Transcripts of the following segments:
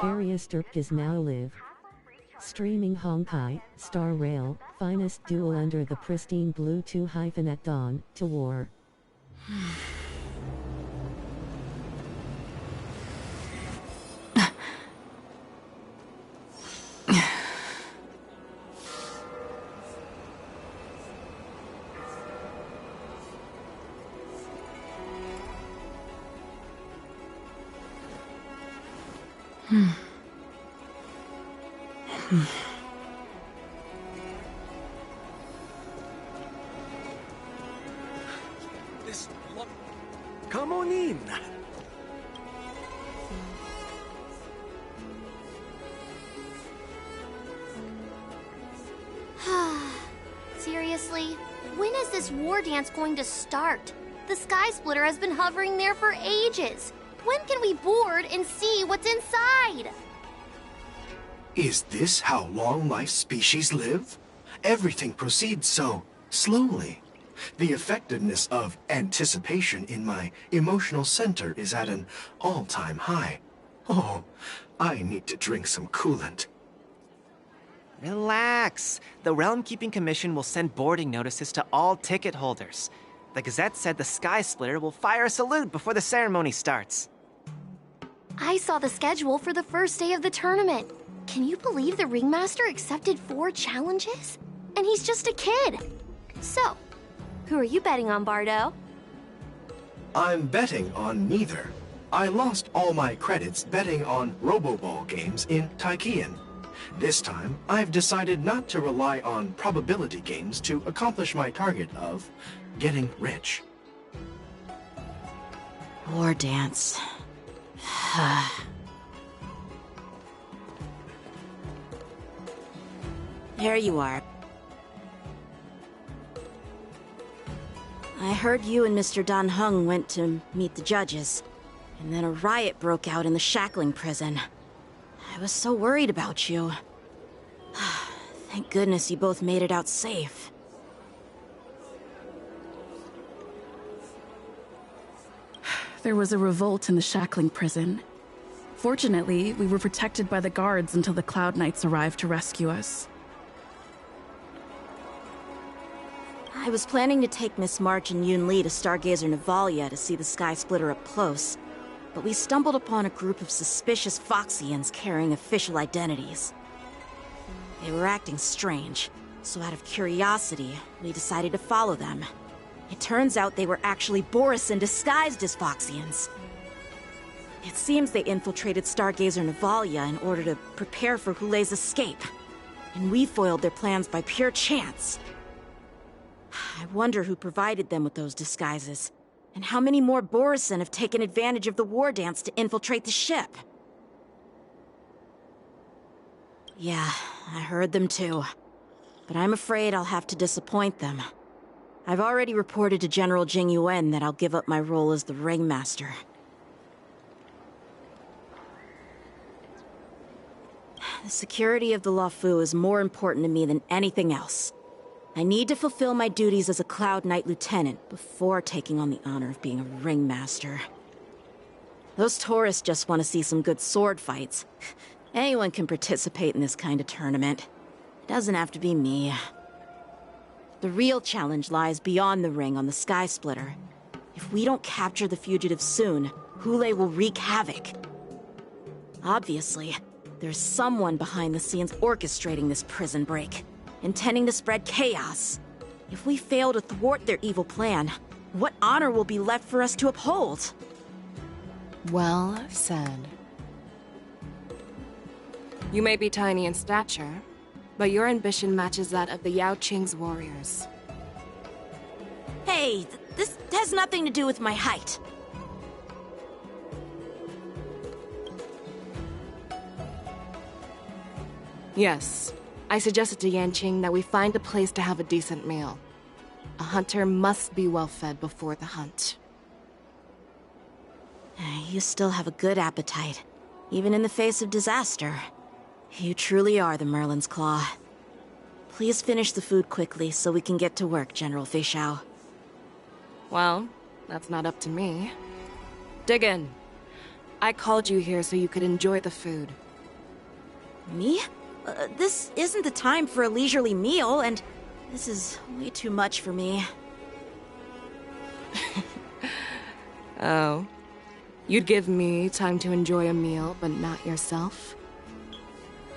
hairiest Urkis now live. Streaming Honkai, Star Rail, finest duel under the pristine blue 2 at dawn, to war. Come on in. Seriously? When is this war dance going to start? The Skysplitter has been hovering there for ages. When can we board and see what's inside? Is this how long life species live? Everything proceeds so slowly. The effectiveness of anticipation in my emotional center is at an all-time high. Oh, I need to drink some coolant. Relax. The Realm Keeping Commission will send boarding notices to all ticket holders. The Gazette said the Skysplitter will fire a salute before the ceremony starts. I saw the schedule for the first day of the tournament. Can you believe the Ringmaster accepted 4 challenges? And he's just a kid. So, who are you betting on, Bardo? I'm betting on neither. I lost all my credits betting on Roboball games in Taikian. This time, I've decided not to rely on probability games to accomplish my target of getting rich. War dance. There you are. I heard you and Mr. Dan Heng went to meet the judges, and then a riot broke out in the shackling prison. I was so worried about you. Thank goodness you both made it out safe. There was a revolt in the shackling prison. Fortunately, we were protected by the guards until the Cloud Knights arrived to rescue us. I was planning to take Miss March and Yun Li to Stargazer Navalia to see the Skysplitter up close, but we stumbled upon a group of suspicious Foxians carrying official identities. They were acting strange, so out of curiosity, we decided to follow them. It turns out they were actually Borisin disguised as Foxians. It seems they infiltrated Stargazer Navalia in order to prepare for Hulei's escape, and we foiled their plans by pure chance. I wonder who provided them with those disguises, and how many more Borisin have taken advantage of the war dance to infiltrate the ship. Yeah, I heard them too. But I'm afraid I'll have to disappoint them. I've already reported to General Jing Yuan that I'll give up my role as the Ringmaster. The security of the Luofu is more important to me than anything else. I need to fulfill my duties as a Cloud Knight Lieutenant before taking on the honor of being a Ringmaster. Those tourists just want to see some good sword fights. Anyone can participate in this kind of tournament. It doesn't have to be me. The real challenge lies beyond the ring on the Skysplitter. If we don't capture the fugitives soon, Hulei will wreak havoc. Obviously, there's someone behind the scenes orchestrating this prison break, intending to spread chaos. If we fail to thwart their evil plan, what honor will be left for us to uphold? Well said. You may be tiny in stature, but your ambition matches that of the Yao Qing's warriors. Hey, this has nothing to do with my height. Yes, I suggested to Yanqing that we find a place to have a decent meal. A hunter must be well fed before the hunt. You still have a good appetite, even in the face of disaster. You truly are the Merlin's Claw. Please finish the food quickly so we can get to work, General Feixiao. Well, that's not up to me. Dig in. I called you here so you could enjoy the food, Me? This isn't the time for a leisurely meal, and this is way too much for me. Oh. You'd give me time to enjoy a meal, but not yourself?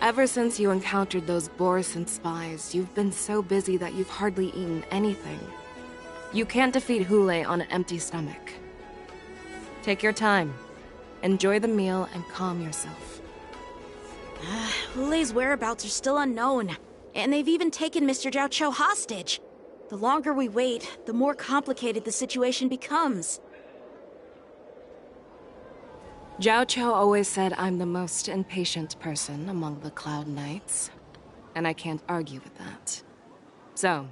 Ever since you encountered those Borison spies, you've been so busy that you've hardly eaten anything. You can't defeat Hule on an empty stomach. Take your time. Enjoy the meal and calm yourself. Hule's whereabouts are still unknown, and they've even taken Mr. Jiao Cho hostage. The longer we wait, the more complicated the situation becomes. Jiao Cho always said I'm the most impatient person among the Cloud Knights, and I can't argue with that. So,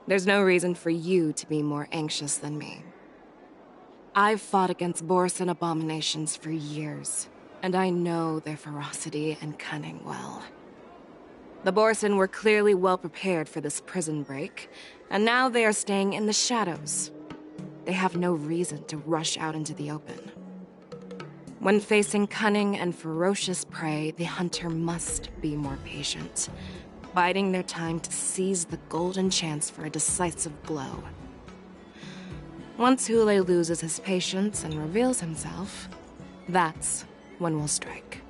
there's no reason for you to be more anxious than me. I've fought against Borison abominations for years, and I know their ferocity and cunning well. The Borison were clearly well prepared for this prison break, and now they are staying in the shadows. They have no reason to rush out into the open. When facing cunning and ferocious prey, the hunter must be more patient, biding their time to seize the golden chance for a decisive blow. Once Hule loses his patience and reveals himself, that's when we'll strike.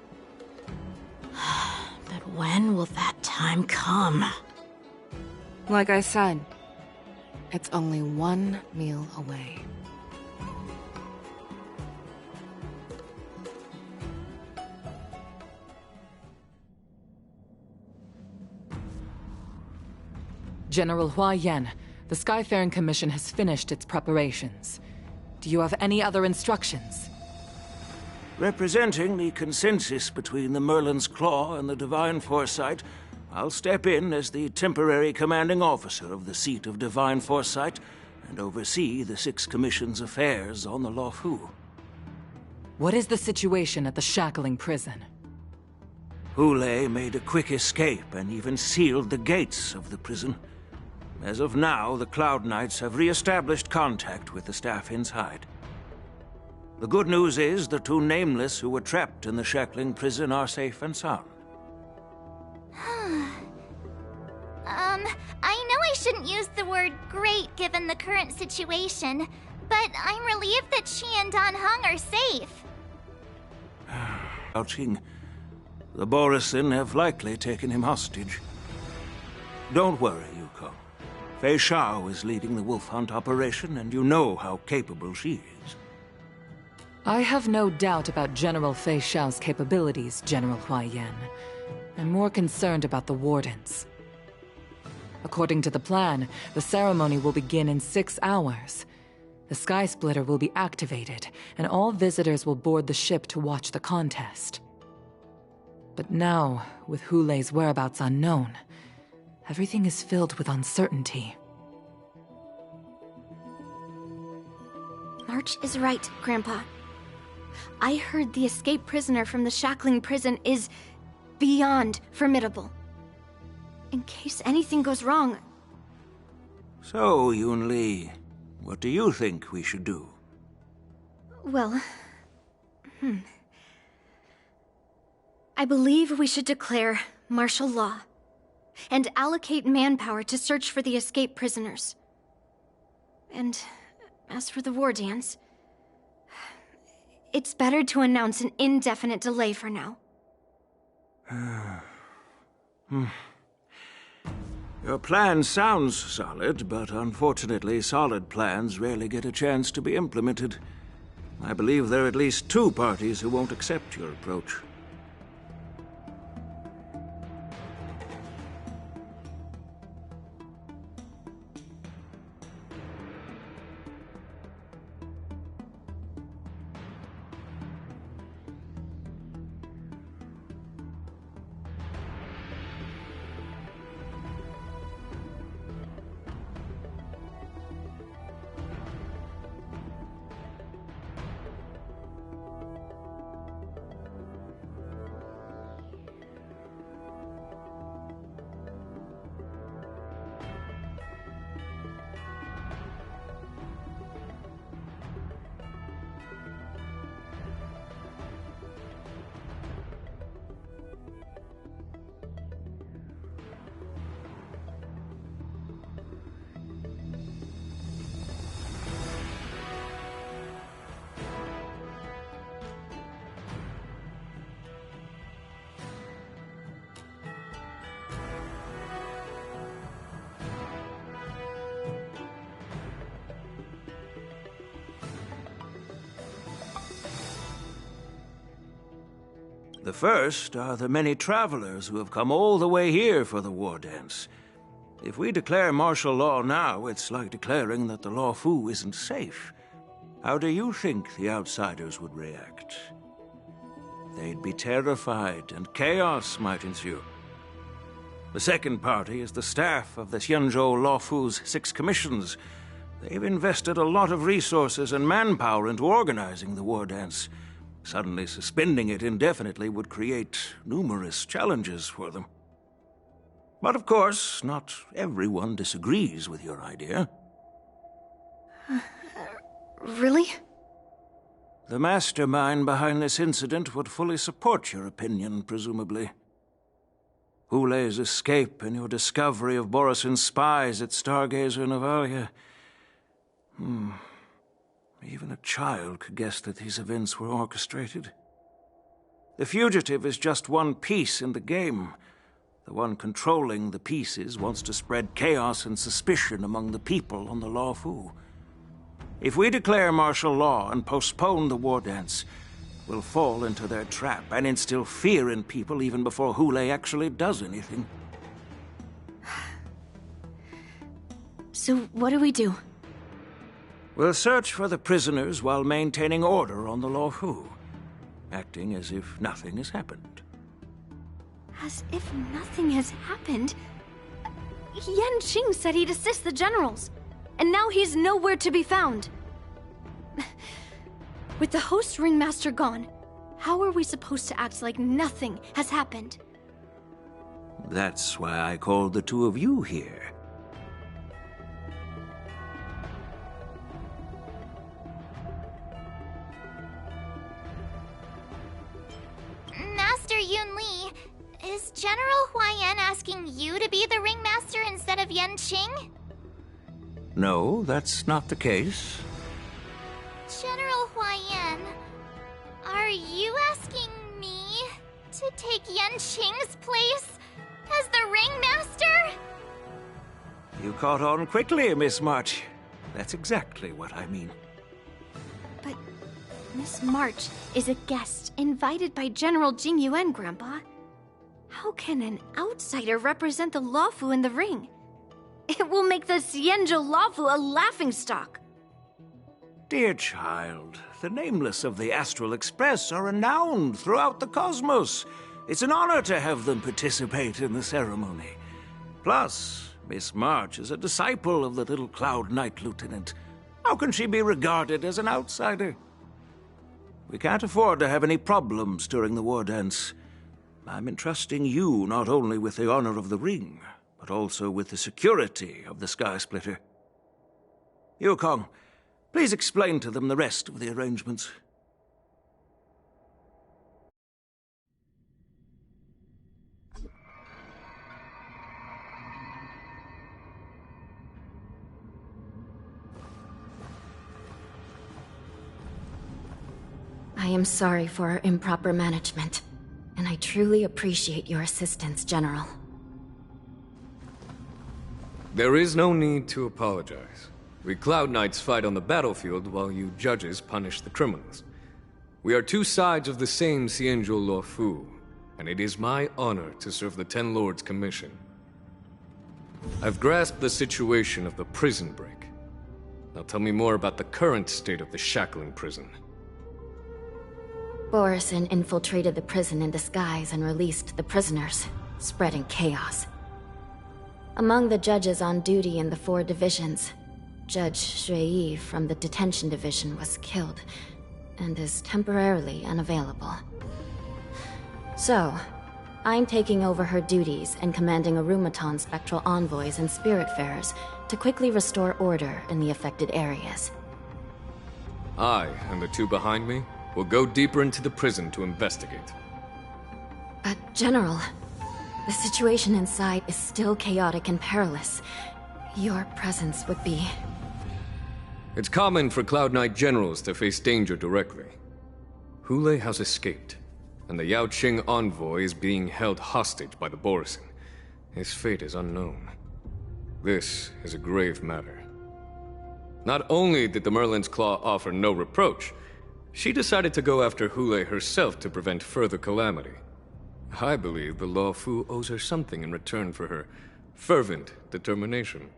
But when will that time come? Like I said, it's only one meal away. General Hua Yan, the Skyfaring Commission has finished its preparations. Do you have any other instructions? Representing the consensus between the Merlin's Claw and the Divine Foresight, I'll step in as the temporary commanding officer of the seat of Divine Foresight and oversee the Six Commission's affairs on the Luofu. What is the situation at the shackling prison? Hule made a quick escape and even sealed the gates of the prison. As of now, the Cloud Knights have re-established contact with the staff inside. The good news is the two Nameless who were trapped in the shackling prison are safe and sound. I know I shouldn't use the word great given the current situation, but I'm relieved that she and Dan Heng are safe. Ouching. The Borison have likely taken him hostage. Don't worry, Yuko. Fei Shao is leading the wolf hunt operation, and you know how capable she is. I have no doubt about General Fei Shao's capabilities, General Hua Yan. I'm more concerned about the Wardens. According to the plan, the ceremony will begin in 6 hours. The Skysplitter will be activated, and all visitors will board the ship to watch the contest. But now, with Hule's whereabouts unknown, everything is filled with uncertainty. March is right, Grandpa. I heard the escaped prisoner from the shackling prison is beyond formidable. In case anything goes wrong... So, Yun-Li, what do you think we should do? Well... I believe we should declare martial law and allocate manpower to search for the escaped prisoners. And as for the war dance, it's better to announce an indefinite delay for now. Your plan sounds solid, but unfortunately solid plans rarely get a chance to be implemented. I believe there are at least 2 parties who won't accept your approach. The first are the many travelers who have come all the way here for the war dance. If we declare martial law now, it's like declaring that the Luofu isn't safe. How do you think the outsiders would react? They'd be terrified, and chaos might ensue. The second party is the staff of the Xianzhou Luofu's 6 commissions. They've invested a lot of resources and manpower into organizing the war dance. Suddenly suspending it indefinitely would create numerous challenges for them. But of course, not everyone disagrees with your idea. Really? The mastermind behind this incident would fully support your opinion, presumably. Hule's escape and your discovery of Borisin's spies at Stargazer Navalia. Even a child could guess that these events were orchestrated. The fugitive is just one piece in the game. The one controlling the pieces wants to spread chaos and suspicion among the people on the Luofu. If we declare martial law and postpone the war dance, we'll fall into their trap and instill fear in people even before Hule actually does anything. So what do we do? We'll search for the prisoners while maintaining order on the Luofu, acting as if nothing has happened. As if nothing has happened? Yanqing said he'd assist the generals, and now he's nowhere to be found. With the host ringmaster gone, how are we supposed to act like nothing has happened? That's why I called the two of you here. Master Yunli, is General Huaiyan asking you to be the ringmaster instead of Yanqing? No, that's not the case. General Huaiyan, are you asking me to take Yanqing's place as the ringmaster? You caught on quickly, Miss March. That's exactly what I mean. But Miss March is a guest invited by General Jing Yuan, Grandpa. How can an outsider represent the Luofu in the ring? It will make the Xianzhou Luofu a laughingstock. Dear child, the nameless of the Astral Express are renowned throughout the cosmos. It's an honor to have them participate in the ceremony. Plus, Miss March is a disciple of the little Cloud Knight Lieutenant. How can she be regarded as an outsider? We can't afford to have any problems during the war dance. I'm entrusting you not only with the honor of the ring, but also with the security of the Skysplitter. Yukong, please explain to them the rest of the arrangements. I am sorry for our improper management, and I truly appreciate your assistance, General. There is no need to apologize. We Cloud Knights fight on the battlefield while you judges punish the criminals. We are two sides of the same Xianzhou Luofu, and it is my honor to serve the Ten Lords' commission. I've grasped the situation of the prison break. Now tell me more about the current state of the shackling prison. Borisin infiltrated the prison in disguise and released the prisoners, spreading chaos. Among the judges on duty in the 4 divisions, Judge Shui from the Detention Division was killed and is temporarily unavailable. So, I'm taking over her duties and commanding Arumaton spectral envoys and spiritfarers to quickly restore order in the affected areas. I, and the two behind me, will go deeper into the prison to investigate. But, General, the situation inside is still chaotic and perilous. Your presence would be... It's common for Cloud Knight generals to face danger directly. Hule has escaped, and the Yaoqing envoy is being held hostage by the Borisin. His fate is unknown. This is a grave matter. Not only did the Merlin's Claw offer no reproach, She decided to go after Hule herself to prevent further calamity. I believe the Luofu owes her something in return for her fervent determination.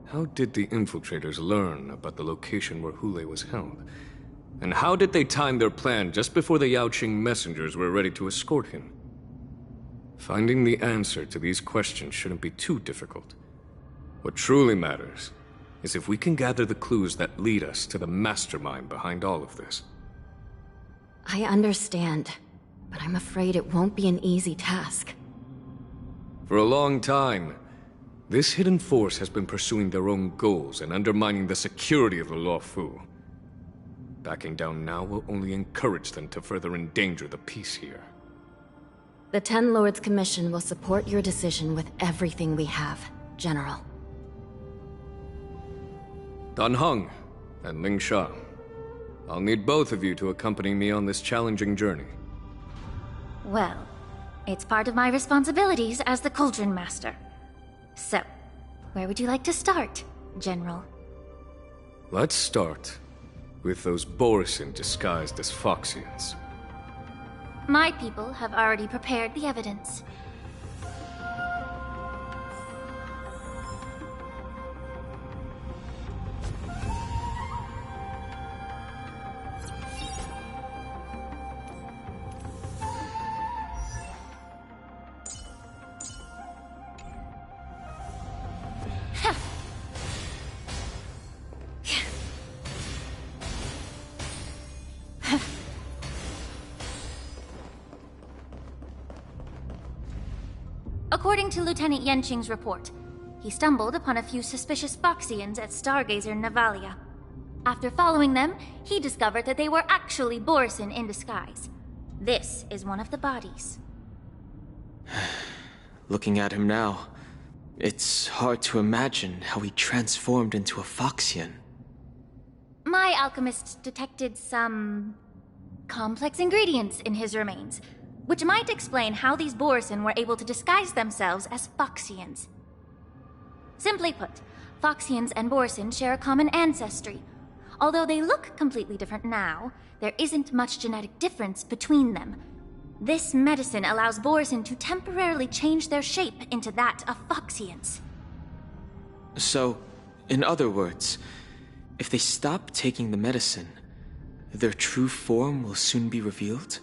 How did the infiltrators learn about the location where Hule was held? And how did they time their plan just before the Yaoqing messengers were ready to escort him? Finding the answer to these questions shouldn't be too difficult. What truly matters is if we can gather the clues that lead us to the mastermind behind all of this. I understand, but I'm afraid it won't be an easy task. For a long time, this hidden force has been pursuing their own goals and undermining the security of the Luofu. Backing down now will only encourage them to further endanger the peace here. The Ten Lords Commission will support your decision with everything we have, General. Dan Heng and Ling Sha, I'll need both of you to accompany me on this challenging journey. Well, it's part of my responsibilities as the Cauldron Master. So, where would you like to start, General? Let's start with those Borisin disguised as Foxians. My people have already prepared the evidence. According to Lieutenant Yenqing's report, he stumbled upon a few suspicious Foxians at Stargazer Navalia. After following them, he discovered that they were actually Borisin in disguise. This is one of the bodies. Looking at him now, it's hard to imagine how he transformed into a Foxian. My alchemist detected some complex ingredients in his remains, which might explain how these Borisin were able to disguise themselves as Foxians. Simply put, Foxians and Borisin share a common ancestry. Although they look completely different now, there isn't much genetic difference between them. This medicine allows Borisin to temporarily change their shape into that of Foxians. So, in other words, if they stop taking the medicine, their true form will soon be revealed?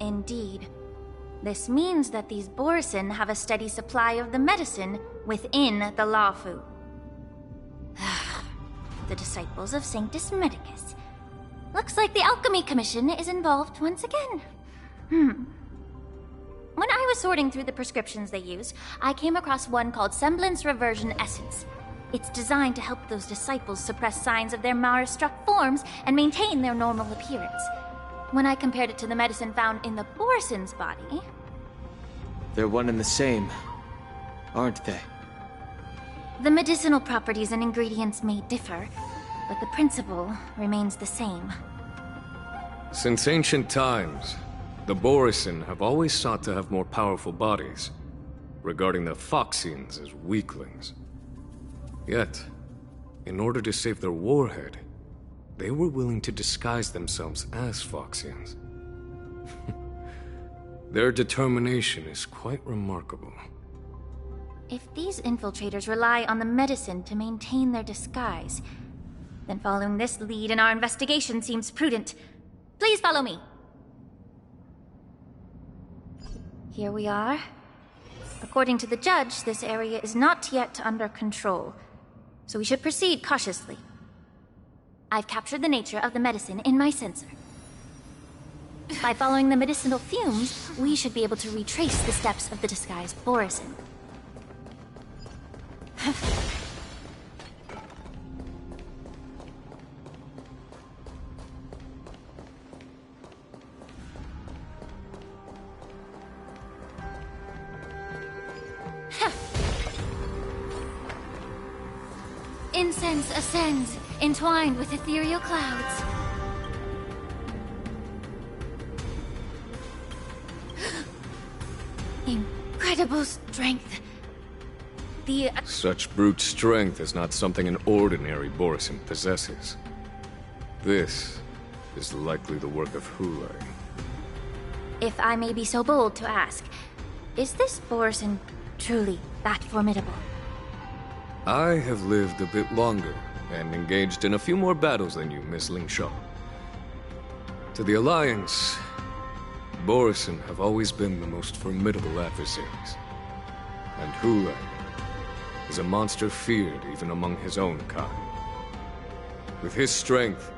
Indeed. This means that these Borisin have a steady supply of the medicine within the Luofu. The disciples of Sanctus Medicus. Looks like the Alchemy Commission is involved once again. When I was sorting through the prescriptions they use, I came across one called Semblance Reversion Essence. It's designed to help those disciples suppress signs of their Mara-struck forms and maintain their normal appearance. When I compared it to the medicine found in the Borisin's body... They're one and the same, aren't they? The medicinal properties and ingredients may differ, but the principle remains the same. Since ancient times, the Borisin have always sought to have more powerful bodies, regarding the Foxians as weaklings. Yet, in order to save their warhead, they were willing to disguise themselves as Foxians. Their determination is quite remarkable. If these infiltrators rely on the medicine to maintain their disguise, then following this lead in our investigation seems prudent. Please follow me. Here we are. According to the judge, this area is not yet under control, so we should proceed cautiously. I've captured the nature of the medicine in my sensor. By following the medicinal fumes, we should be able to retrace the steps of the disguised Borisin. Incense ascends, entwined with ethereal clouds. Incredible strength. Such brute strength is not something an ordinary Borisin possesses. This is likely the work of Hule. If I may be so bold to ask, is this Borisin truly that formidable? I have lived a bit longer and engaged in a few more battles than you, Miss Lingshaw. To the Alliance, Borisin have always been the most formidable adversaries. And Hule is a monster feared even among his own kind. With his strength,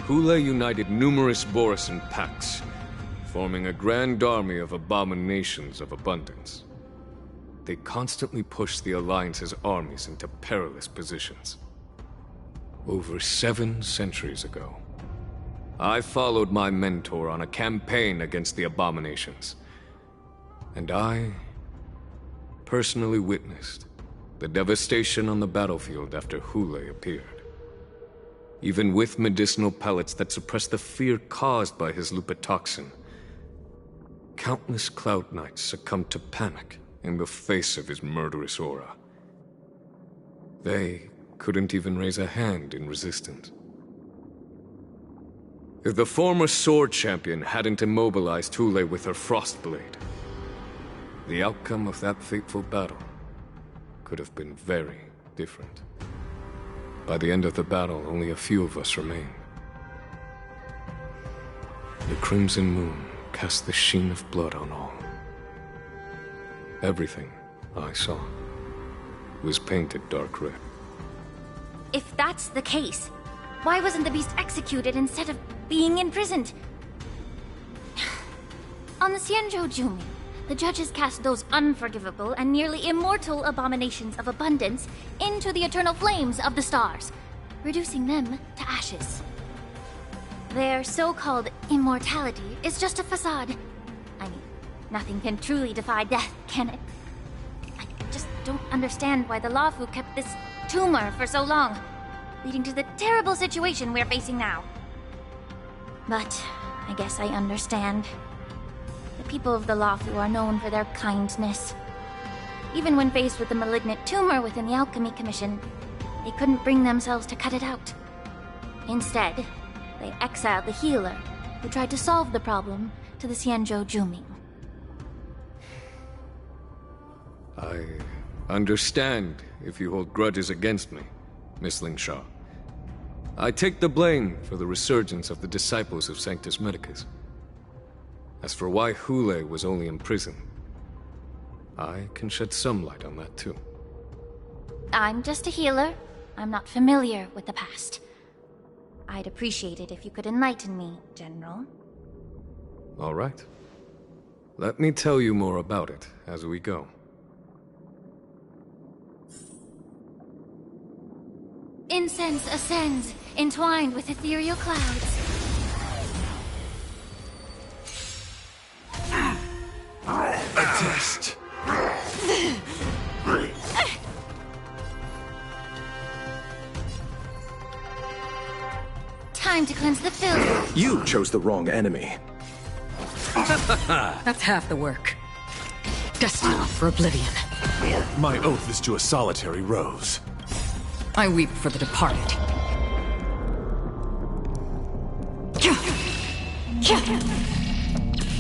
Hule united numerous Borisin packs, forming a grand army of abominations of abundance. They constantly pushed the Alliance's armies into perilous positions. Over 7 centuries ago, I followed my mentor on a campaign against the abominations. And I personally witnessed the devastation on the battlefield after Hule appeared. Even with medicinal pellets that suppressed the fear caused by his lupitoxin, countless Cloud Knights succumbed to panic in the face of his murderous aura. They couldn't even raise a hand in resistance. If the former Sword Champion hadn't immobilized Hule with her Frostblade, the outcome of that fateful battle could have been very different. By the end of the battle, only a few of us remained. The crimson moon cast the sheen of blood on all. Everything I saw was painted dark red. If that's the case, why wasn't the beast executed instead of being imprisoned? On the Xianzhou Jumi, the judges cast those unforgivable and nearly immortal abominations of abundance into the eternal flames of the stars, reducing them to ashes. Their so-called immortality is just a facade. I mean, nothing can truly defy death, can it? I just don't understand why the Luofu kept this tumor for so long, leading to the terrible situation we're facing now. But I guess I understand. The people of the Luofu are known for their kindness. Even when faced with the malignant tumor within the Alchemy Commission, they couldn't bring themselves to cut it out. Instead, they exiled the healer, who tried to solve the problem, to the Xianzhou Jumi. I understand if you hold grudges against me, Miss Lingshaw. I take the blame for the resurgence of the disciples of Sanctus Medicus. As for why Hule was only in prison, I can shed some light on that too. I'm just a healer. I'm not familiar with the past. I'd appreciate it if you could enlighten me, General. All right. Let me tell you more about it as we go. Incense ascends, entwined with ethereal clouds. A test. Time to cleanse the filth. You chose the wrong enemy. That's half the work. Destined for oblivion. My oath is to a solitary rose. I weep for the departed.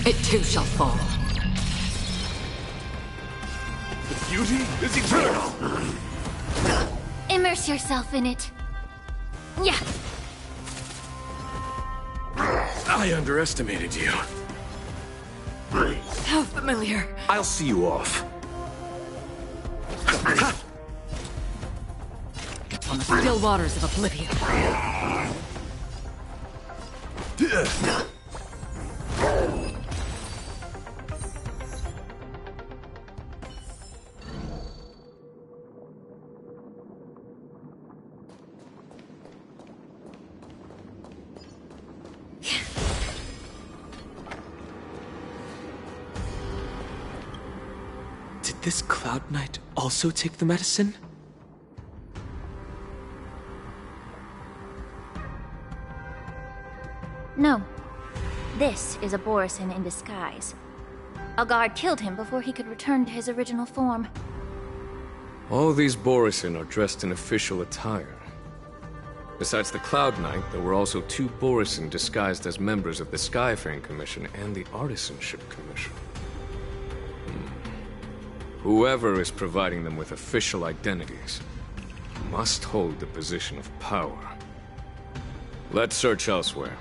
It too shall fall. The beauty is eternal! Immerse yourself in it. Yeah. I underestimated you. How familiar. I'll see you off. On the still waters of oblivion. Did this Cloud Knight also take the medicine? No. This is a Borisin in disguise. A guard killed him before he could return to his original form. All these Borisin are dressed in official attire. Besides the Cloud Knight, there were also 2 Borisin disguised as members of the Skyfaring Commission and the Artisanship Commission. Whoever is providing them with official identities must hold a position of power. Let's search elsewhere.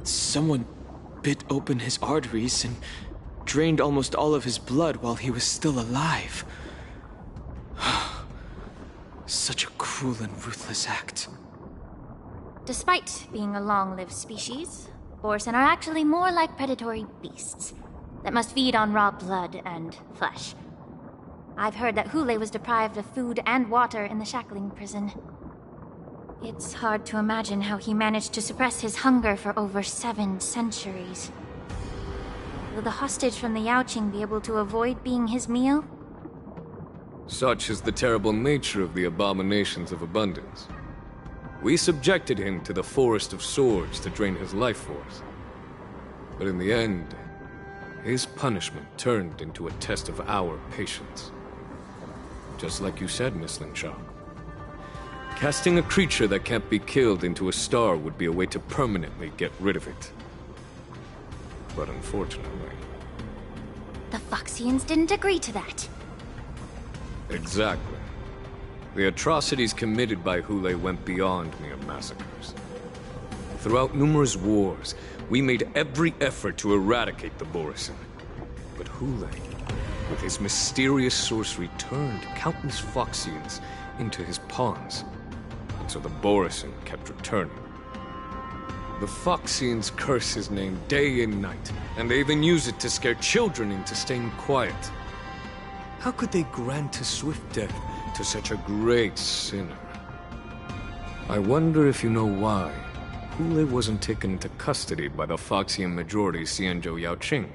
Someone bit open his arteries and drained almost all of his blood while he was still alive. Such a cruel and ruthless act. Despite being a long-lived species, Borisin are actually more like predatory beasts that must feed on raw blood and flesh. I've heard that Hule was deprived of food and water in the shackling prison. It's hard to imagine how he managed to suppress his hunger for over 7 centuries. Will the hostage from the Yaoqing be able to avoid being his meal? Such is the terrible nature of the abominations of abundance. We subjected him to the Forest of Swords to drain his life force. But in the end, his punishment turned into a test of our patience. Just like you said, Miss Linshaw. Casting a creature that can't be killed into a star would be a way to permanently get rid of it. But unfortunately... The Foxians didn't agree to that. Exactly. The atrocities committed by Hule went beyond mere massacres. Throughout numerous wars, we made every effort to eradicate the Borisin. But Hule, with his mysterious sorcery, turned countless Foxians into his pawns. And so the Borisin kept returning. The Foxians curse his name day and night, and they even use it to scare children into staying quiet. How could they grant a swift death to such a great sinner? I wonder if you know why Hule wasn't taken into custody by the Foxian majority Xianzhou Yaoqing,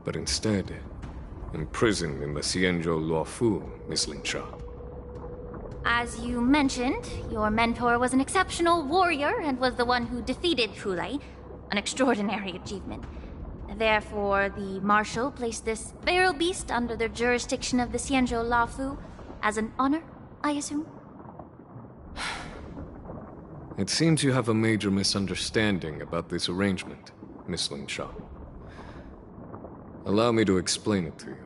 but instead imprisoned in the Xianzhou Luofu, Miss Linshaw. As you mentioned, your mentor was an exceptional warrior and was the one who defeated Hule, an extraordinary achievement. Therefore, the Marshal placed this feral beast under the jurisdiction of the Xianzhou Luofu as an honor, I assume? It seems you have a major misunderstanding about this arrangement, Miss Linshaw. Allow me to explain it to you.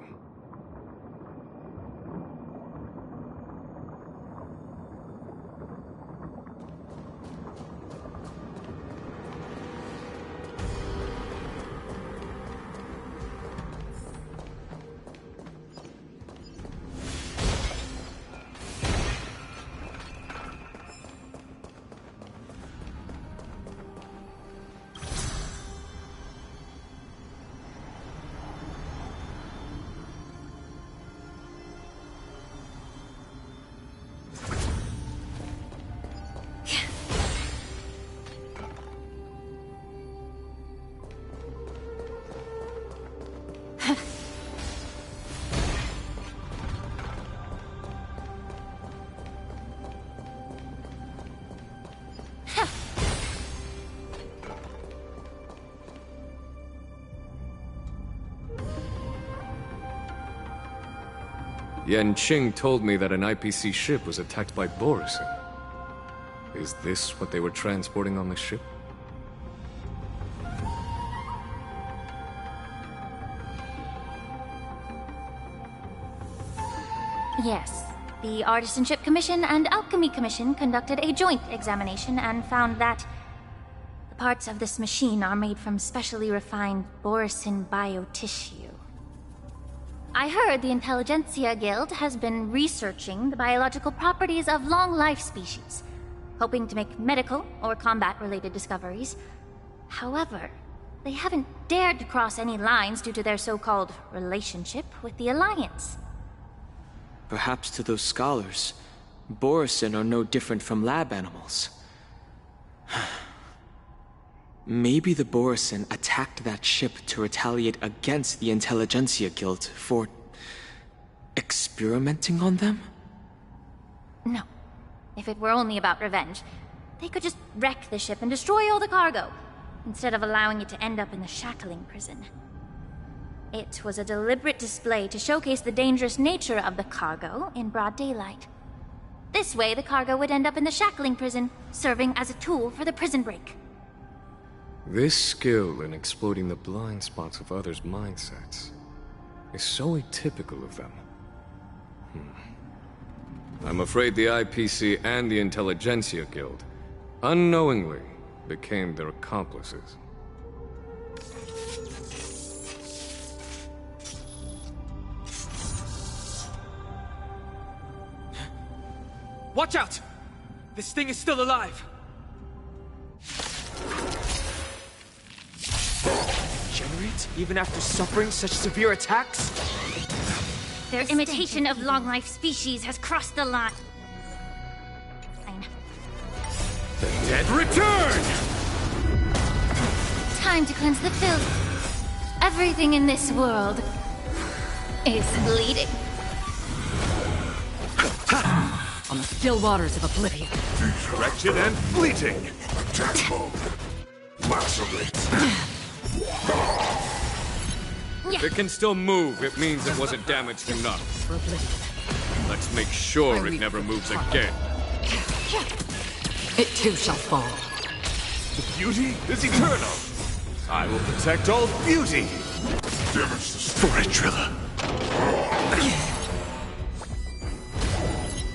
Yan Qing told me that an IPC ship was attacked by Borisin. Is this what they were transporting on the ship? Yes. The Artisanship Commission and Alchemy Commission conducted a joint examination and found that the parts of this machine are made from specially refined Borisin biotissue. I heard the Intelligentsia Guild has been researching the biological properties of long-life species, hoping to make medical or combat-related discoveries. However, they haven't dared to cross any lines due to their so-called relationship with the Alliance. Perhaps to those scholars, Borisin are no different from lab animals. Maybe the Borisin attacked that ship to retaliate against the Intelligentsia Guild for experimenting on them? No. If it were only about revenge, they could just wreck the ship and destroy all the cargo, instead of allowing it to end up in the shackling prison. It was a deliberate display to showcase the dangerous nature of the cargo in broad daylight. This way, the cargo would end up in the shackling prison, serving as a tool for the prison break. This skill in exploiting the blind spots of others' mindsets is so atypical of them. I'm afraid the IPC and the Intelligentsia Guild unknowingly became their accomplices. Watch out! This thing is still alive! Regenerate even after suffering such severe attacks? Their imitation of long-life species has crossed the line. The dead return! Time to cleanse the filth. Everything in this world is bleeding. On the still waters of oblivion. Wretched and fleeting! If it can still move, it means it wasn't damaged enough. For oblivion. Let's make sure it never moves again. It too shall fall. The beauty is eternal. I will protect all beauty. For it, Trilla.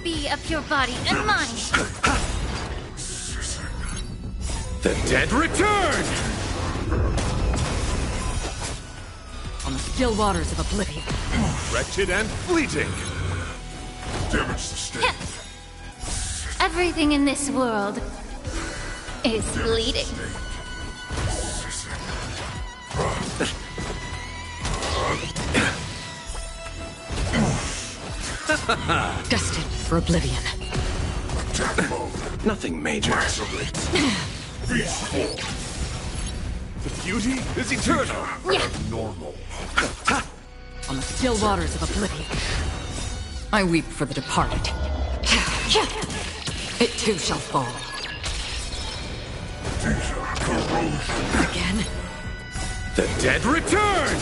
Be of your body and mind. The dead return! On the still waters of oblivion. Wretched and fleeting. Everything in this world is bleeding. Destined for oblivion. Nothing major. The beauty is eternal. Normal. On the still waters of oblivion. I weep for the departed. It too shall fall. Again? The dead return!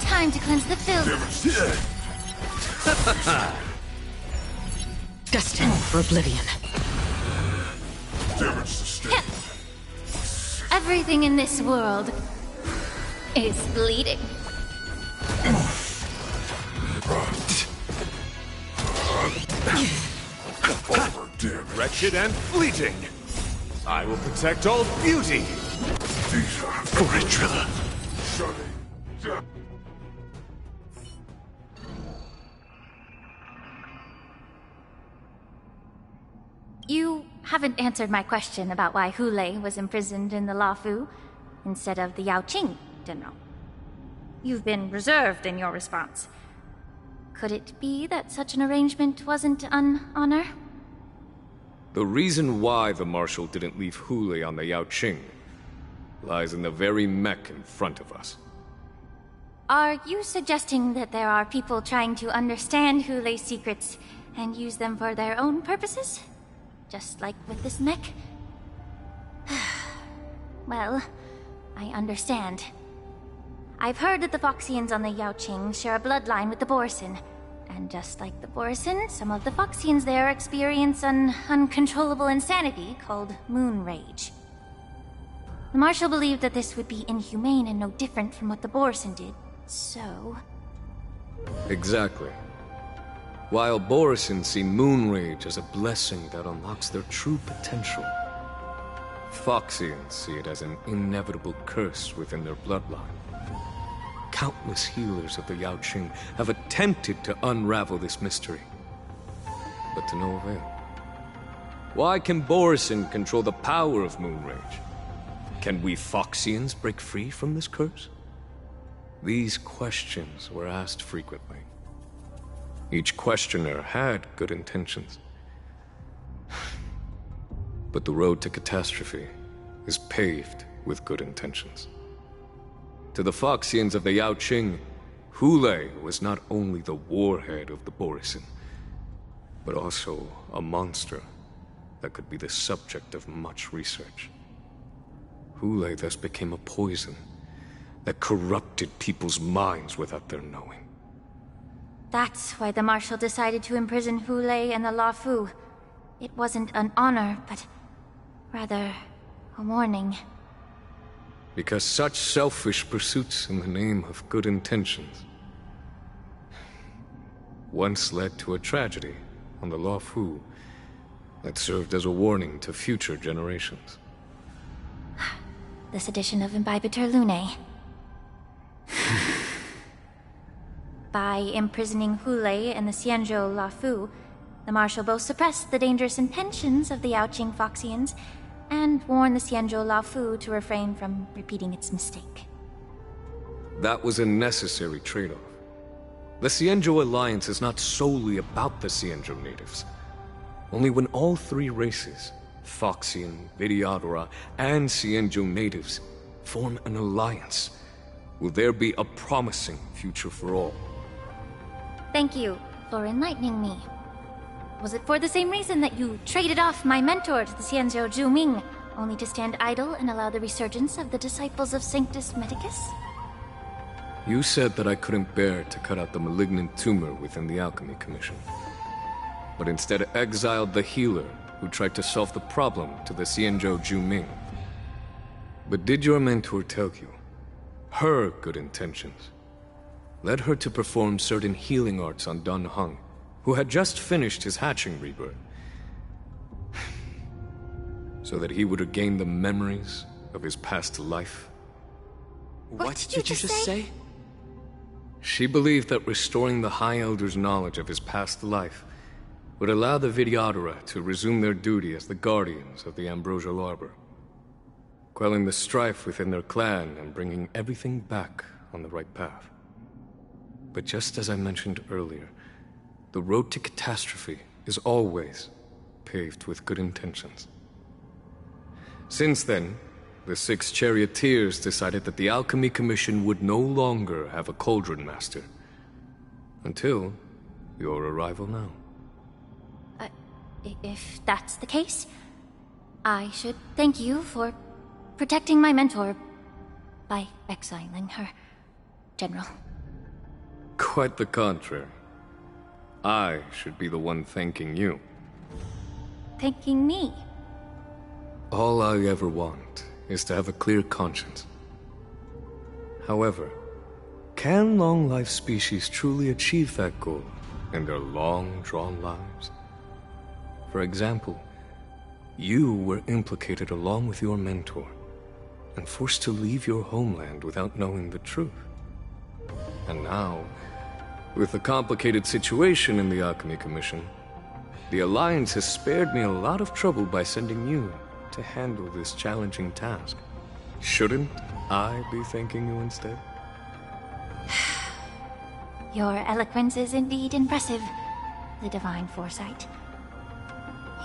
Time to cleanse the filth. Destined for oblivion. Everything in this world is bleeding. Wretched and fleeting. I will protect all beauty. For it, Trilla. You haven't answered my question about why Hule was imprisoned in the Luofu instead of the Yaoqing, General. You've been reserved in your response. Could it be that such an arrangement wasn't an honor? The reason why the Marshal didn't leave Hule on the Yaoqing lies in the very mech in front of us. Are you suggesting that there are people trying to understand Hule's secrets and use them for their own purposes? Just like with this mech? Well, I understand. I've heard that the Foxians on the Yaoqing share a bloodline with the Borisin. And just like the Borisin, some of the Foxians there experience an uncontrollable insanity called moon rage. The Marshal believed that this would be inhumane and no different from what the Borisin did, so... Exactly. While Borisin see moon rage as a blessing that unlocks their true potential, Foxians see it as an inevitable curse within their bloodline. countless healers of the Yaoqing have attempted to unravel this mystery, but to no avail. Why can Borison control the power of Moonrage? Can we Foxians break free from this curse? These questions were asked frequently. Each questioner had good intentions. But the road to catastrophe is paved with good intentions. To the Foxians of the Yaoqing, Hule was not only the warhead of the Borison, but also a monster that could be the subject of much research. Hule thus became a poison that corrupted people's minds without their knowing. That's why the Marshal decided to imprison Hule and the Luofu. It wasn't an honor, but rather a warning. Because such selfish pursuits in the name of good intentions once led to a tragedy on the Luofu that served as a warning to future generations. This edition of Imbibitor Lunae. By imprisoning Hule and the Xianzhou Luofu, the Marshal both suppressed the dangerous intentions of the Yaoqing Foxians and warned the Xianzhou Luofu to refrain from repeating its mistake. That was a necessary trade-off. The Xianzhou Alliance is not solely about the Xianzhou natives. Only when all three races, Foxian, Vidyadhara, and Xianzhou natives, form an alliance, will there be a promising future for all. Thank you for enlightening me. Was it for the same reason that you traded off my mentor to the Xianzhou Zhuming, only to stand idle and allow the resurgence of the disciples of Sanctus Medicus? You said that I couldn't bear to cut out the malignant tumor within the Alchemy Commission, but instead exiled the healer who tried to solve the problem to the Xianzhou Zhuming. But did your mentor tell you her good intentions led her to perform certain healing arts on Dun Heng, who had just finished his hatching rebirth, so that he would regain the memories of his past life? What did you just say? She believed that restoring the High Elder's knowledge of his past life would allow the Vidyadhara to resume their duty as the guardians of the Ambrosial Arbor, quelling the strife within their clan and bringing everything back on the right path. But just as I mentioned earlier, the road to catastrophe is always paved with good intentions. Since then, the 6 charioteers decided that the Alchemy Commission would no longer have a cauldron master, until your arrival now. If that's the case, I should thank you for protecting my mentor by exiling her, General. Quite the contrary. I should be the one thanking you. Thanking me? All I ever want is to have a clear conscience. However, can long-life species truly achieve that goal in their long-drawn lives? For example, you were implicated along with your mentor and forced to leave your homeland without knowing the truth. And now, with the complicated situation in the Alchemy Commission, the Alliance has spared me a lot of trouble by sending you to handle this challenging task. Shouldn't I be thanking you instead? Your eloquence is indeed impressive, the divine foresight.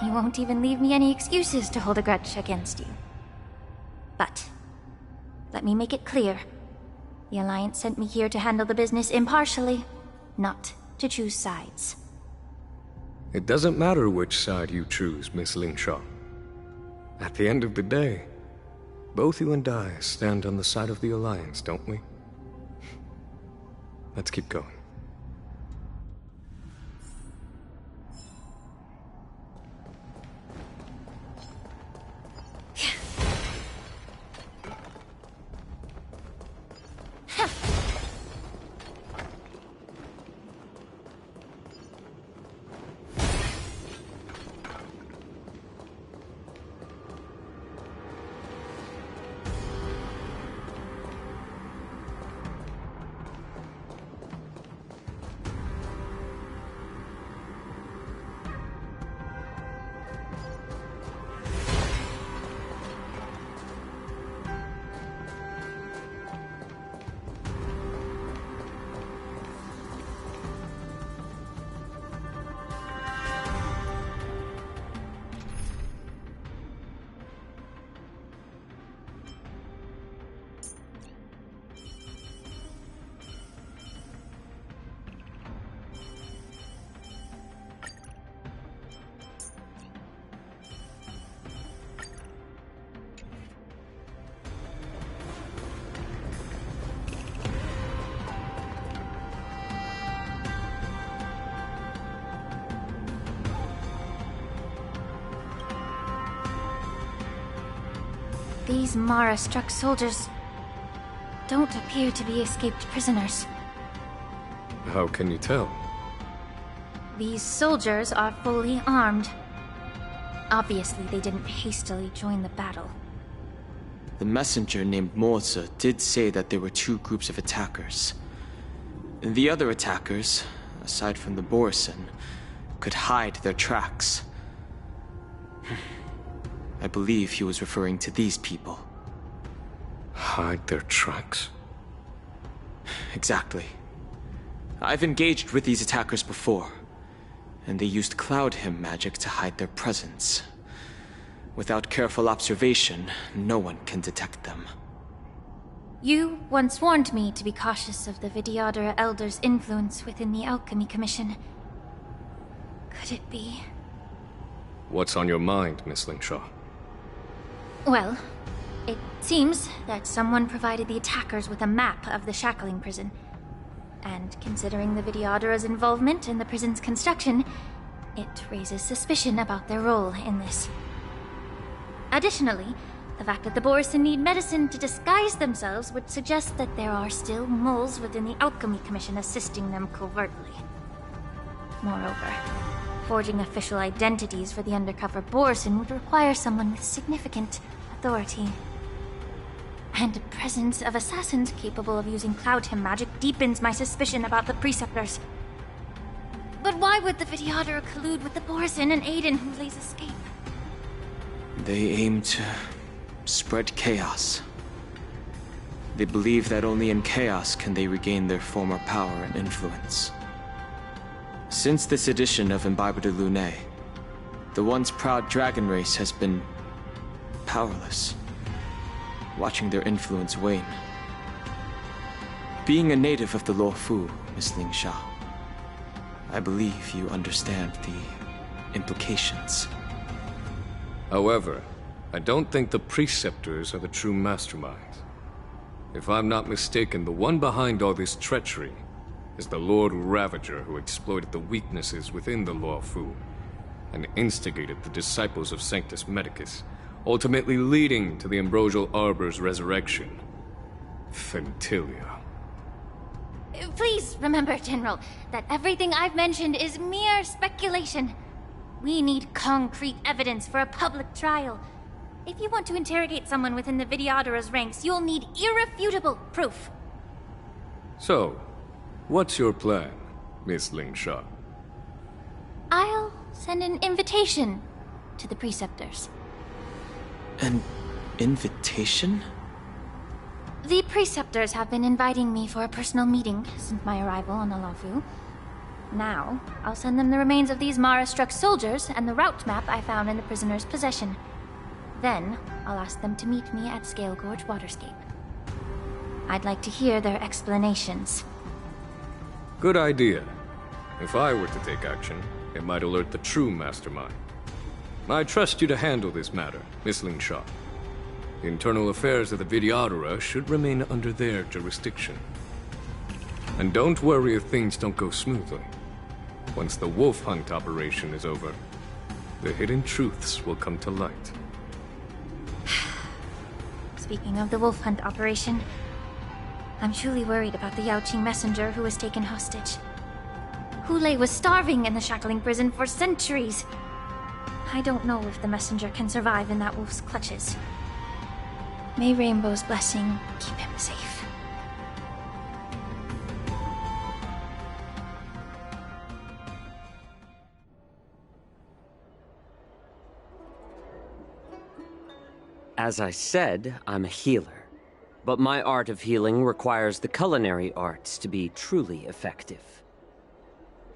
You won't even leave me any excuses to hold a grudge against you. But, let me make it clear. The Alliance sent me here to handle the business impartially, not to choose sides. It doesn't matter which side you choose, Miss Lingshaw. At the end of the day, both you and I stand on the side of the Alliance, don't we? Let's keep going. These Mara-struck soldiers don't appear to be escaped prisoners. How can you tell? These soldiers are fully armed. Obviously, they didn't hastily join the battle. The messenger named Morza did say that there were two groups of attackers. The other attackers, aside from the Borison, could hide their tracks. I believe he was referring to these people. Hide their tracks? Exactly. I've engaged with these attackers before, and they used Cloud Hymn magic to hide their presence. Without careful observation, no one can detect them. You once warned me to be cautious of the Vidyadhara Elder's influence within the Alchemy Commission. Could it be? What's on your mind, Miss Lingshaw? Well, it seems that someone provided the attackers with a map of the shackling prison. And considering the Vidyadhara's involvement in the prison's construction, it raises suspicion about their role in this. Additionally, the fact that the Borison need medicine to disguise themselves would suggest that there are still moles within the Alchemy Commission assisting them covertly. Moreover, forging official identities for the undercover Borison would require someone with significant authority. And the presence of assassins capable of using Cloud Hymn magic deepens my suspicion about the Preceptors. But why would the Vidyadhara collude with the Borison and aid in Hule's escape? They aim to spread chaos. They believe that only in chaos can they regain their former power and influence. Since this edition of Imbibe de Lune, the once proud dragon race has been powerless, watching their influence wane. Being a native of the Luofu, Miss Lingshaw, I believe you understand the implications. However, I don't think the Preceptors are the true masterminds. If I'm not mistaken, the one behind all this treachery is the Lord Ravager, who exploited the weaknesses within the Luofu and instigated the disciples of Sanctus Medicus, ultimately leading to the Ambrosial Arbor's resurrection. Fentilia. Please remember, General, that everything I've mentioned is mere speculation. We need concrete evidence for a public trial. If you want to interrogate someone within the Vidyadhara's ranks, you'll need irrefutable proof. So, what's your plan, Miss Lingshaw? I'll send an invitation to the Preceptors. An invitation? The Preceptors have been inviting me for a personal meeting since my arrival on the Luofu. Now, I'll send them the remains of these Mara-struck soldiers and the route map I found in the prisoner's possession. Then, I'll ask them to meet me at Scale Gorge Waterscape. I'd like to hear their explanations. Good idea. If I were to take action, it might alert the true mastermind. I trust you to handle this matter, Miss Lingshaw. The internal affairs of the Vidyadhara should remain under their jurisdiction. And don't worry if things don't go smoothly. Once the wolf hunt operation is over, the hidden truths will come to light. Speaking of the wolf hunt operation, I'm truly worried about the Yaoqing messenger who was taken hostage. Hule was starving in the shackling prison for centuries. I don't know if the messenger can survive in that wolf's clutches. May Rainbow's blessing keep him safe. As I said, I'm a healer. But my art of healing requires the culinary arts to be truly effective.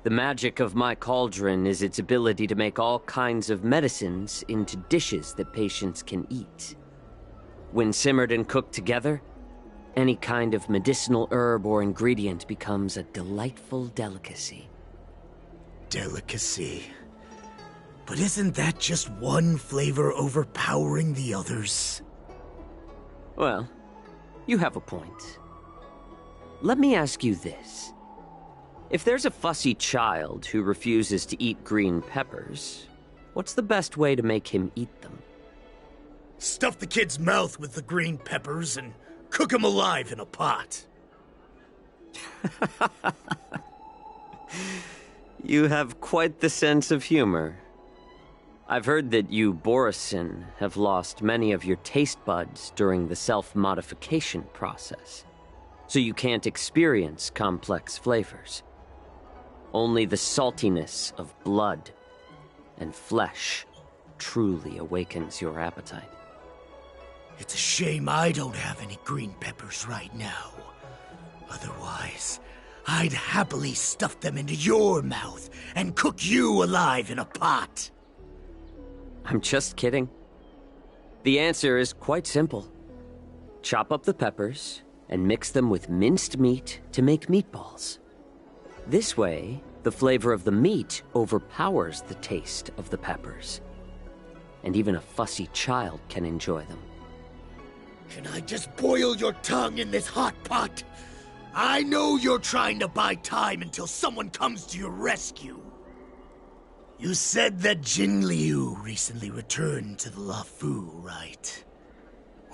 The magic of my cauldron is its ability to make all kinds of medicines into dishes that patients can eat. When simmered and cooked together, any kind of medicinal herb or ingredient becomes a delightful delicacy. Delicacy. But isn't that just one flavor overpowering the others? Well, you have a point. Let me ask you this. If there's a fussy child who refuses to eat green peppers, what's the best way to make him eat them? Stuff the kid's mouth with the green peppers and cook him alive in a pot. You have quite the sense of humor. I've heard that you, Borisin, have lost many of your taste buds during the self-modification process, so you can't experience complex flavors. Only the saltiness of blood and flesh truly awakens your appetite. It's a shame I don't have any green peppers right now. Otherwise, I'd happily stuff them into your mouth and cook you alive in a pot. I'm just kidding. The answer is quite simple. Chop up the peppers and mix them with minced meat to make meatballs. This way, the flavor of the meat overpowers the taste of the peppers. And even a fussy child can enjoy them. Can I just boil your tongue in this hot pot? I know you're trying to buy time until someone comes to your rescue. You said that Jin Liu recently returned to the Luofu, right?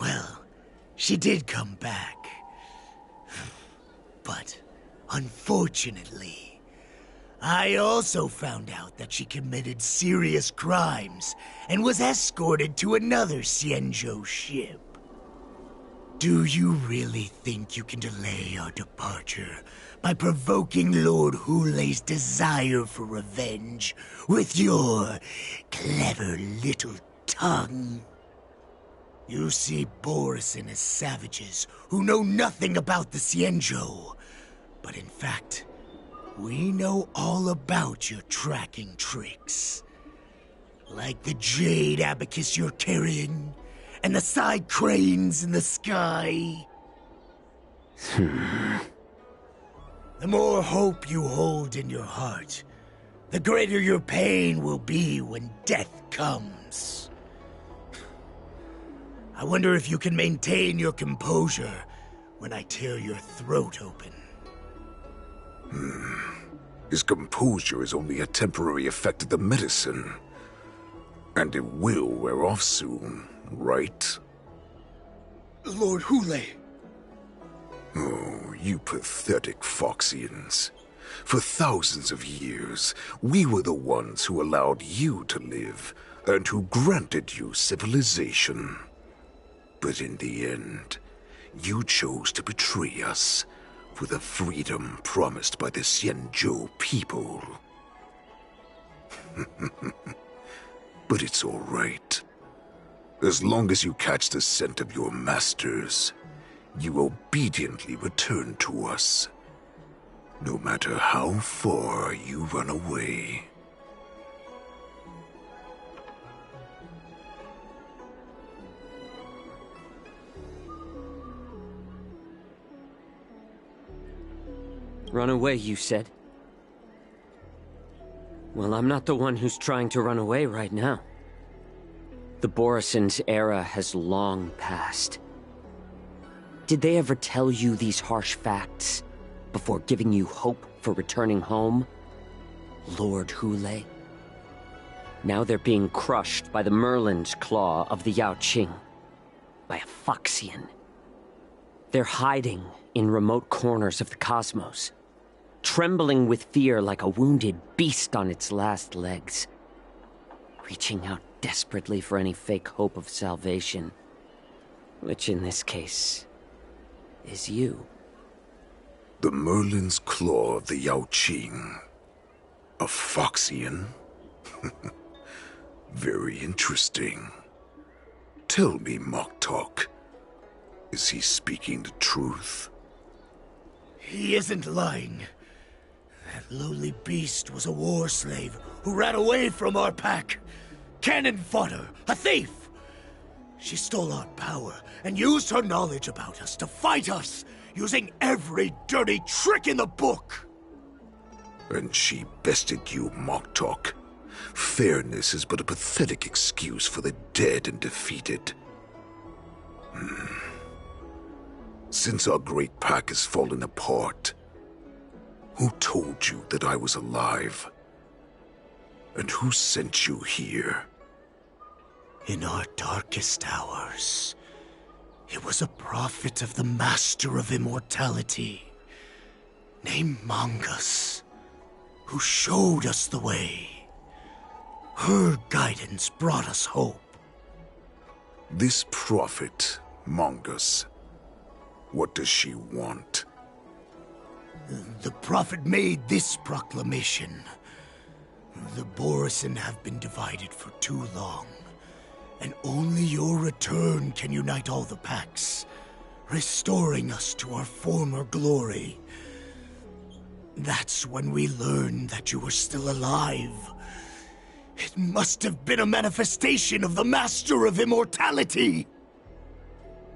Well, she did come back. But, unfortunately, I also found out that she committed serious crimes and was escorted to another Xianzhou ship. Do you really think you can delay our departure by provoking Lord Hulei's desire for revenge with your clever little tongue? You see Borisin as savages who know nothing about the Xianzhou, but in fact, we know all about your tracking tricks. Like the jade abacus you're carrying, and the side cranes in the sky. The more hope you hold in your heart, the greater your pain will be when death comes. I wonder if you can maintain your composure when I tear your throat open. His composure is only a temporary effect of the medicine. And it will wear off soon, right? Lord Hulei! Oh, you pathetic Foxians. For thousands of years, we were the ones who allowed you to live, and who granted you civilization. But in the end, you chose to betray us for the freedom promised by the Xianzhou people. But it's all right. As long as you catch the scent of your masters, you obediently return to us. No matter how far you run away. Run away, you said? Well, I'm not the one who's trying to run away right now. The Borisin's era has long passed. Did they ever tell you these harsh facts before giving you hope for returning home, Lord Hulei? Now they're being crushed by the Merlin's claw of the Yaoqing, by a Foxian. They're hiding in remote corners of the cosmos, trembling with fear like a wounded beast on its last legs, reaching out desperately for any fake hope of salvation, which in this case is you. The Merlin's claw of the Yaoqing. A Foxian? Very interesting. Tell me, Moktok, is he speaking the truth? He isn't lying. That lowly beast was a war slave who ran away from our pack. Cannon fodder, a thief! She stole our power and used her knowledge about us to fight us, using every dirty trick in the book! And she bested you, Moktok. Fairness is but a pathetic excuse for the dead and defeated. Since our great pack has fallen apart, who told you that I was alive? And who sent you here? In our darkest hours, it was a prophet of the Master of Immortality, named Mongus, who showed us the way. Her guidance brought us hope. This prophet, Mongus, what does she want? The prophet made this proclamation. The Borisin have been divided for too long, and only your return can unite all the packs, restoring us to our former glory. That's when we learned that you were still alive. It must have been a manifestation of the Master of Immortality.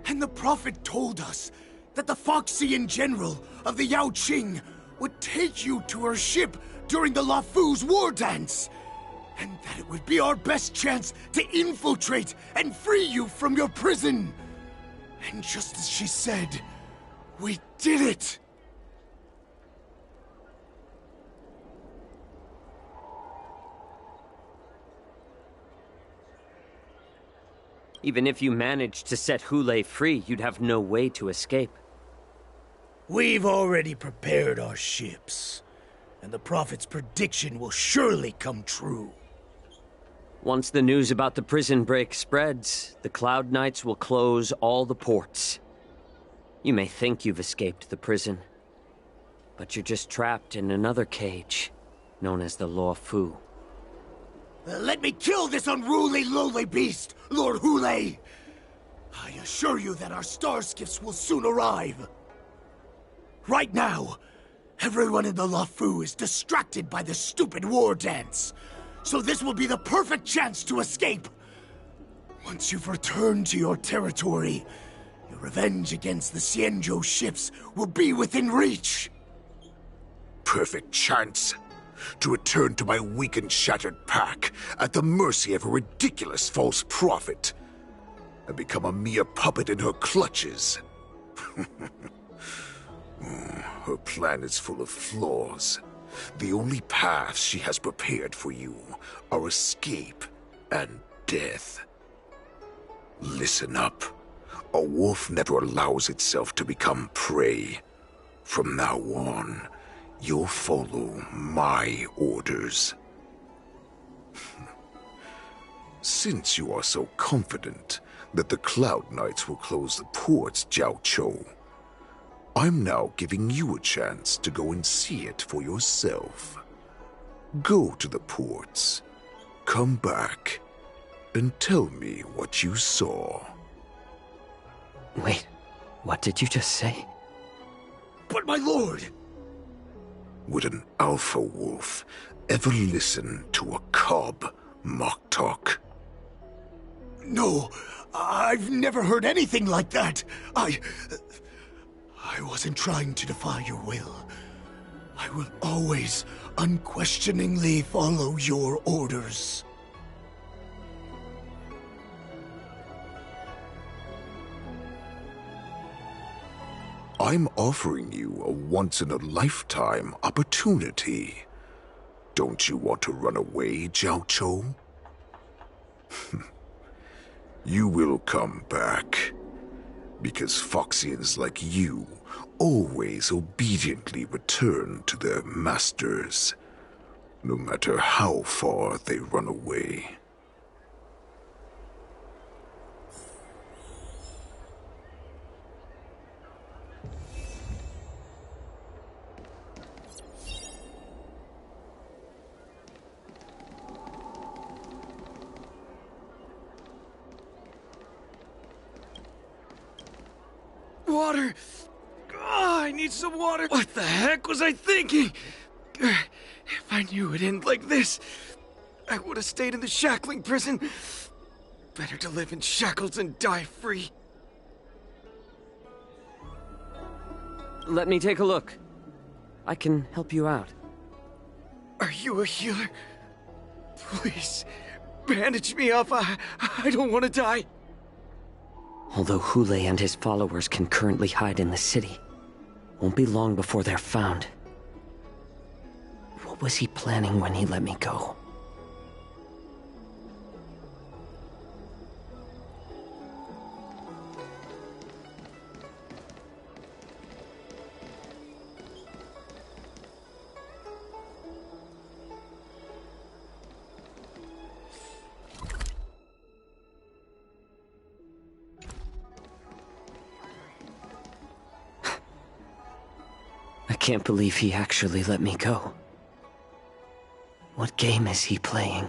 And the prophet told us that the Foxian general of the Yao Qing would take you to her ship during the Luofu's war dance, and that it would be our best chance to infiltrate and free you from your prison. And just as she said, we did it! Even if you managed to set Hulei free, you'd have no way to escape. We've already prepared our ships, and the Prophet's prediction will surely come true. Once the news about the prison break spreads, the Cloud Knights will close all the ports. You may think you've escaped the prison, but you're just trapped in another cage, known as the Luofu. Let me kill this unruly, lowly beast, Lord Hulei! I assure you that our star skiffs will soon arrive. Right now, everyone in the Luofu is distracted by the stupid war dance, so this will be the perfect chance to escape. Once you've returned to your territory, your revenge against the Xianzhou ships will be within reach. Perfect chance to return to my weak and shattered pack at the mercy of a ridiculous false prophet and become a mere puppet in her clutches. Her plan is full of flaws. The only paths she has prepared for you are escape and death. Listen up. A wolf never allows itself to become prey. From now on, you'll follow my orders. Since you are so confident that the Cloud Knights will close the ports, Jiao Chou, I'm now giving you a chance to go and see it for yourself. Go to the ports, come back, and tell me what you saw. Wait, what did you just say? But my lord! Would an alpha wolf ever listen to a cub mock talk? No, I've never heard anything like that. I wasn't trying to defy your will. I will always unquestioningly follow your orders. I'm offering you a once-in-a-lifetime opportunity. Don't you want to run away, Jiao Chou? You will come back, because Foxians like you always obediently return to their masters, no matter how far they run away. Water! Oh, I need some water! What the heck was I thinking? If I knew it'd end like this, I would have stayed in the shackling prison. Better to live in shackles and die free. Let me take a look. I can help you out. Are you a healer? Please, bandage me up. I don't want to die. Although Hulei and his followers can currently hide in the city, won't be long before they're found. What was he planning when he let me go? can't believe he actually let me go. What game is he playing?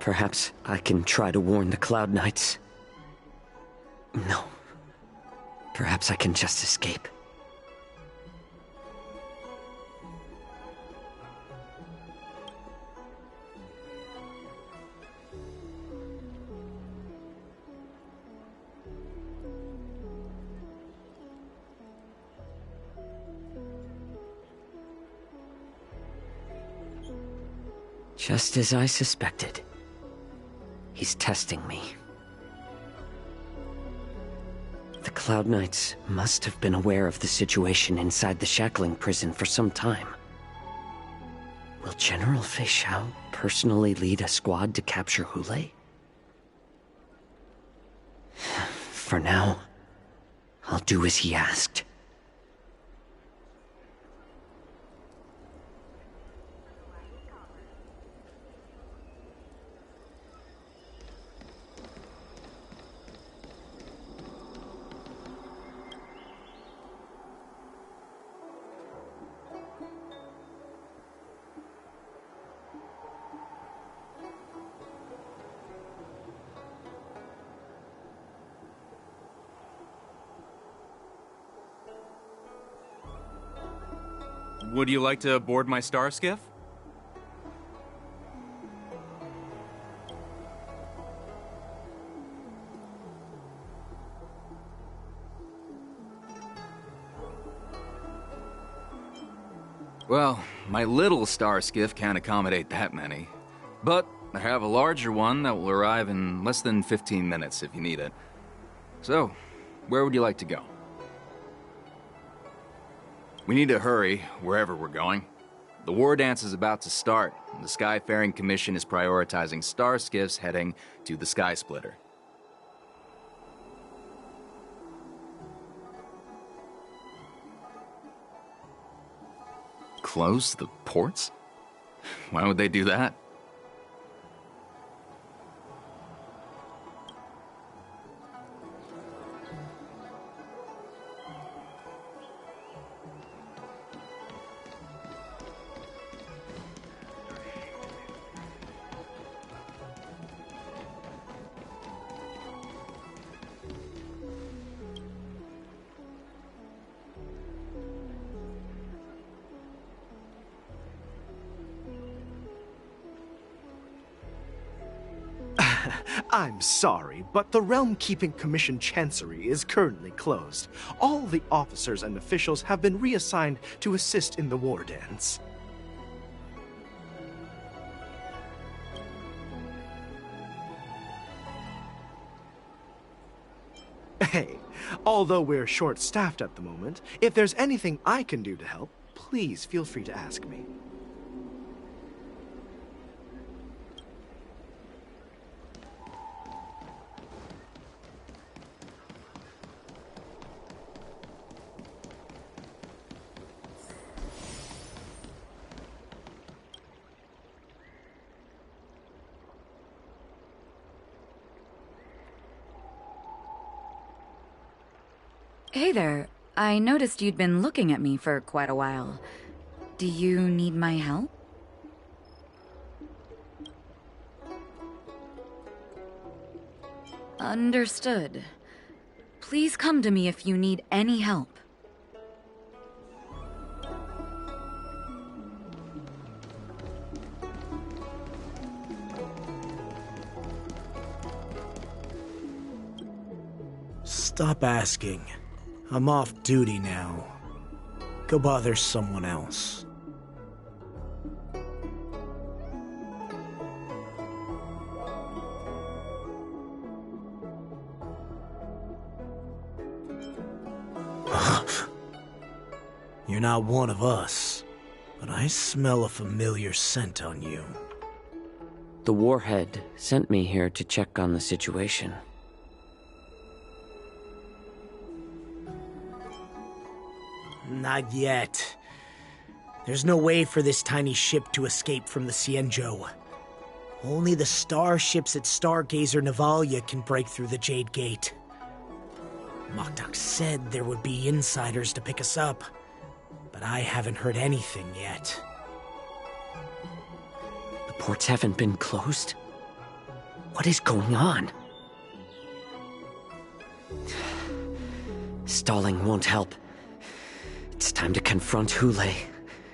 Perhaps I can try to warn the Cloud Knights. No. Perhaps I can just escape. Just as I suspected. He's testing me. The Cloud Knights must have been aware of the situation inside the shackling prison for some time. Will General Fei Xiao personally lead a squad to capture Hule? For now, I'll do as he asked. Would you like to board my star skiff? Well, my little star skiff can't accommodate that many. But I have a larger one that will arrive in less than 15 minutes if you need it. So, where would you like to go? We need to hurry, wherever we're going. The war dance is about to start, and the Skyfaring Commission is prioritizing star skiffs heading to the Skysplitter. Close the ports? Why would they do that? I'm sorry, but the Realm Keeping Commission Chancery is currently closed. All the officers and officials have been reassigned to assist in the war dance. Hey, although we're short-staffed at the moment, if there's anything I can do to help, please feel free to ask me. Hey there. I noticed you'd been looking at me for quite a while. Do you need my help? Understood. Please come to me if you need any help. Stop asking. I'm off duty now. Go bother someone else. You're not one of us, but I smell a familiar scent on you. The Warhead sent me here to check on the situation. Not yet. There's no way for this tiny ship to escape from the Xianzhou. Only the starships at Stargazer Navalia can break through the Jade Gate. Moktok said there would be insiders to pick us up, but I haven't heard anything yet. The ports haven't been closed? What is going on? Stalling won't help. It's time to confront Hule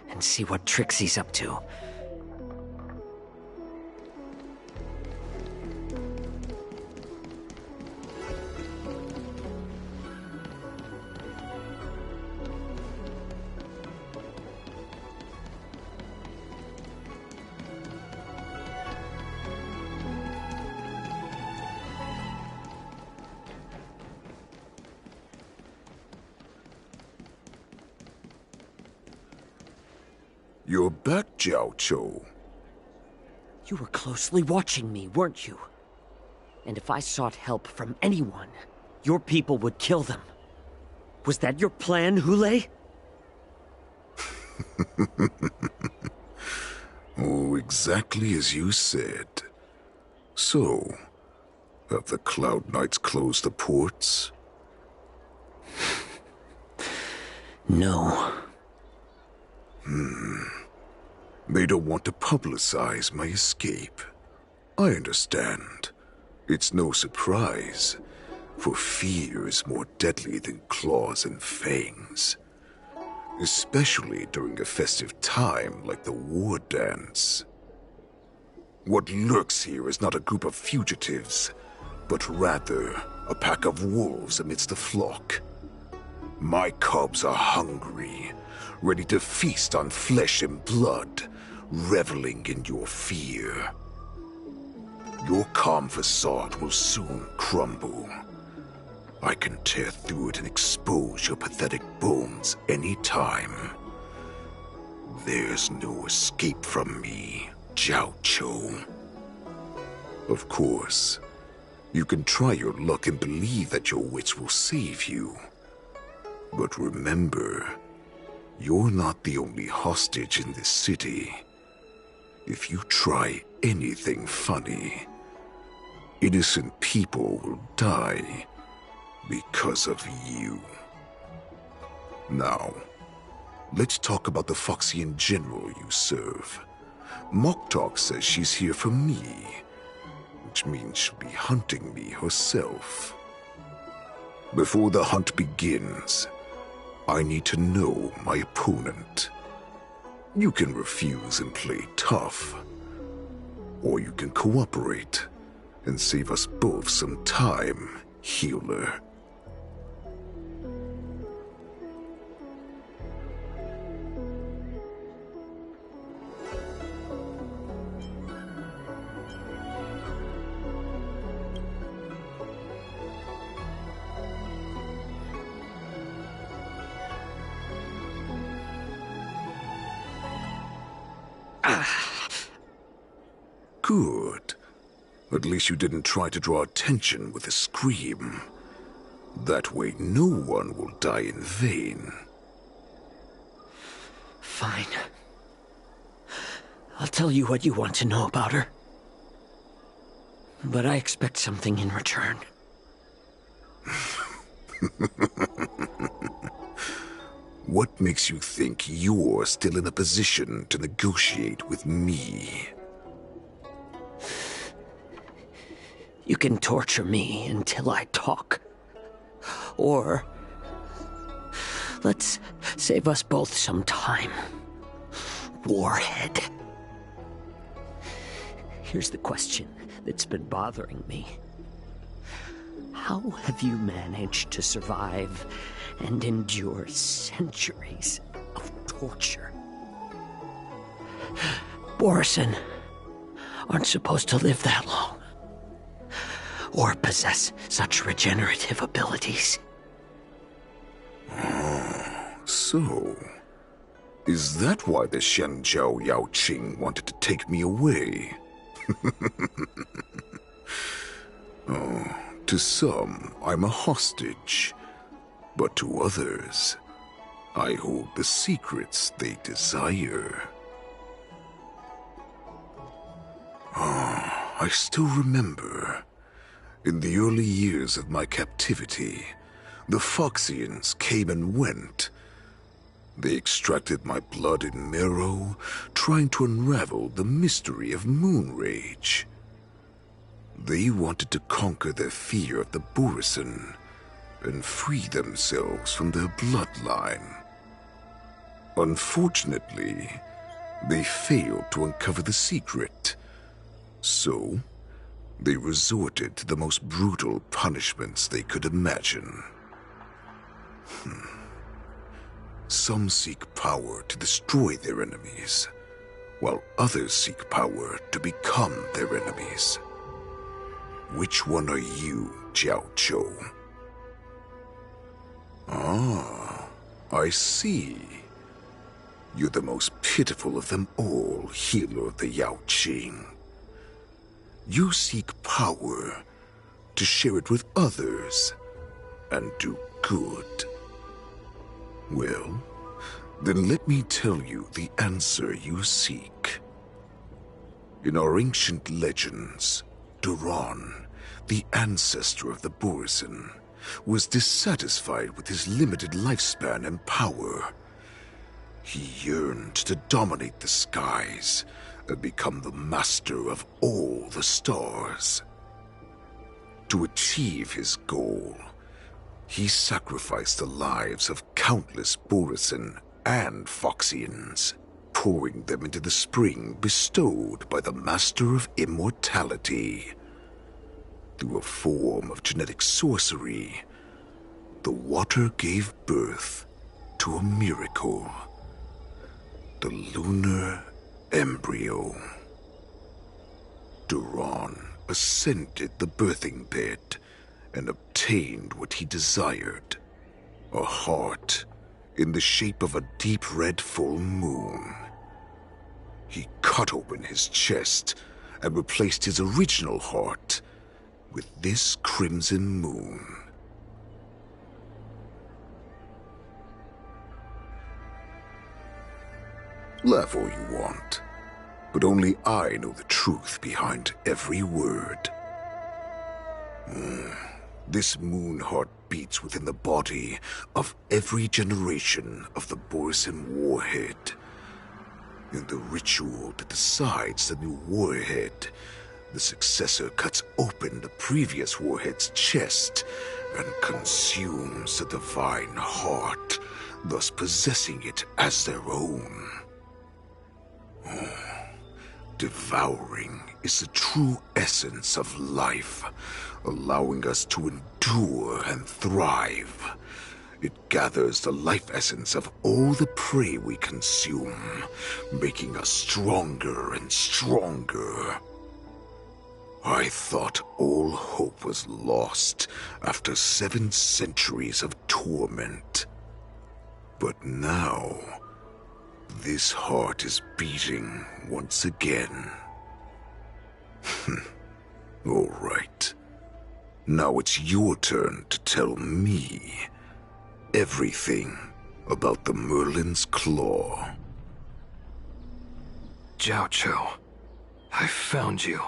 and see what tricks he's up to. You're back, Jiao Cho. You were closely watching me, weren't you? And if I sought help from anyone, your people would kill them. Was that your plan, Hule? Oh, exactly as you said. So, have the Cloud Knights closed the ports? No. They don't want to publicize my escape. I understand. It's no surprise, for fear is more deadly than claws and fangs. Especially during a festive time like the war dance. What lurks here is not a group of fugitives, but rather a pack of wolves amidst the flock. My cubs are hungry, ready to feast on flesh and blood, reveling in your fear. Your calm facade will soon crumble. I can tear through it and expose your pathetic bones any time. There's no escape from me, Jiao Cho. Of course, you can try your luck and believe that your wits will save you. But remember, you're not the only hostage in this city. If you try anything funny, innocent people will die because of you. Now, let's talk about the Foxian general you serve. Moktok says she's here for me, which means she'll be hunting me herself. Before the hunt begins, I need to know my opponent. You can refuse and play tough, or you can cooperate and save us both some time, healer. Good. At least you didn't try to draw attention with a scream. That way no one will die in vain. Fine. I'll tell you what you want to know about her. But I expect something in return. What makes you think you're still in a position to negotiate with me? You can torture me until I talk. Or let's save us both some time. Warhead. Here's the question that's been bothering me. How have you managed to survive and endure centuries of torture? Borison aren't supposed to live that long, or possess such regenerative abilities. So, is that why the Shanzhou Yaoqing wanted to take me away? Oh, to some, I'm a hostage, but to others, I hold the secrets they desire. I still remember, in the early years of my captivity, The Foxians came and went. They extracted my blood and marrow, trying to unravel the mystery of moon rage. They wanted to conquer their fear of the Borisin and free themselves from their bloodline. Unfortunately, they failed to uncover the secret, so they resorted to the most brutal punishments they could imagine. Some seek power to destroy their enemies, while others seek power to become their enemies. Which one are you, Jiao Chou? Ah, I see. You're the most pitiful of them all, healer of the Yao Qing. You seek power to share it with others and do good. Well, then let me tell you the answer you seek. In our ancient legends, Duran, the ancestor of the Borisin, was dissatisfied with his limited lifespan and power. He yearned to dominate the skies and become the master of all the stars. To achieve his goal, he sacrificed the lives of countless Borisin and Foxians, pouring them into the spring bestowed by the Master of Immortality. Through a form of genetic sorcery, the water gave birth to a miracle. The lunar embryo. Duran ascended the birthing bed and obtained what he desired, a heart in the shape of a deep red full moon. He cut open his chest and replaced his original heart with this crimson moon. Laugh all you want, but only I know the truth behind every word. This moon heart beats within the body of every generation of the Borisin warhead. In the ritual that decides the new warhead, the successor cuts open the previous warhead's chest and consumes the divine heart, thus possessing it as their own. Devouring is the true essence of life, allowing us to endure and thrive. It gathers the life essence of all the prey we consume, making us stronger and stronger. I thought all hope was lost after 7 centuries of torment. But now, this heart is beating once again. All right. Now it's your turn to tell me everything about the Merlin's Claw. Jiao Chou, I found you.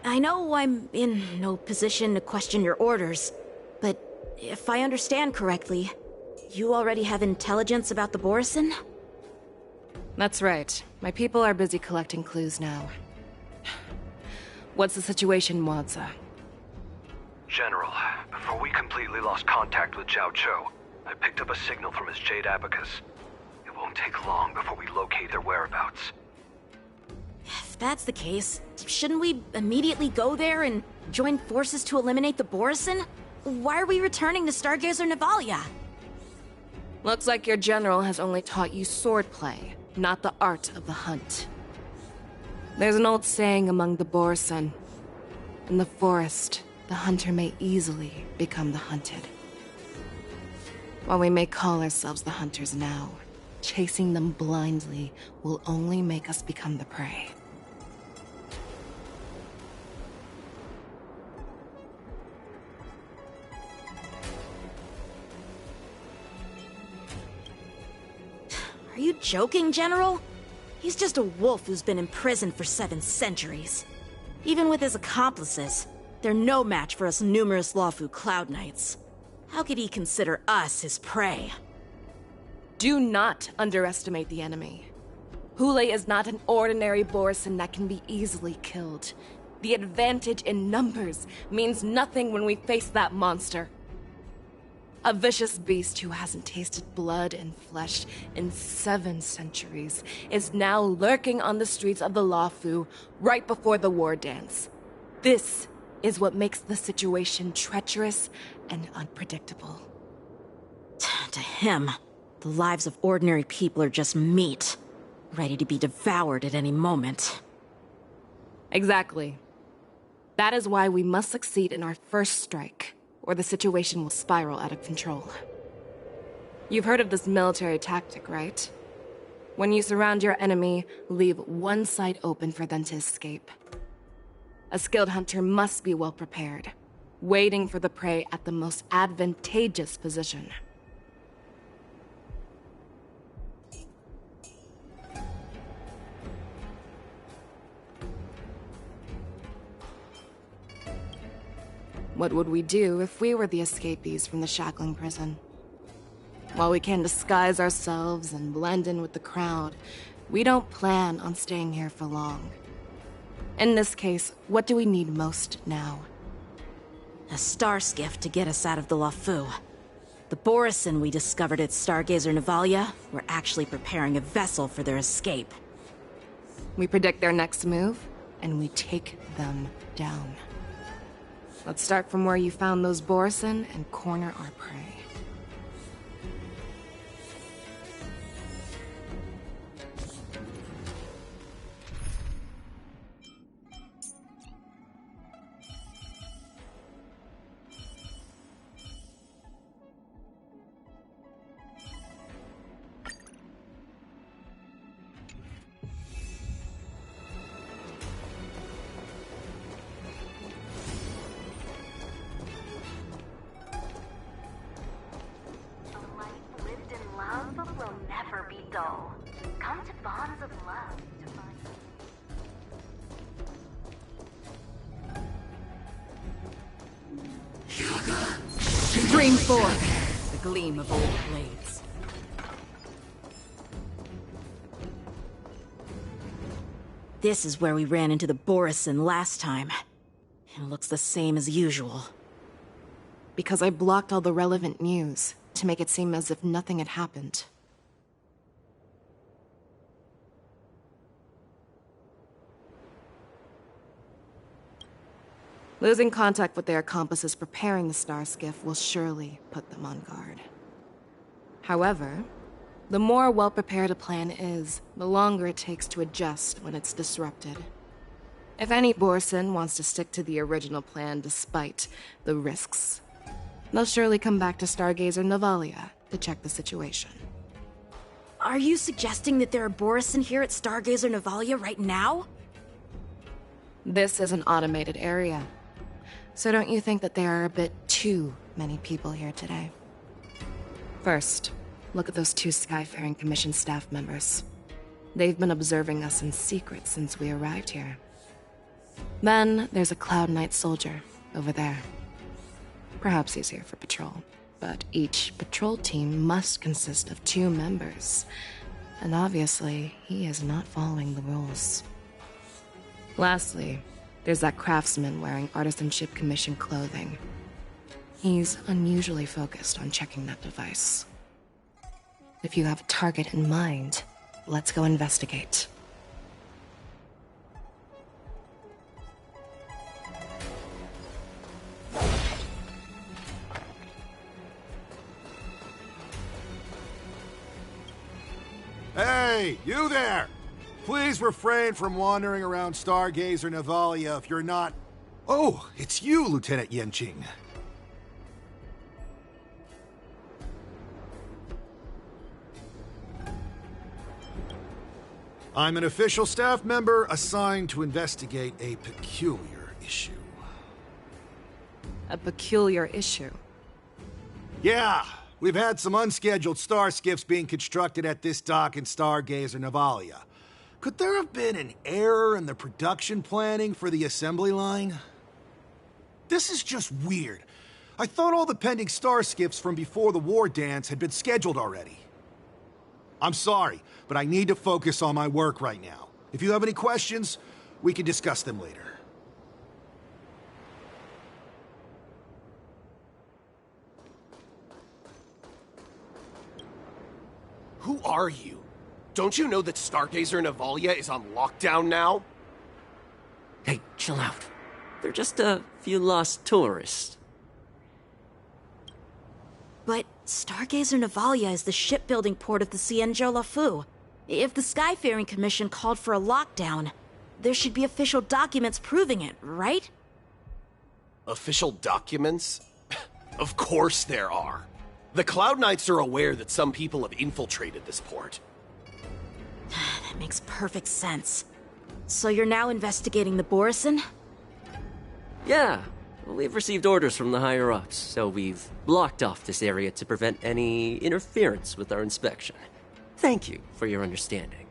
I know I'm in no position to question your orders, but if I understand correctly, you already have intelligence about the Borisin? That's right. My people are busy collecting clues now. What's the situation, Wadza? General, before we completely lost contact with Jiao Chou, I picked up a signal from his Jade Abacus. It won't take long before we locate their whereabouts. If that's the case, shouldn't we immediately go there and join forces to eliminate the Borisin? Why are we returning to Stargazer Navalia? Looks like your general has only taught you swordplay, not the art of the hunt. There's an old saying among the Borisin. In the forest, the hunter may easily become the hunted. While we may call ourselves the hunters now, chasing them blindly will only make us become the prey. Are you joking, General? He's just a wolf who's been imprisoned for 7 centuries. Even with his accomplices, they're no match for us numerous Luofu Cloud Knights. How could he consider us his prey? Do not underestimate the enemy. Hule is not an ordinary Borison that can be easily killed. The advantage in numbers means nothing when we face that monster. A vicious beast who hasn't tasted blood and flesh in 7 centuries is now lurking on the streets of the Luofu right before the war dance. This is what makes the situation treacherous and unpredictable. To him, the lives of ordinary people are just meat, ready to be devoured at any moment. Exactly. That is why we must succeed in our first strike, or the situation will spiral out of control. You've heard of this military tactic, right? When you surround your enemy, leave one side open for them to escape. A skilled hunter must be well prepared, waiting for the prey at the most advantageous position. What would we do if we were the escapees from the shackling prison? While we can disguise ourselves and blend in with the crowd, we don't plan on staying here for long. In this case, what do we need most now? A star skiff to get us out of the Luofu. The Borison we discovered at Stargazer Navalia were actually preparing a vessel for their escape. We predict their next move, and we take them down. Let's start from where you found those Borison and corner our prey. Bring forth the gleam of old blades. This is where we ran into the Borison last time. It looks the same as usual. Because I blocked all the relevant news to make it seem as if nothing had happened. Losing contact with their accomplices preparing the star skiff will surely put them on guard. However, the more well-prepared a plan is, the longer it takes to adjust when it's disrupted. If any Borison wants to stick to the original plan despite the risks, they'll surely come back to Stargazer Navalia to check the situation. Are you suggesting that there are Borison here at Stargazer Navalia right now? This is an automated area. So don't you think that there are a bit too many people here today? First, look at those 2 Skyfaring Commission staff members. They've been observing us in secret since we arrived here. Then there's a Cloud Knight soldier over there. Perhaps he's here for patrol, but each patrol team must consist of 2 members. And obviously, he is not following the rules. Lastly, there's that craftsman wearing Artisanship Commission clothing. He's unusually focused on checking that device. If you have a target in mind, let's go investigate. Hey, you there! Please refrain from wandering around Stargazer Navalia if you're not... Oh, it's you, Lieutenant Yenqing. I'm an official staff member assigned to investigate a peculiar issue. A peculiar issue? Yeah, We've had some unscheduled star skiffs being constructed at this dock in Stargazer Navalia. Could there have been an error in the production planning for the assembly line? This is just weird. I thought all the pending star skiffs from before the war dance had been scheduled already. I'm sorry, but I need to focus on my work right now. If you have any questions, we can discuss them later. Who are you? Don't you know that Stargazer Navalia is on lockdown now? Hey, chill out. They're just a few lost tourists. But Stargazer Navalia is the shipbuilding port of the Luofu. If the Skyfaring Commission called for a lockdown, there should be official documents proving it, right? Official documents? Of course there are. The Cloud Knights are aware that some people have infiltrated this port. That makes perfect sense. So you're now investigating the Borison? Yeah, we've received orders from the higher-ups, so we've blocked off this area to prevent any interference with our inspection. Thank you for your understanding.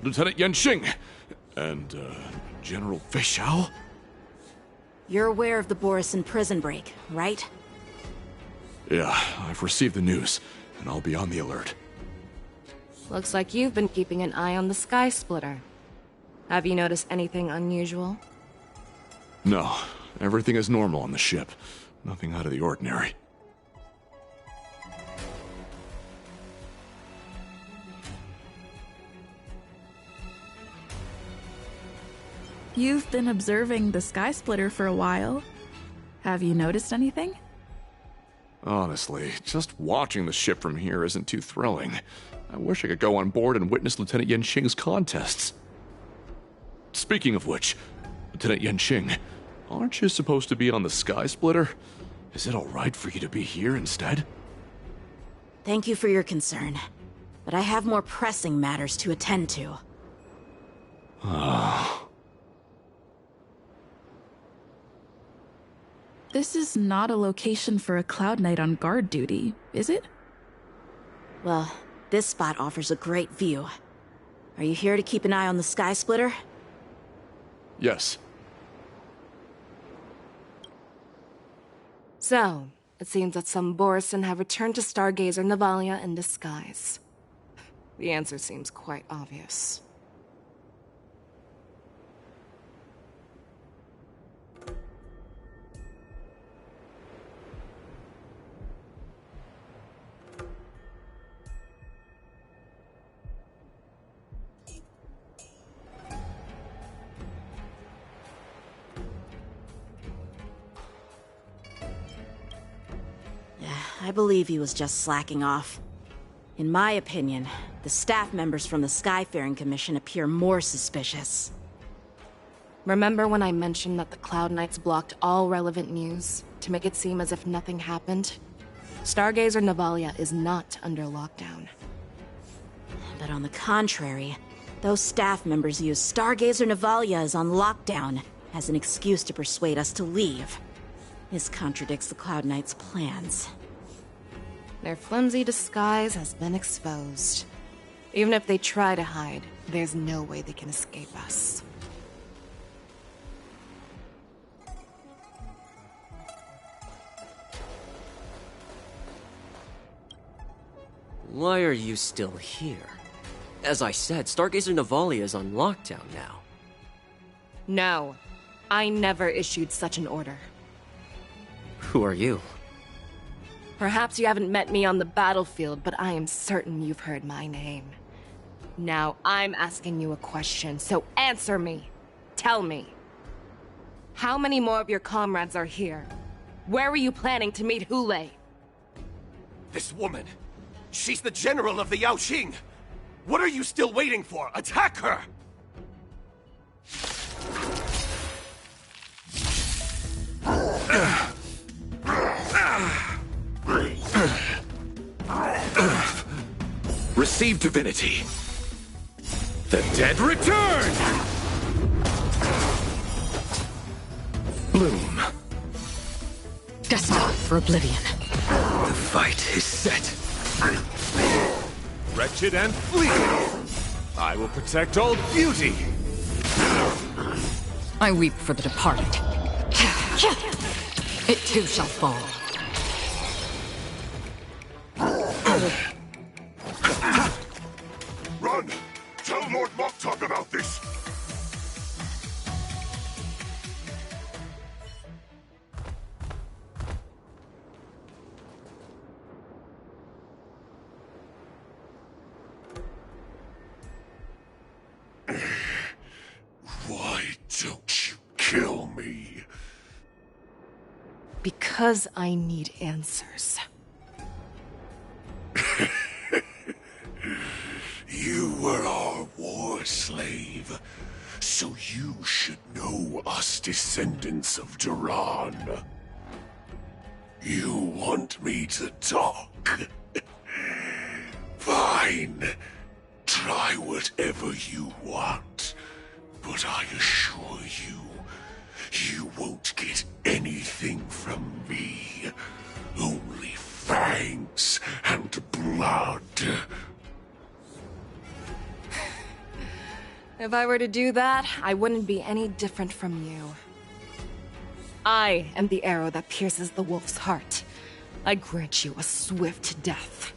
Lieutenant Yanxing and General Fei Xiao? You're aware of the Borison prison break, right? Yeah, I've received the news, and I'll be on the alert. Looks like you've been keeping an eye on the Skysplitter. Have you noticed anything unusual? No, everything is normal on the ship. Nothing out of the ordinary. You've been observing the Skysplitter for a while. Have you noticed anything? Honestly, just watching the ship from here isn't too thrilling. I wish I could go on board and witness Lieutenant Yanxing's contests. Speaking of which, Lieutenant Yanxing, aren't you supposed to be on the Skysplitter? Is it alright for you to be here instead? Thank you for your concern, but I have more pressing matters to attend to. This is not a location for a Cloud Knight on guard duty, is it? Well, this spot offers a great view. Are you here to keep an eye on the Skysplitter? Yes. So, it seems that some Borison have returned to Stargazer Navalia in disguise. The answer seems quite obvious. I believe he was just slacking off. In my opinion, the staff members from the Skyfaring Commission appear more suspicious. Remember when I mentioned that the Cloud Knights blocked all relevant news to make it seem as if nothing happened? Stargazer Navalia is not under lockdown. But on the contrary, those staff members use Stargazer Navalia is on lockdown as an excuse to persuade us to leave. This contradicts the Cloud Knights' plans. Their flimsy disguise has been exposed. Even if they try to hide, there's no way they can escape us. Why are you still here? As I said, Stargazer Navalia is on lockdown now. No, I never issued such an order. Who are you? Perhaps you haven't met me on the battlefield, but I am certain you've heard my name. Now I'm asking you a question, so answer me. Tell me. How many more of your comrades are here? Where were you planning to meet Hule? This woman, she's the general of the Yaoxing. What are you still waiting for? Attack her! Receive divinity. The dead return! Bloom. Destined for oblivion. The fight is set. Wretched and fleeting, I will protect all beauty. I weep for the departed. It too shall fall. Run! Tell Lord Moktok about this! Why don't you kill me? Because I need answers. You were our war slave, so you should know us descendants of Duran. You want me to talk? Fine. Try whatever you want. But I assure you, you won't get anything from me. Only fangs and blood. If I were to do that, I wouldn't be any different from you. I am the arrow that pierces the wolf's heart. I grant you a swift death.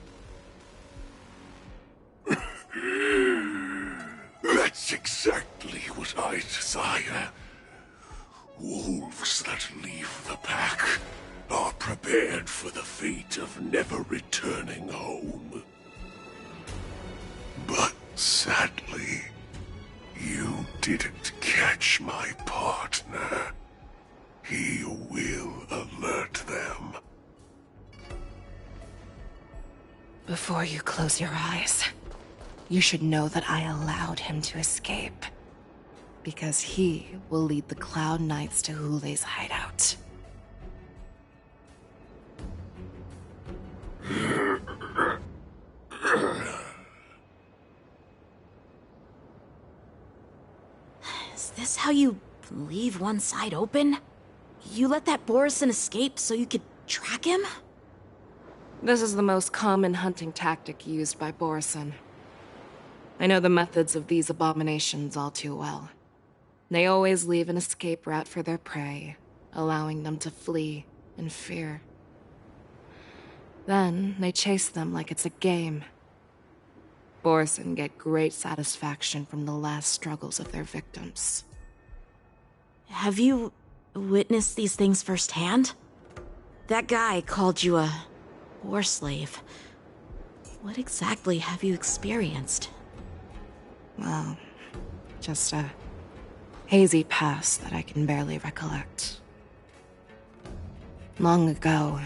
That's exactly what I desire. Wolves that leave the pack are prepared for the fate of never returning home. But sadly, you didn't catch my partner. He will alert them. Before you close your eyes, you should know that I allowed him to escape. Because he will lead the Cloud Knights to Hule's hideout. Is this how you leave one side open? You let that Borison escape so you could track him? This is the most common hunting tactic used by Borison. I know the methods of these abominations all too well. They always leave an escape route for their prey, allowing them to flee in fear. Then, they chase them like it's a game. Borison get great satisfaction from the last struggles of their victims. Have you witnessed these things firsthand? That guy called you a war slave. What exactly have you experienced? Well, just a hazy past that I can barely recollect. Long ago,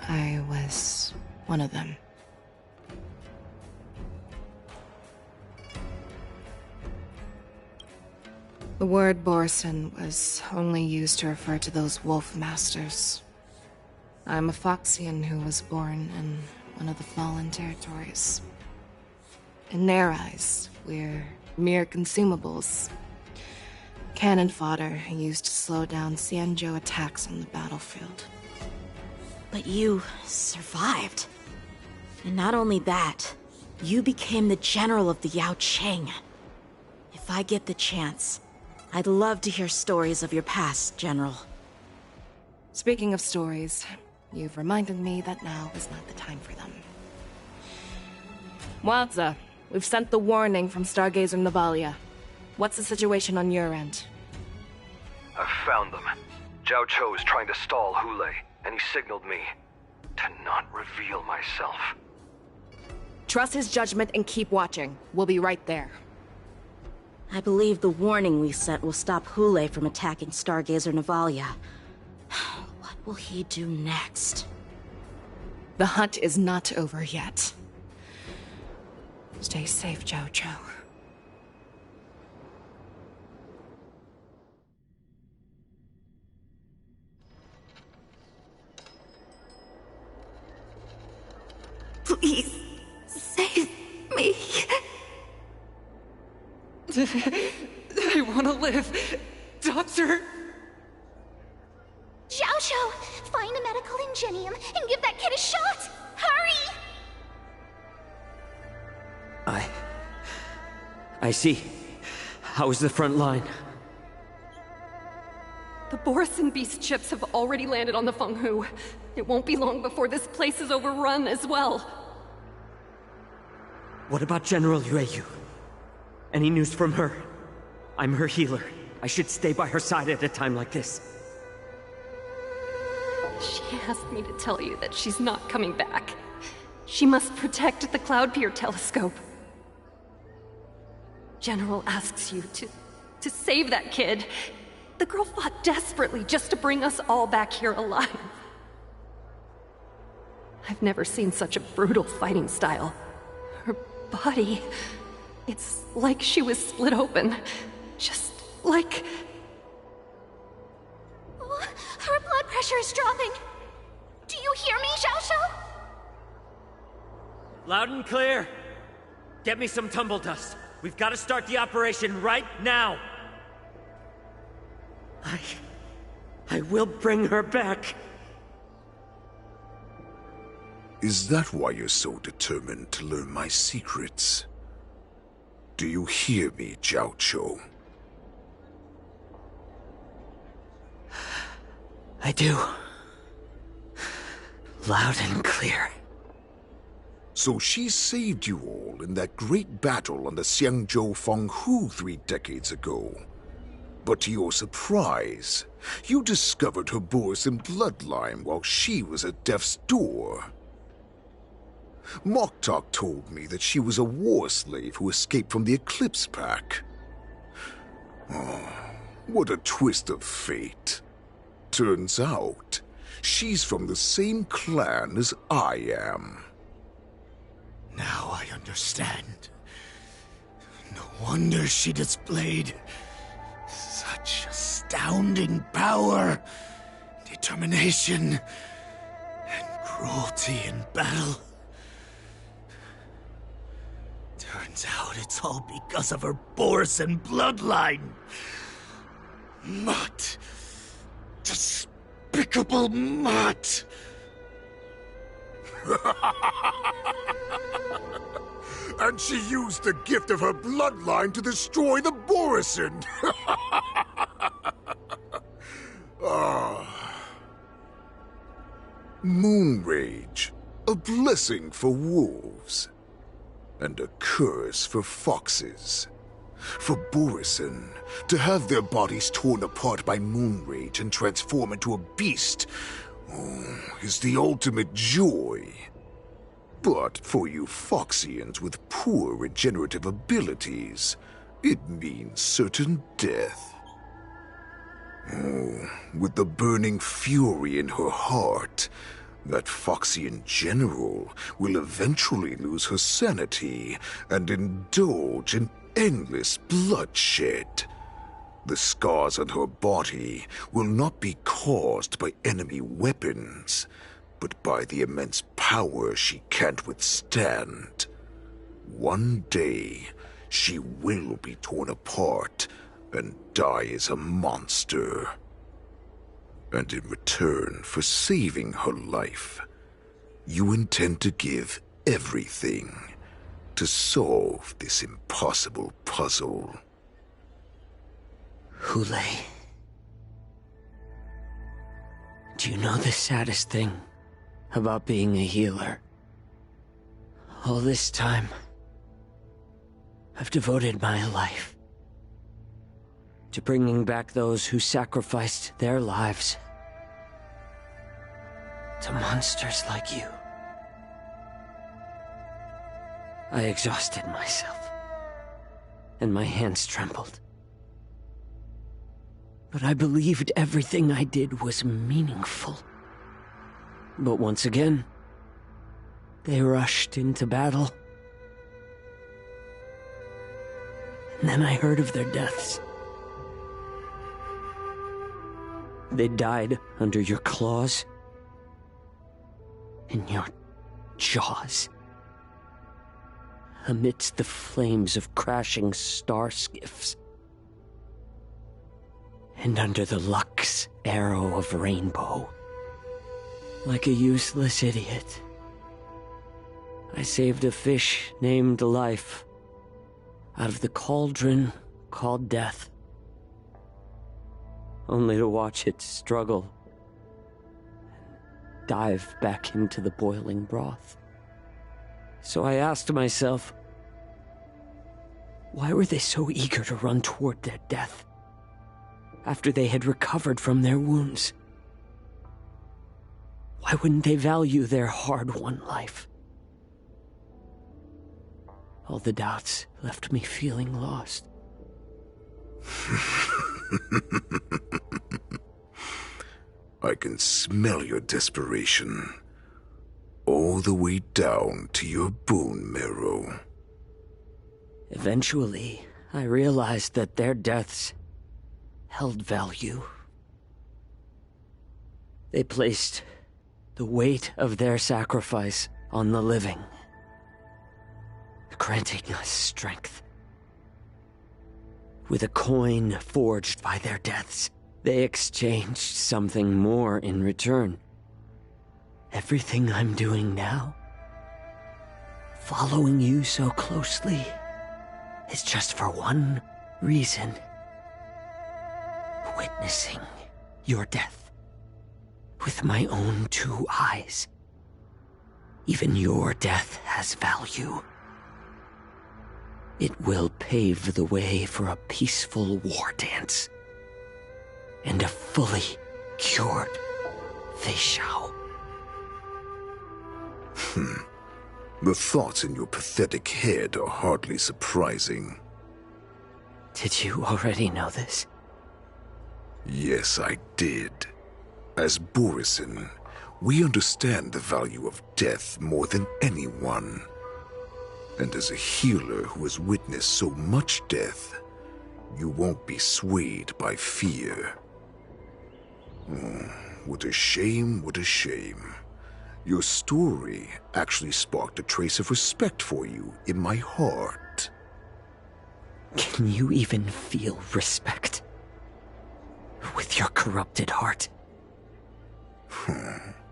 I was one of them. The word Borison was only used to refer to those wolf masters. I'm a Foxian who was born in one of the Fallen Territories. In their eyes, we're mere consumables. Cannon fodder used to slow down Xianzhou attacks on the battlefield. But you survived. And not only that, you became the general of the Yao Cheng. If I get the chance, I'd love to hear stories of your past, General. Speaking of stories, you've reminded me that now is not the time for them. Wadza, we've sent the warning from Stargazer Navalia. What's the situation on your end? I've found them. Zhao Cho is trying to stall Hule, and he signaled me to not reveal myself. Trust his judgment and keep watching. We'll be right there. I believe the warning we sent will stop Hule from attacking Stargazer Navalia. What will he do next? The hunt is not over yet. Stay safe, Zhao Cho. Please, save me. I want to live. Doctor! Xiaoqiu, find a medical ingenium and give that kid a shot! Hurry! I see. How is the front line? The Borison Beast ships have already landed on the Fenghu. It won't be long before this place is overrun as well. What about General Yueyu? Any news from her? I'm her healer. I should stay by her side at a time like this. She asked me to tell you that she's not coming back. She must protect the Cloud Pier telescope. General asks you to save that kid. The girl fought desperately just to bring us all back here alive. I've never seen such a brutal fighting style. Her body, it's like she was split open. Just like... Oh, her blood pressure is dropping. Do you hear me, Xiaoqiu? Loud and clear. Get me some tumble dust. We've got to start the operation right now. I will bring her back. Is that why you're so determined to learn my secrets? Do you hear me, Xiaoqiu? I do. Loud and clear. So she saved you all in that great battle on the Xiangzhou Fenghu 3 decades ago. But to your surprise, you discovered her Borison bloodline while she was at death's door. Moktok told me that she was a war slave who escaped from the Eclipse Pack. Oh, what a twist of fate. Turns out, she's from the same clan as I am. Now I understand. No wonder she displayed such astounding power, determination, and cruelty in battle. Turns out it's all because of her Borison bloodline. Mutt. Despicable mutt. And she used the gift of her bloodline to destroy the Borison! Moon Rage, a blessing for wolves, and a curse for foxes. For Borison, to have their bodies torn apart by Moon Rage and transform into a beast, is the ultimate joy. But for you Foxians with poor regenerative abilities, it means certain death. With the burning fury in her heart, that Foxian general will eventually lose her sanity and indulge in endless bloodshed. The scars on her body will not be caused by enemy weapons, but by the immense power she can't withstand. One day, she will be torn apart and die as a monster. And in return for saving her life, you intend to give everything to solve this impossible puzzle. Hule, do you know the saddest thing about being a healer? All this time, I've devoted my life to bringing back those who sacrificed their lives to monsters like you. I exhausted myself, and my hands trembled. But I believed everything I did was meaningful. But once again, they rushed into battle. And then I heard of their deaths. They died under your claws and your jaws. amidst the flames of crashing star skiffs. And under the Lux arrow of rainbow, like a useless idiot, I saved a fish named Life out of the cauldron called Death, only to watch it struggle and dive back into the boiling broth. So I asked myself, why were they so eager to run toward their death after they had recovered from their wounds? Why wouldn't they value their hard-won life? All the doubts left me feeling lost. I can smell your desperation, all the way down to your bone marrow. Eventually, I realized that their deaths held value. They placed the weight of their sacrifice on the living, granting us strength. With a coin forged by their deaths, they exchanged something more in return. Everything I'm doing now, following you so closely, is just for one reason: witnessing your death with my own 2 eyes. Even your death has value. It will pave the way for a peaceful war dance and a fully cured Fei Xiao. The thoughts in your pathetic head are hardly surprising. Did you already know this? Yes, I did. As Borisin, we understand the value of death more than anyone. And as a healer who has witnessed so much death, you won't be swayed by fear. What a shame, what a shame. Your story actually sparked a trace of respect for you in my heart. Can you even feel respect with your corrupted heart?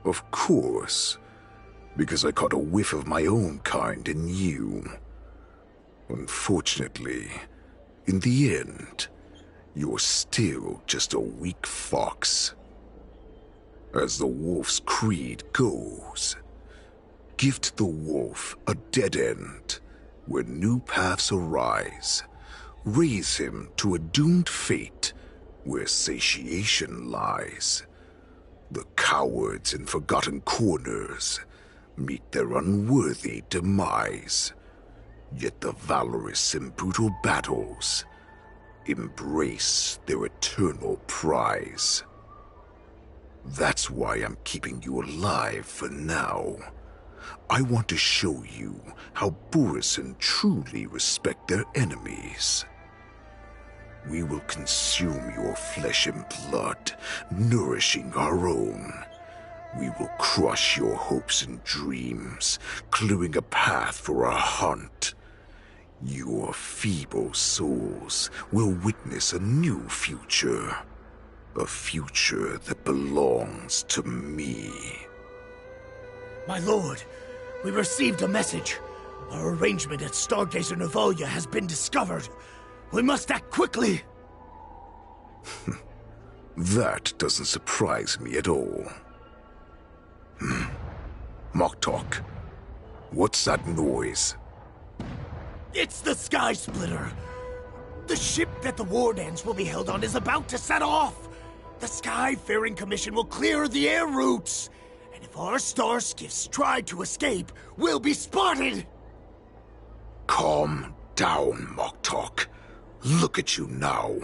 Of course. Because I caught a whiff of my own kind in you. Unfortunately, in the end, you're still just a weak fox. As the wolf's creed goes, gift the wolf a dead end where new paths arise. Raise him to a doomed fate where satiation lies. The cowards in forgotten corners meet their unworthy demise. Yet the valorous in brutal battles embrace their eternal prize. That's why I'm keeping you alive for now. I want to show you how Borisin truly respect their enemies. We will consume your flesh and blood, nourishing our own. We will crush your hopes and dreams, clearing a path for our hunt. Your feeble souls will witness a new future. A future that belongs to me. My lord, we received a message. Our arrangement at Stargazer Navalia has been discovered. We must act quickly. That doesn't surprise me at all. Moktok, what's that noise? It's the Skysplitter. The ship that the Wardans will be held on is about to set off. The Skyfaring Commission will clear the air routes. And if our star skiffs try to escape, we'll be spotted. Calm down, Moktok. Look at you now,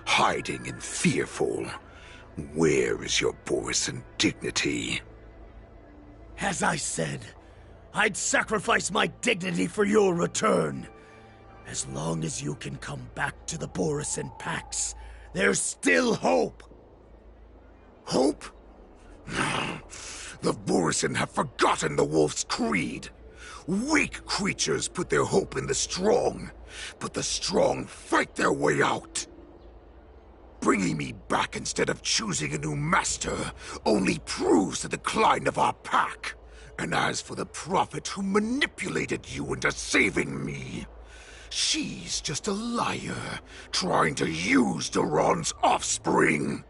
hiding and fearful. Where is your Borisin dignity? As I said, I'd sacrifice my dignity for your return. As long as you can come back to the Borisin Pax, there's still hope. Hope? The Borisin have forgotten the Wolf's creed. Weak creatures put their hope in the strong, but the strong fight their way out. Bringing me back instead of choosing a new master only proves the decline of our pack. And as for the prophet who manipulated you into saving me, she's just a liar trying to use Duran's offspring.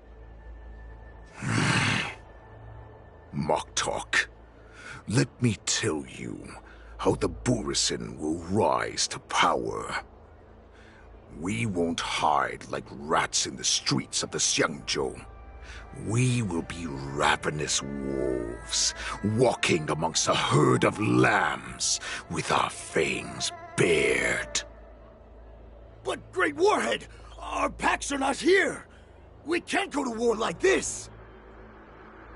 Mock talk. Let me tell you how the Burisin will rise to power. We won't hide like rats in the streets of the Xiangzhou. We will be ravenous wolves, walking amongst a herd of lambs with our fangs bared. But, Great Warhead, our packs are not here. We can't go to war like this.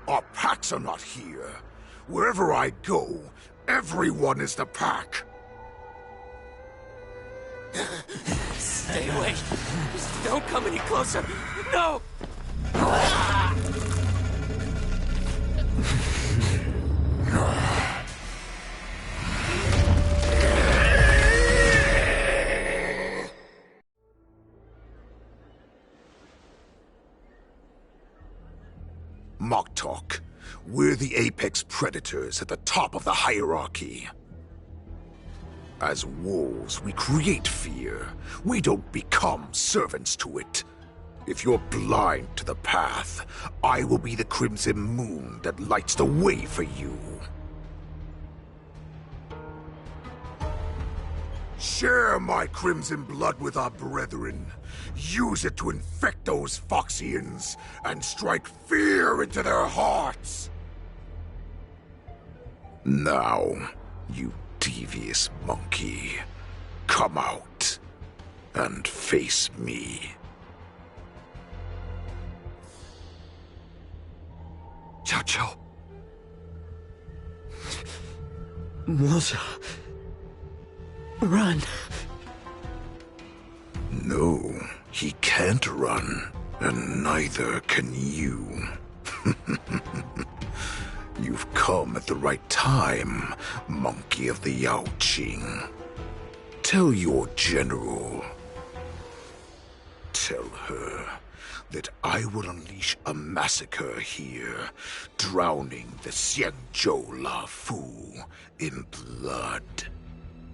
Our packs are not here. Wherever I go, everyone is the pack. Stay away. Just don't come any closer. No! Mock talk. We're the apex predators at the top of the hierarchy. As wolves, we create fear. We don't become servants to it. If you're blind to the path, I will be the crimson moon that lights the way for you. Share my crimson blood with our brethren. Use it to infect those Foxians and strike fear into their hearts. Now, you devious monkey, come out and face me. Chow Chow. Moza. Run. No, he can't run, and neither can you. You've come at the right time, monkey of the Yaoqing. Tell your general. Tell her that I will unleash a massacre here, drowning the Xiangzhou Luofu in blood.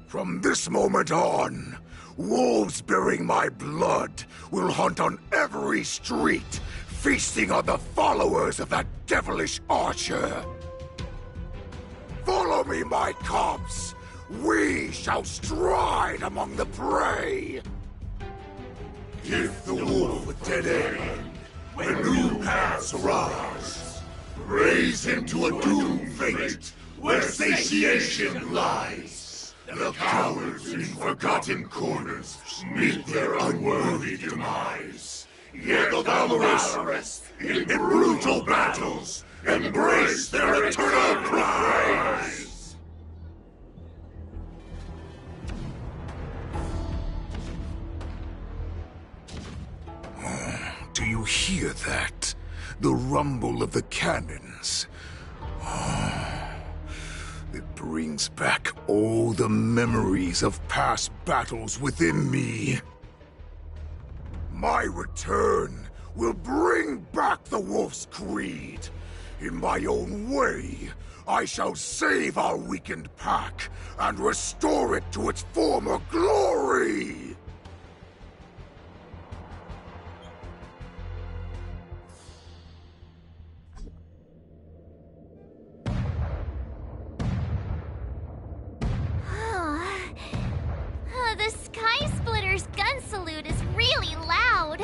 From this moment on, wolves bearing my blood will hunt on every street, feasting on the followers of that devilish archer. Follow me, my cubs. We shall stride among the prey. Give the wolf a dead end when new paths arise. Raise him to a doomed fate where satiation lies. The cowards in forgotten corners meet their unworthy demise. Yet the valorous in brutal battles embrace their eternal prize. Do you hear that? The rumble of the cannons. It brings back all the memories of past battles within me. My return will bring back the Wolf's Creed. In my own way, I shall save our weakened pack and restore it to its former glory! The Skysplitter's gun salute is really loud.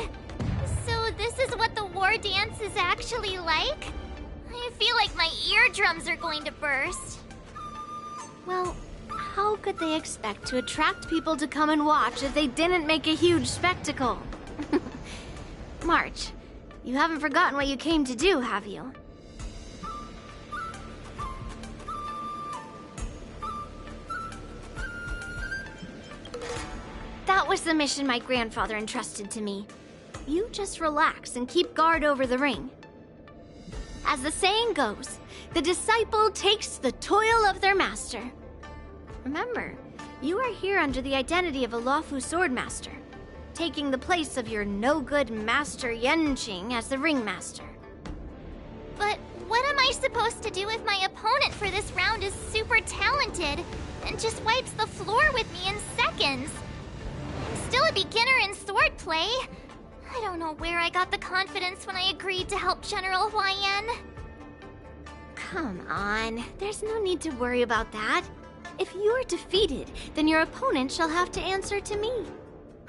So this is what the war dance is actually like? I feel like my eardrums are going to burst. Well, how could they expect to attract people to come and watch if they didn't make a huge spectacle? March, you haven't forgotten what you came to do, have you? That was the mission my grandfather entrusted to me. You just relax and keep guard over the ring. As the saying goes, the disciple takes the toil of their master. Remember, you are here under the identity of a Luofu swordmaster, taking the place of your no-good master Yanqing as the ringmaster. But what am I supposed to do if my opponent for this round is super talented and just wipes the floor with me in seconds? I'm still a beginner in swordplay. I don't know where I got the confidence when I agreed to help General Huaiyan. Come on, there's no need to worry about that. If you're defeated, then your opponent shall have to answer to me.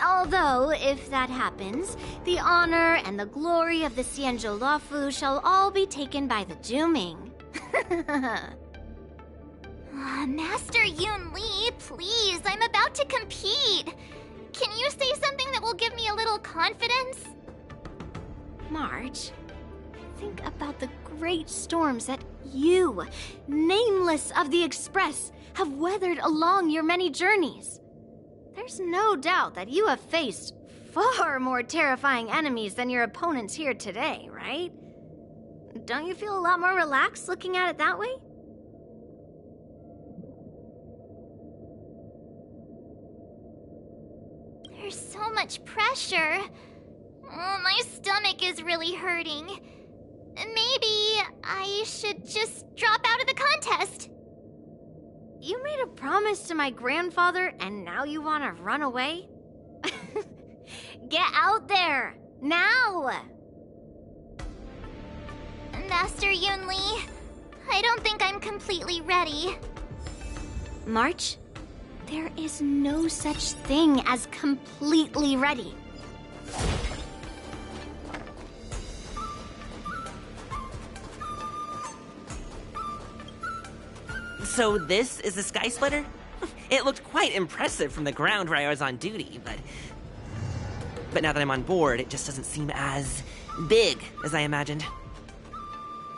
Although, if that happens, the honor and the glory of the Xianzhou Luofu shall all be taken by the Zhuming. Master Yun Li, please, I'm about to compete. Can you say something that will give me a little confidence? March, think about the great storms that you, nameless of the Express, have weathered along your many journeys. There's no doubt that you have faced far more terrifying enemies than your opponents here today, right? Don't you feel a lot more relaxed looking at it that way? There's so much pressure. Oh, my stomach is really hurting. Maybe I should just drop out of the contest. You made a promise to my grandfather and now you want to run away? Get out there, now! Master Yun Li, I don't think I'm completely ready. March, there is no such thing as completely ready. So this is the Skysplitter? It looked quite impressive from the ground where I was on duty, but now that I'm on board, it just doesn't seem as big as I imagined.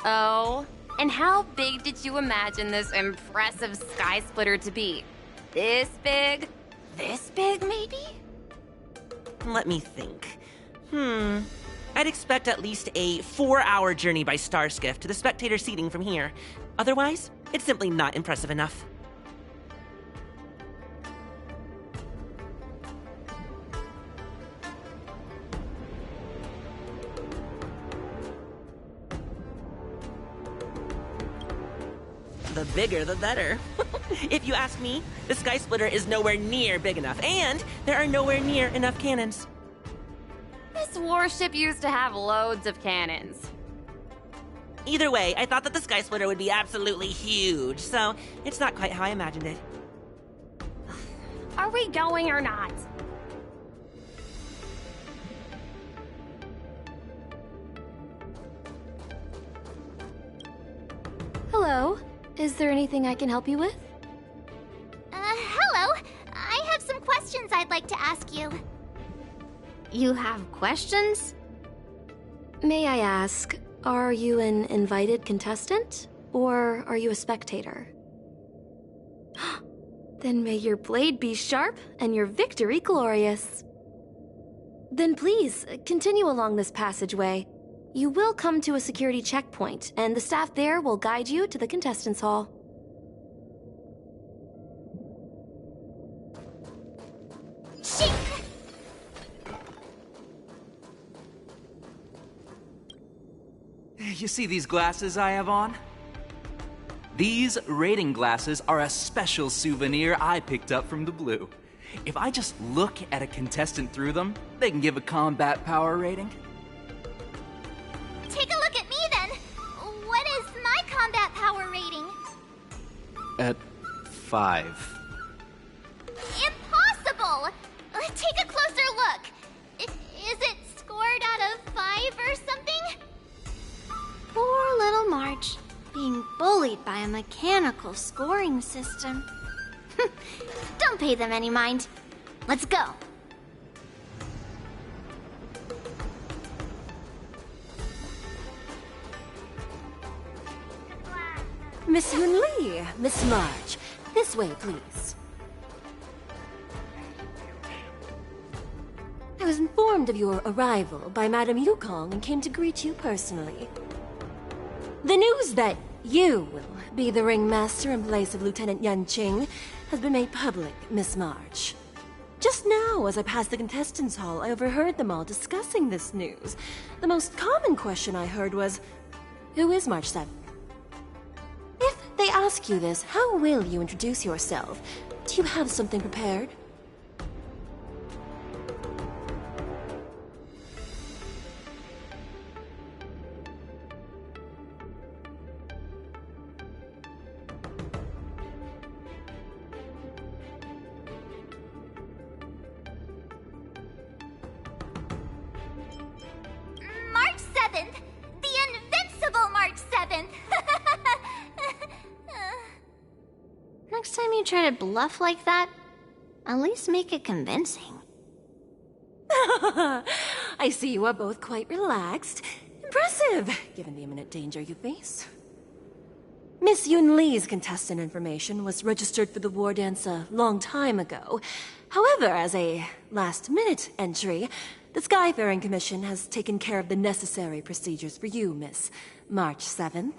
Oh, and how big did you imagine this impressive Skysplitter to be? This big? This big, maybe? Let me think. I'd expect at least a 4-hour journey by Starskiff to the spectator seating from here. Otherwise, it's simply not impressive enough. The bigger, the better. If you ask me, the Skysplitter is nowhere near big enough, and there are nowhere near enough cannons. This warship used to have loads of cannons. Either way, I thought that the Skysplitter would be absolutely huge, so it's not quite how I imagined it. Are we going or not? Hello. Is there anything I can help you with? Hello. I have some questions I'd like to ask you. You have questions? May I ask, are you an invited contestant? Or are you a spectator? Then may your blade be sharp and your victory glorious. Then please, continue along this passageway. You will come to a security checkpoint, and the staff there will guide you to the contestants' hall. You see these glasses I have on? These rating glasses are a special souvenir I picked up from the Blue. If I just look at a contestant through them, they can give a combat power rating. Take a look at me then. What is my combat power rating? At 5. Impossible! Take a closer look. Is it scored out of 5 or something? Poor little March, being bullied by a mechanical scoring system. Don't pay them any mind. Let's go. Miss Yun Li, Miss March, this way, please. I was informed of your arrival by Madame Yukong and came to greet you personally. The news that you will be the ringmaster in place of Lieutenant Yanqing has been made public, Miss March. Just now, as I passed the contestants' hall, I overheard them all discussing this news. The most common question I heard was, who is March 7th? If they ask you this, how will you introduce yourself? Do you have something prepared? March 7th! The invincible March 7th! Next time you try to bluff like that, at least make it convincing. I see you are both quite relaxed. Impressive, given the imminent danger you face. Miss Yun Li's contestant information was registered for the war dance a long time ago. However, as a last-minute entry, the Skyfaring Commission has taken care of the necessary procedures for you, Miss March 7th.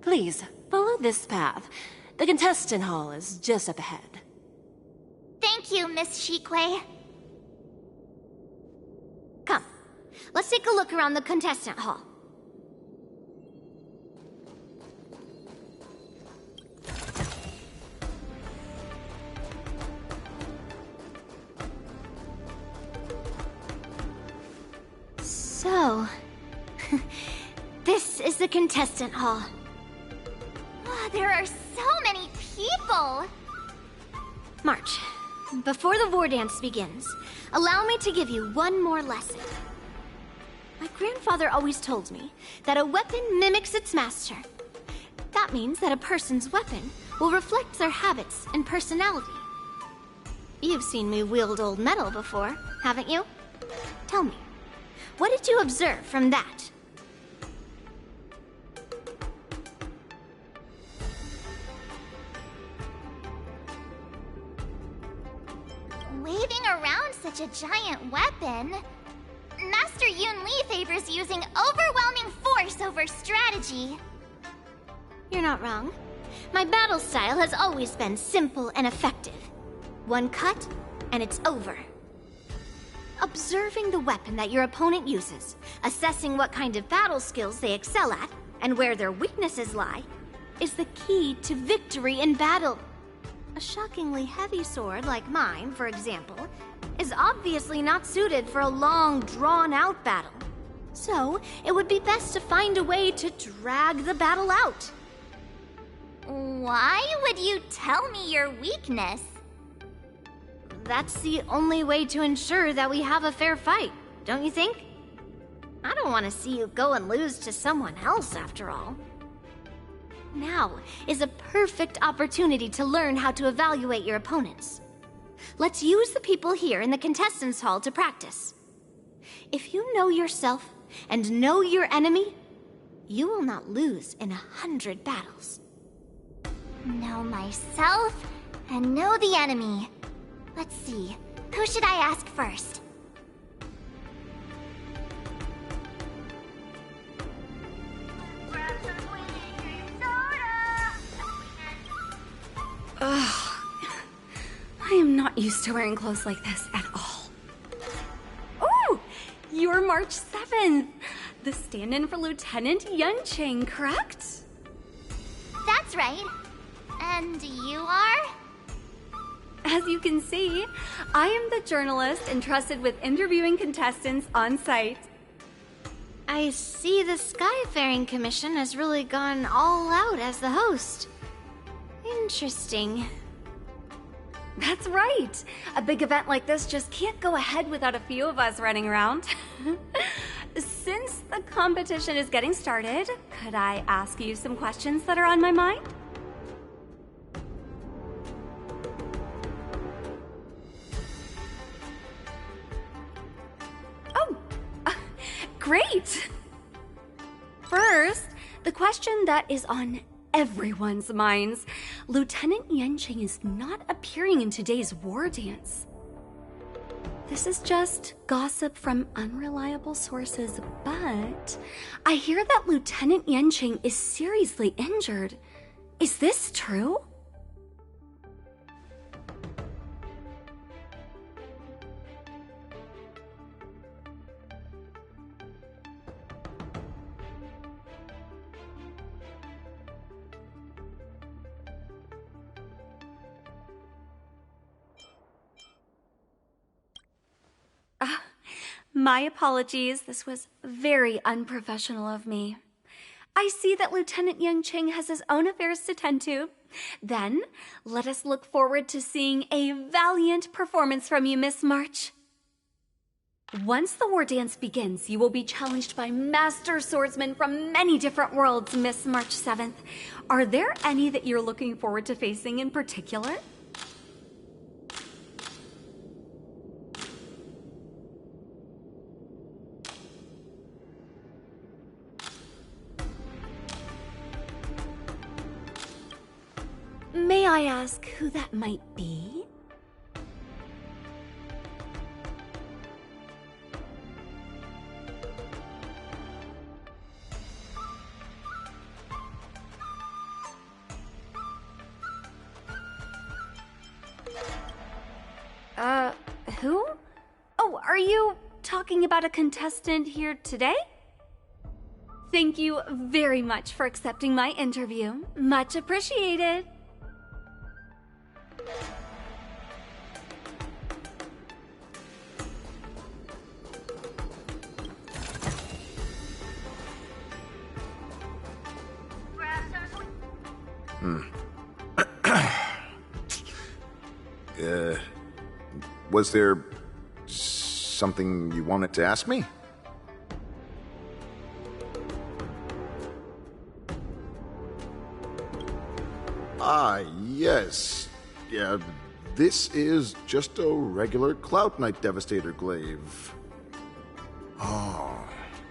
Please, follow this path. The contestant hall is just up ahead. Thank you, Miss Shikwe. Come, let's take a look around the contestant hall. So, this is the contestant hall. Ah, there are so many people! March, before the war dance begins, allow me to give you one more lesson. My grandfather always told me that a weapon mimics its master. That means that a person's weapon will reflect their habits and personality. You've seen me wield old metal before, haven't you? Tell me, what did you observe from that? Waving around such a giant weapon, Master Yun Li favors using overwhelming force over strategy. You're not wrong. My battle style has always been simple and effective. One cut, and it's over. Observing the weapon that your opponent uses, assessing what kind of battle skills they excel at, and where their weaknesses lie, is the key to victory in battle. A shockingly heavy sword like mine, for example, is obviously not suited for a long, drawn-out battle. So, it would be best to find a way to drag the battle out. Why would you tell me your weakness? That's the only way to ensure that we have a fair fight, don't you think? I don't want to see you go and lose to someone else, after all. Now is a perfect opportunity to learn how to evaluate your opponents. Let's use the people here in the contestants' hall to practice. If you know yourself and know your enemy, you will not lose in 100 battles. Know myself and know the enemy. Let's see, who should I ask first? Ugh. I am not used to wearing clothes like this at all. Oh! You're March 7th! The stand-in for Lieutenant Yuncheng, correct? That's right. And you are? As you can see, I am the journalist entrusted with interviewing contestants on site. I see the Skyfaring Commission has really gone all out as the host. Interesting. That's right. A big event like this just can't go ahead without a few of us running around. Since the competition is getting started, could I ask you some questions that are on my mind? Oh, great! First, the question that is on everyone's minds. Lieutenant Yuncheng is not appearing in today's war dance. This is just gossip from unreliable sources, but I hear that Lieutenant Yuncheng is seriously injured. Is this true? My apologies. This was very unprofessional of me. I see that Lieutenant Yanqing has his own affairs to tend to. Then, let us look forward to seeing a valiant performance from you, Miss March. Once the war dance begins, you will be challenged by master swordsmen from many different worlds, Miss March 7th. Are there any that you're looking forward to facing in particular? May I ask who that might be? Who? Oh, are you talking about a contestant here today? Thank you very much for accepting my interview. Much appreciated. Was there something you wanted to ask me? Yes. Yeah, this is just a regular Cloud Knight Devastator glaive. Oh,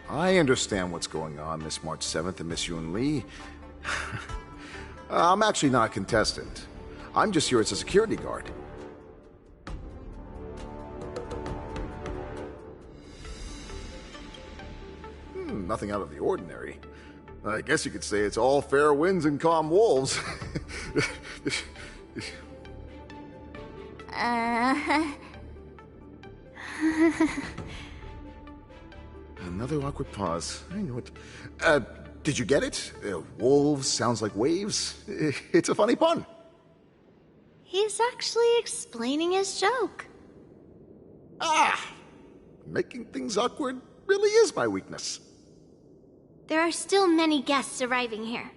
I understand what's going on, Miss March 7th and Miss Yun Li. I'm actually not a contestant. I'm just here as a security guard. Nothing out of the ordinary. I guess you could say it's all fair winds and calm wolves. Another awkward pause. I knew it. Did you get it? Wolves sounds like waves. It's a funny pun. He's actually explaining his joke. Making things awkward really is my weakness. There are still many guests arriving here.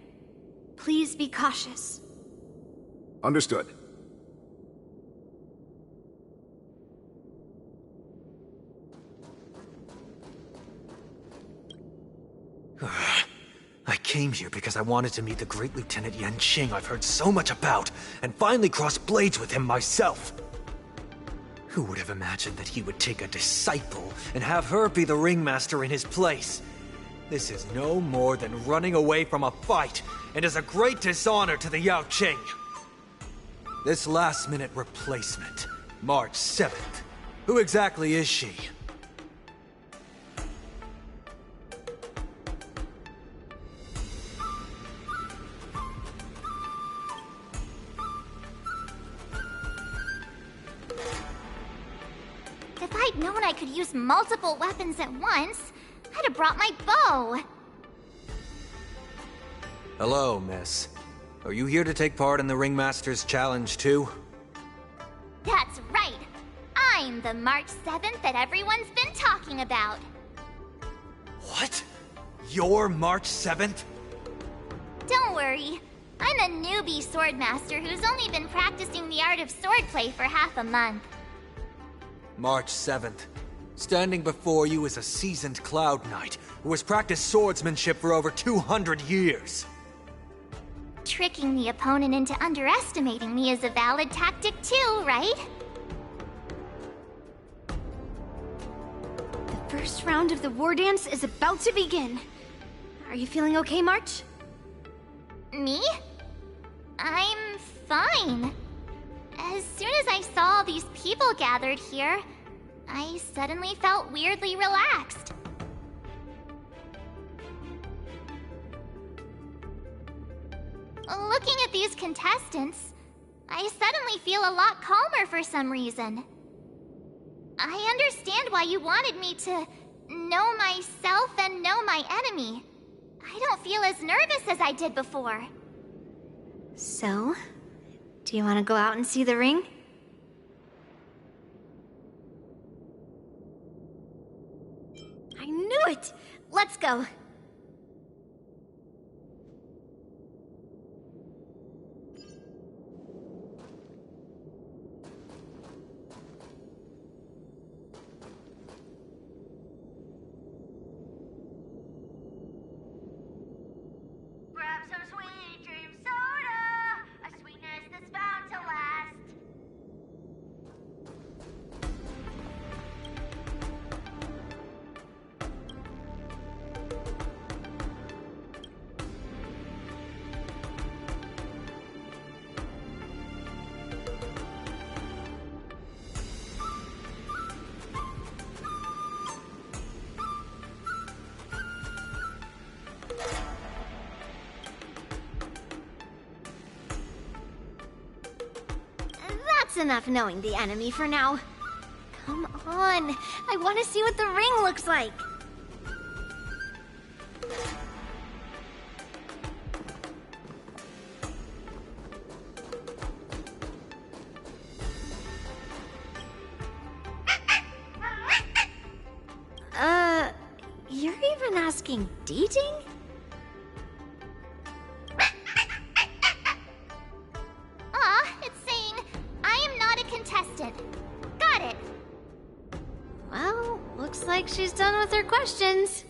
Please be cautious. Understood. I came here because I wanted to meet the great Lieutenant Yanqing I've heard so much about, and finally cross blades with him myself. Who would have imagined that he would take a disciple and have her be the ringmaster in his place? This is no more than running away from a fight, and is a great dishonor to the Yaoqing. This last-minute replacement, March 7th. Who exactly is she? If I'd known I could use multiple weapons at once, I'd have brought my bow. Hello, miss. Are you here to take part in the Ringmaster's Challenge, too? That's right. I'm the March 7th that everyone's been talking about. What? You're March 7th? Don't worry. I'm a newbie swordmaster who's only been practicing the art of swordplay for half a month. March 7th. Standing before you is a seasoned Cloud Knight who has practiced swordsmanship for over 200 years. Tricking the opponent into underestimating me is a valid tactic too, right? The first round of the war dance is about to begin. Are you feeling okay, March? Me? I'm fine. As soon as I saw all these people gathered here, I suddenly felt weirdly relaxed. Looking at these contestants, I suddenly feel a lot calmer for some reason. I understand why you wanted me to know myself and know my enemy. I don't feel as nervous as I did before. So, do you want to go out and see the ring? I knew it! Let's go! Grab some sweet dream soda, a sweetness that's bound to last. That's enough knowing the enemy for now. Come on, I want to see what the ring looks like. You're even asking dating? It's saying, I am not a contestant. Got it. Well, looks like she's done with her questions.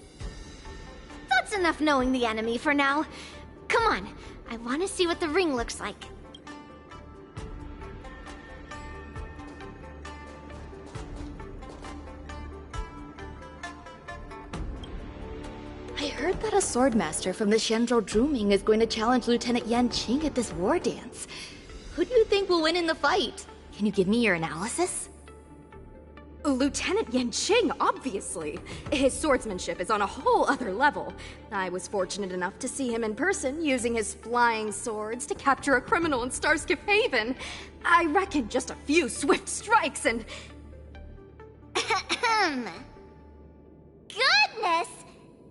That's enough knowing the enemy for now. Come on, I want to see what the ring looks like. I heard that a swordmaster from the Shenzhou Druming is going to challenge Lieutenant Yan Qing at this war dance. Who do you think will win in the fight? Can you give me your analysis? Lieutenant Yan Qing, obviously. His swordsmanship is on a whole other level. I was fortunate enough to see him in person, using his flying swords to capture a criminal in Starskip Haven. I reckon just a few swift strikes and... Goodness!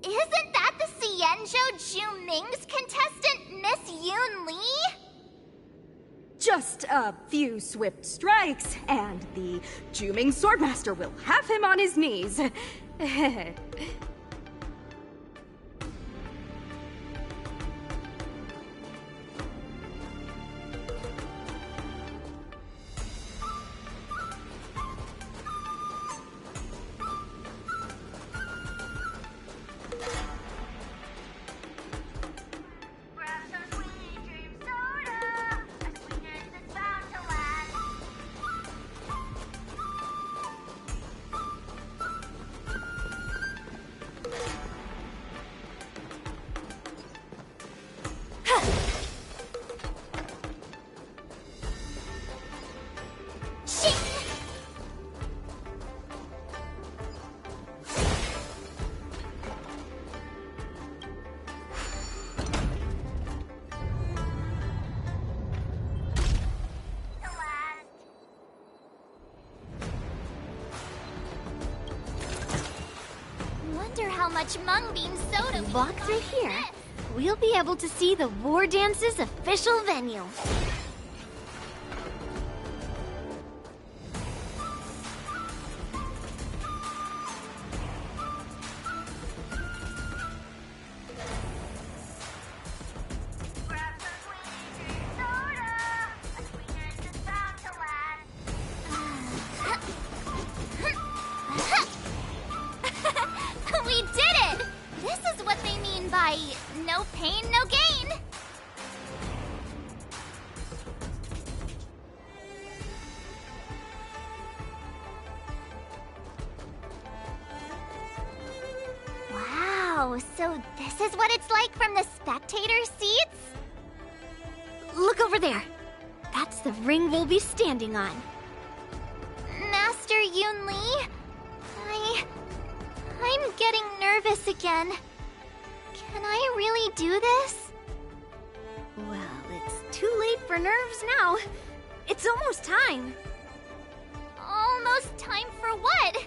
Isn't that the Xianzhou Juming's contestant, Miss Yun Li? Just a few swift strikes, and the Juming Swordmaster will have him on his knees. Wonder how much mung bean soda we Walk through here. We'll be able to see the War Dance's official venue. We did it! This is what they mean by no pain, no gain. Wow, so this is what it's like from the spectator seats? Look over there. That's the ring we'll be standing on. Master Yun Li, I'm getting nervous again. Can I really do this? Well, too late for nerves now. It's almost time. Almost time for what?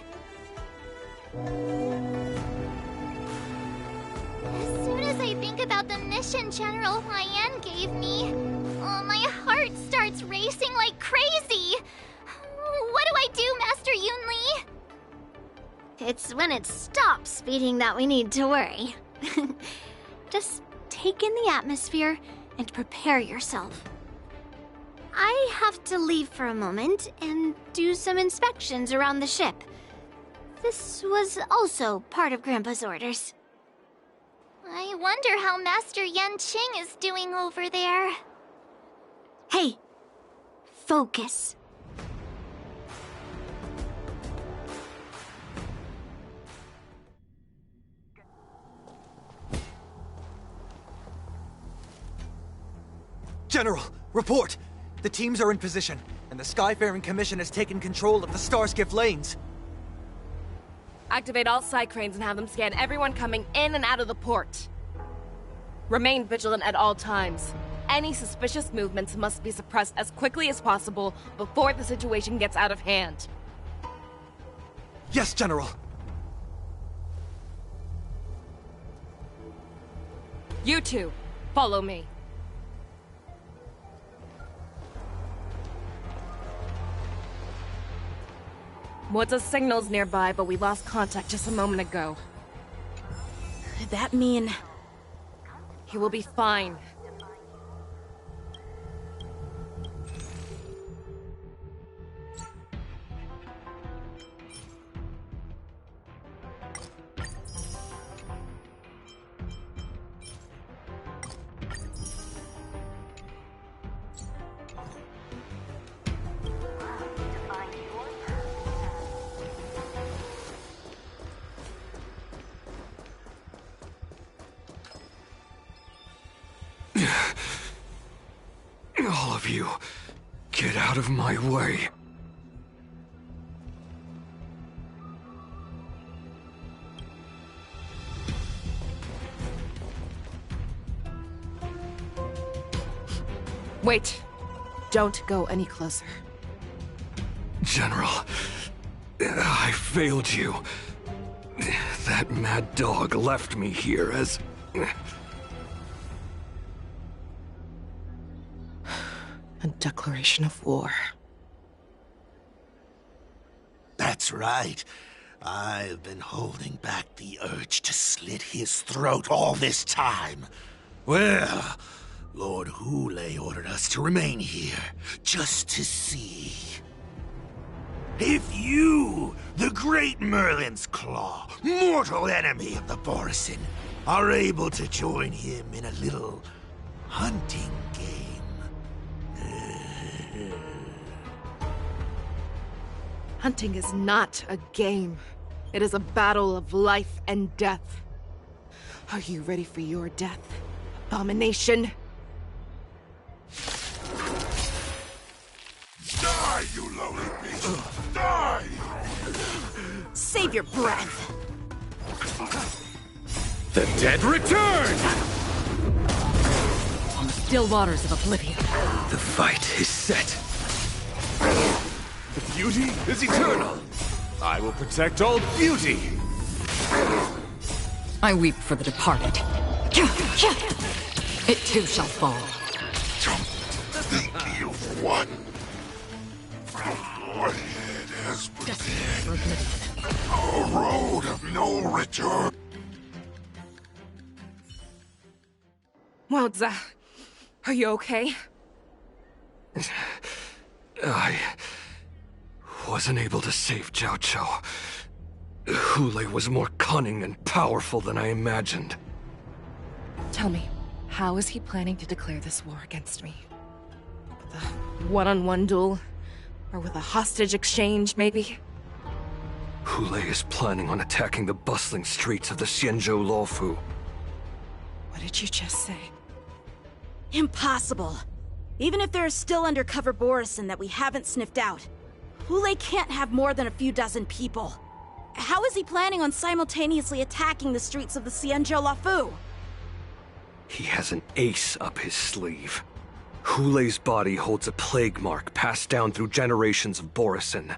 As soon as I think about the mission General Huayan gave me, my heart starts racing like crazy. What do I do, Master Yunli? It's when it stops speeding that we need to worry. Just take in the atmosphere and prepare yourself. I have to leave for a moment and do some inspections around the ship. This was also part of Grandpa's orders. I wonder how Master Yanqing is doing over there. Hey, focus. General, report! The teams are in position, and the Skyfaring Commission has taken control of the Starskiff lanes. Activate all side cranes and have them scan everyone coming in and out of the port. Remain vigilant at all times. Any suspicious movements must be suppressed as quickly as possible before the situation gets out of hand. Yes, General! You two, follow me. What's signal's nearby, but we lost contact just a moment ago. Could that mean... He will be fine. All of you, get out of my way. Wait. Don't go any closer. General, I failed you. That mad dog left me here as... A declaration of war. That's right. I've been holding back the urge to slit his throat all this time. Well, Lord Hule ordered us to remain here, just to see. If you, the great Merlin's Claw, mortal enemy of the Borisin, are able to join him in a little hunting game. Hunting is not a game. It is a battle of life and death. Are you ready for your death, abomination? Die, you lowly beast! Die! Save your breath! The dead return! On the still waters of Oblivion. The fight is set. The beauty is eternal. I will protect all beauty. I weep for the departed. It too shall fall. Don't think you've won. What it has been a road of no return. Wao-za, are you okay? I wasn't able to save Jiao Chou. Hule was more cunning and powerful than I imagined. Tell me, how is he planning to declare this war against me? With a one-on-one duel? Or with a hostage exchange, maybe? Hule is planning on attacking the bustling streets of the Xianzhou Luofu. What did you just say? Impossible. Even if there are still undercover Borisin that we haven't sniffed out, Hule can't have more than a few dozen people. How is he planning on simultaneously attacking the streets of the Xianzhou Luofu? He has an ace up his sleeve. Hulei's body holds a plague mark passed down through generations of Borisin.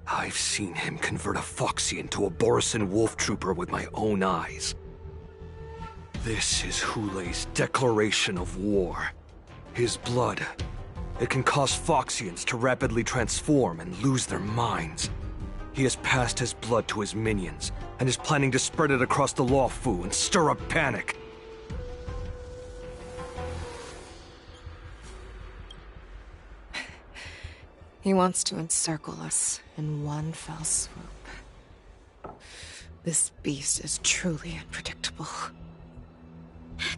I've seen him convert a Foxian to a Borisin wolf trooper with my own eyes. This is Hulei's declaration of war. His blood. It can cause Foxians to rapidly transform and lose their minds. He has passed his blood to his minions, and is planning to spread it across the Luofu and stir up panic. He wants to encircle us in one fell swoop. This beast is truly unpredictable.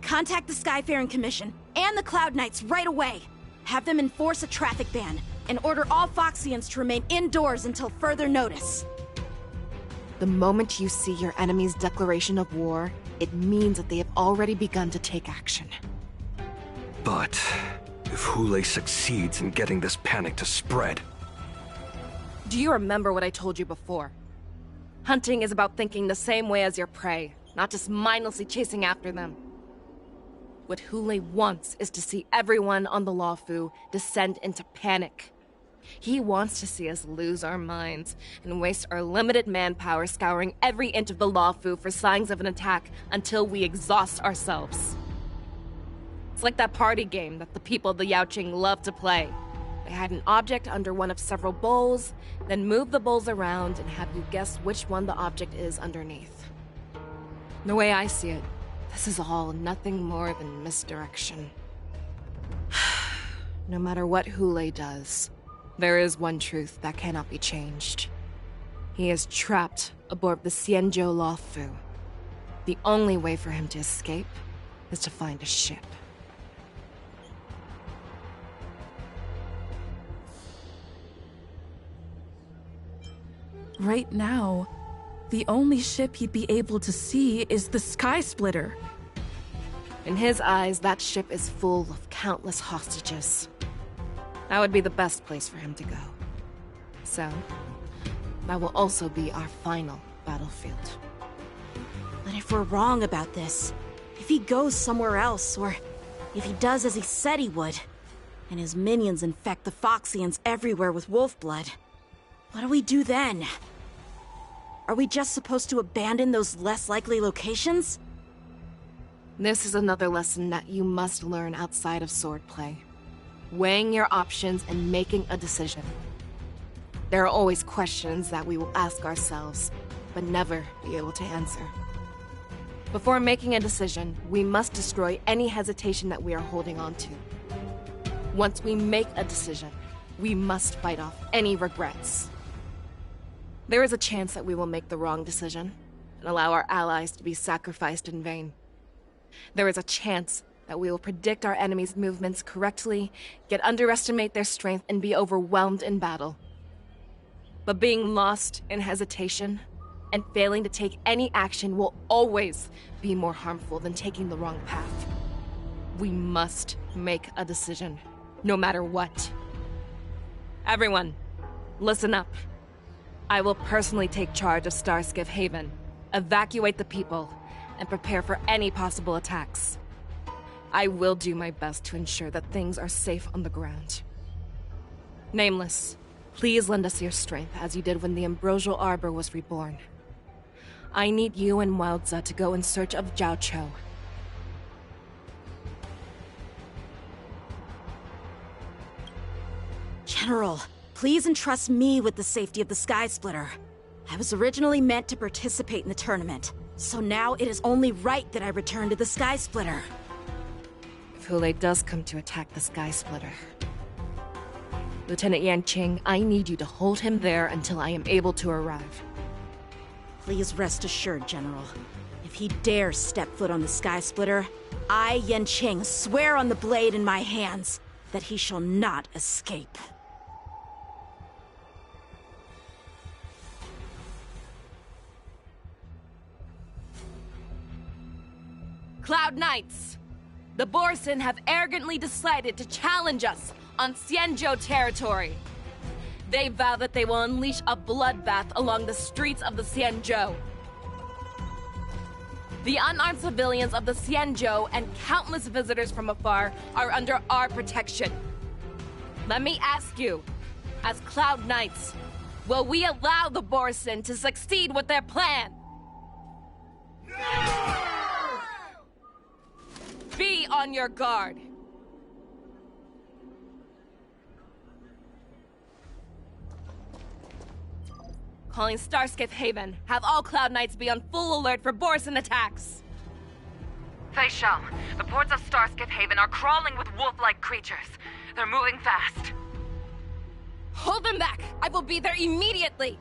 Contact the Skyfaring Commission and the Cloud Knights right away. Have them enforce a traffic ban and order all Foxians to remain indoors until further notice. The moment you see your enemy's declaration of war, it means that they have already begun to take action. But if Hulei succeeds in getting this panic to spread... Do you remember what I told you before? Hunting is about thinking the same way as your prey, not just mindlessly chasing after them. What Hulei wants is to see everyone on the Luofu descend into panic. He wants to see us lose our minds and waste our limited manpower scouring every inch of the Luofu for signs of an attack until we exhaust ourselves. It's like that party game that the people of the Yaoqing love to play. They hide an object under one of several bowls, then move the bowls around and have you guess which one the object is underneath. The way I see it, this is all nothing more than misdirection. No matter what Hulei does, there is one truth that cannot be changed. He is trapped aboard the Xianzhou Luofu. The only way for him to escape is to find a ship. Right now, the only ship he'd be able to see is the Skysplitter. In his eyes, that ship is full of countless hostages. That would be the best place for him to go. So, that will also be our final battlefield. But if we're wrong about this, if he goes somewhere else, or if he does as he said he would, and his minions infect the Foxians everywhere with wolf blood, what do we do then? Are we just supposed to abandon those less likely locations? This is another lesson that you must learn outside of swordplay. Weighing your options and making a decision. There are always questions that we will ask ourselves, but never be able to answer. Before making a decision, we must destroy any hesitation that we are holding on to. Once we make a decision, we must fight off any regrets. There is a chance that we will make the wrong decision and allow our allies to be sacrificed in vain. There is a chance that we will predict our enemies' movements correctly, yet underestimate their strength and be overwhelmed in battle. But being lost in hesitation and failing to take any action will always be more harmful than taking the wrong path. We must make a decision, no matter what. Everyone, listen up. I will personally take charge of Starskiff Haven, evacuate the people, and prepare for any possible attacks. I will do my best to ensure that things are safe on the ground. Nameless, please lend us your strength as you did when the Ambrosial Arbor was reborn. I need you and Wildza to go in search of Zhao Cho. General, please entrust me with the safety of the Skysplitter. I was originally meant to participate in the tournament, so now it is only right that I return to the Skysplitter. If Hulei does come to attack the Skysplitter, Lieutenant Yanqing, I need you to hold him there until I am able to arrive. Please rest assured, General. If he dares step foot on the Skysplitter, I, Yanqing, swear on the blade in my hands that he shall not escape. Cloud Knights! The Borisin have arrogantly decided to challenge us on Xianzhou territory. They vow that they will unleash a bloodbath along the streets of the Xianzhou. The unarmed civilians of the Xianzhou and countless visitors from afar are under our protection. Let me ask you, as Cloud Knights, will we allow the Borson to succeed with their plan? Be on your guard. Calling Skysplitter Haven. Have all Cloud Knights be on full alert for Borson attacks. Fei Shao, the ports of Skysplitter Haven are crawling with wolf-like creatures. They're moving fast. Hold them back! I will be there immediately!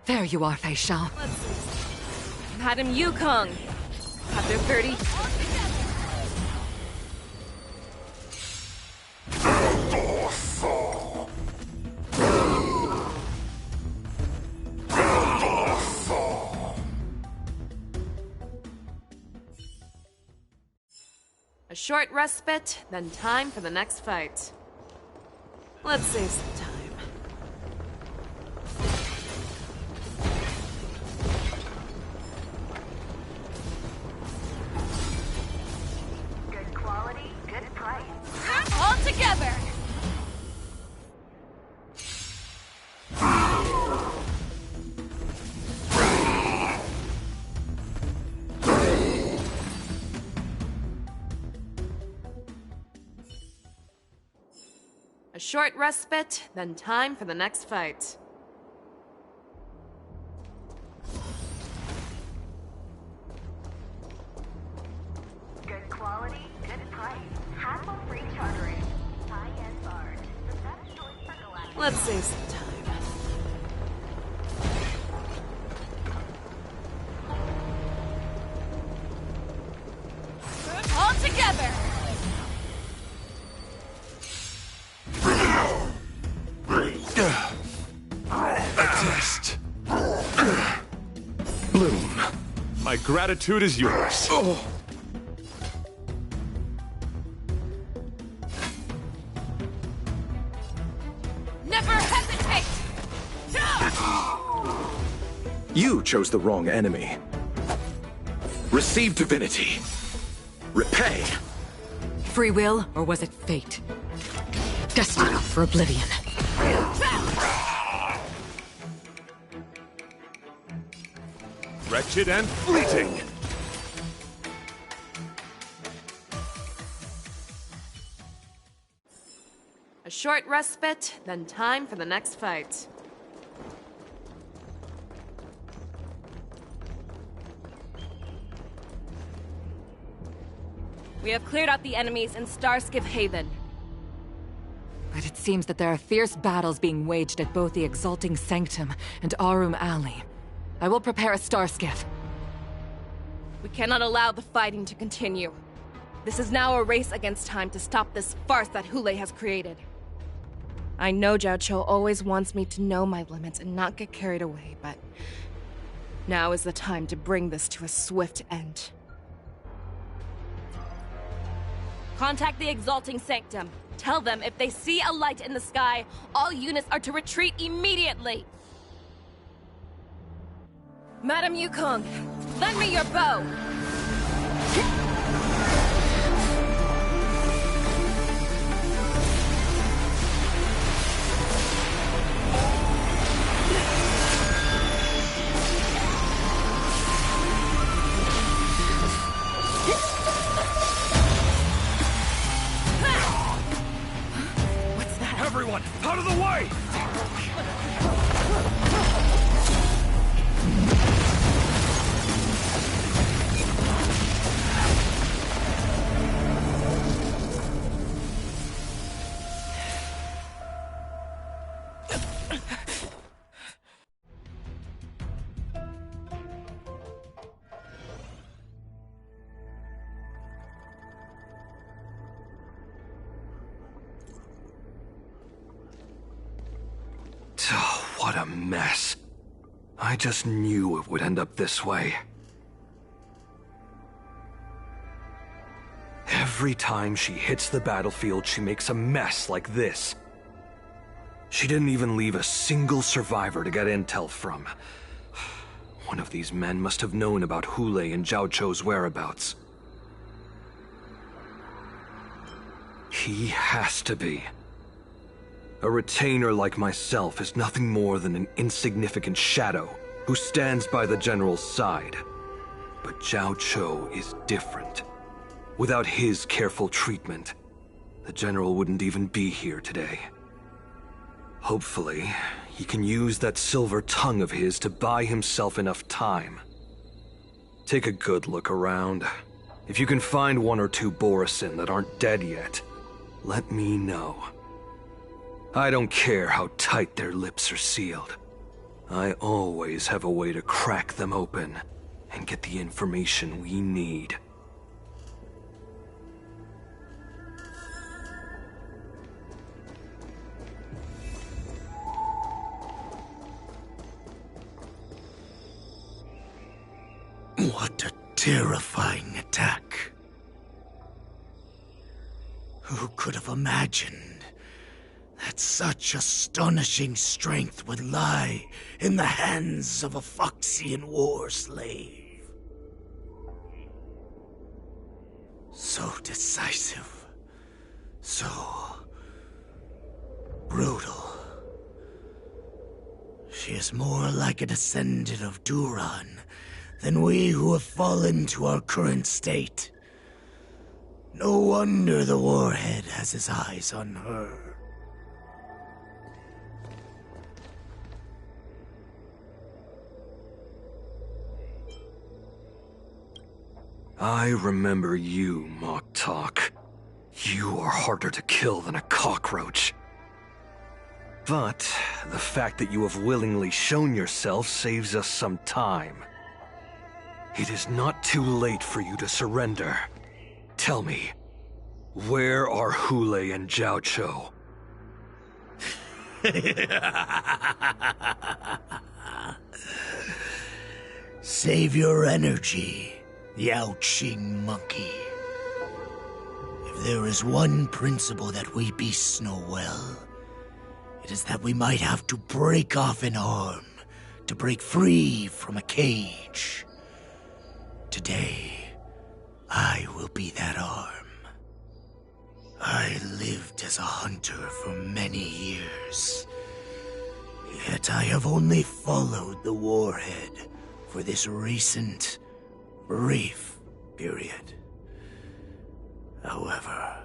There you are, Fei Shao. Madam Yukong. Chapter 30. A short respite, then time for the next fight. Let's save some time. All together! A short respite, then time for the next fight. Good quality, good price. Hassle-free chartering. High-end barge. The best choice for galactic. Let's save some time. All together! A test. Bloom, my gratitude is yours. Oh. Never hesitate! You chose the wrong enemy. Receive divinity. Repay. Free will, or was it fate? Destiny for oblivion. Wretched and fleeting. A short respite, then time for the next fight. We have cleared out the enemies in Skysplitter Haven. But it seems that there are fierce battles being waged at both the Exalting Sanctum and Arum Alley. I will prepare a star skiff. We cannot allow the fighting to continue. This is now a race against time to stop this farce that Hule has created. I know Jiaoqiu always wants me to know my limits and not get carried away, but now is the time to bring this to a swift end. Contact the Exalting Sanctum. Tell them if they see a light in the sky, all units are to retreat immediately. Madam Yukong, lend me your bow! What's that? Everyone, out of the way! a mess. I just knew it would end up this way. Every time she hits the battlefield, she makes a mess like this. She didn't even leave a single survivor to get intel from. One of these men must have known about Hule and Zhao Chou's whereabouts. He has to be. A retainer like myself is nothing more than an insignificant shadow who stands by the general's side. But Zhao Chou is different. Without his careful treatment, the general wouldn't even be here today. Hopefully, he can use that silver tongue of his to buy himself enough time. Take a good look around. If you can find one or two Borisin that aren't dead yet, let me know. I don't care how tight their lips are sealed. I always have a way to crack them open and get the information we need. What a terrifying attack. Who could have imagined that such astonishing strength would lie in the hands of a Foxian war slave? So decisive, so brutal. She is more like a descendant of Duran than we who have fallen to our current state. No wonder the warhead has his eyes on her. I remember you, Mock Talk. You are harder to kill than a cockroach. But the fact that you have willingly shown yourself saves us some time. It is not too late for you to surrender. Tell me, where are Hule and Zhao Chou? Save your energy, Yao Qing monkey. If there is one principle that we beasts know well, it is that we might have to break off an arm to break free from a cage. Today, I will be that arm. I lived as a hunter for many years, yet I have only followed the warhead for this recent, brief period. However,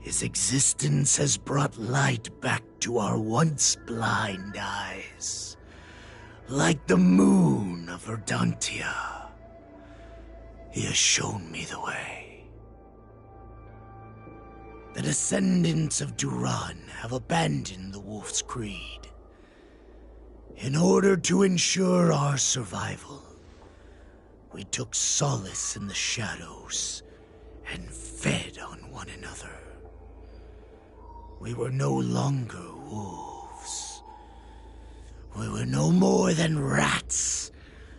his existence has brought light back to our once blind eyes, like the moon of Verdantia. He has shown me the way. The descendants of Duran have abandoned the Wolf's Creed. In order to ensure our survival, we took solace in the shadows and fed on one another. We were no longer wolves. We were no more than rats,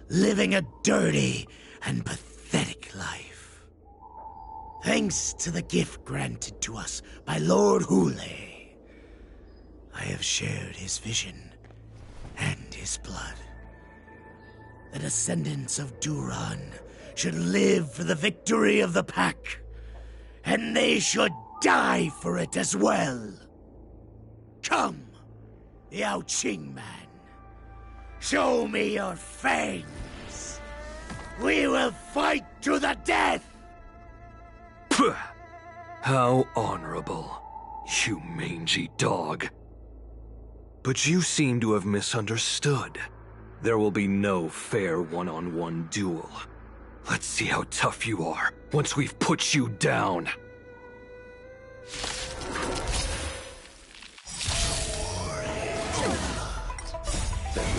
living a dirty and pathetic life. Thanks to the gift granted to us by Lord Hule, I have shared his vision and his blood. The descendants of Duran should live for the victory of the pack, and they should die for it as well. Come, Yao Qing man. Show me your fangs. We will fight to the death! Puh! How honorable, you mangy dog. But you seem to have misunderstood. There will be no fair one-on-one duel. Let's see how tough you are once we've put you down.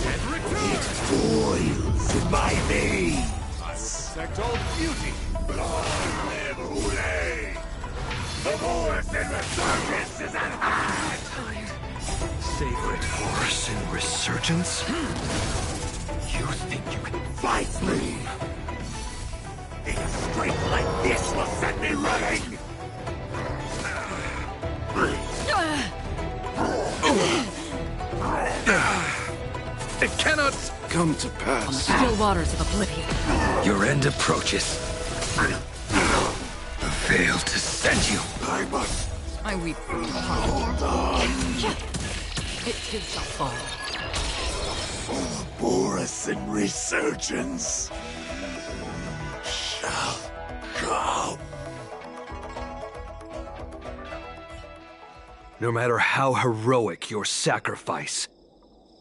It boils in my veins. I will protect all beauty. Long live Hule! The Morrison resurgence is at hand! sacred Borusan resurgence? You think you can Fight me! A strength like this will send me running! It cannot come to pass. Still waters of oblivion. Your end approaches. A veil to send you. I must I weep for you. hold on. It too shall fall. Borusan resurgence shall come. No matter how heroic your sacrifice,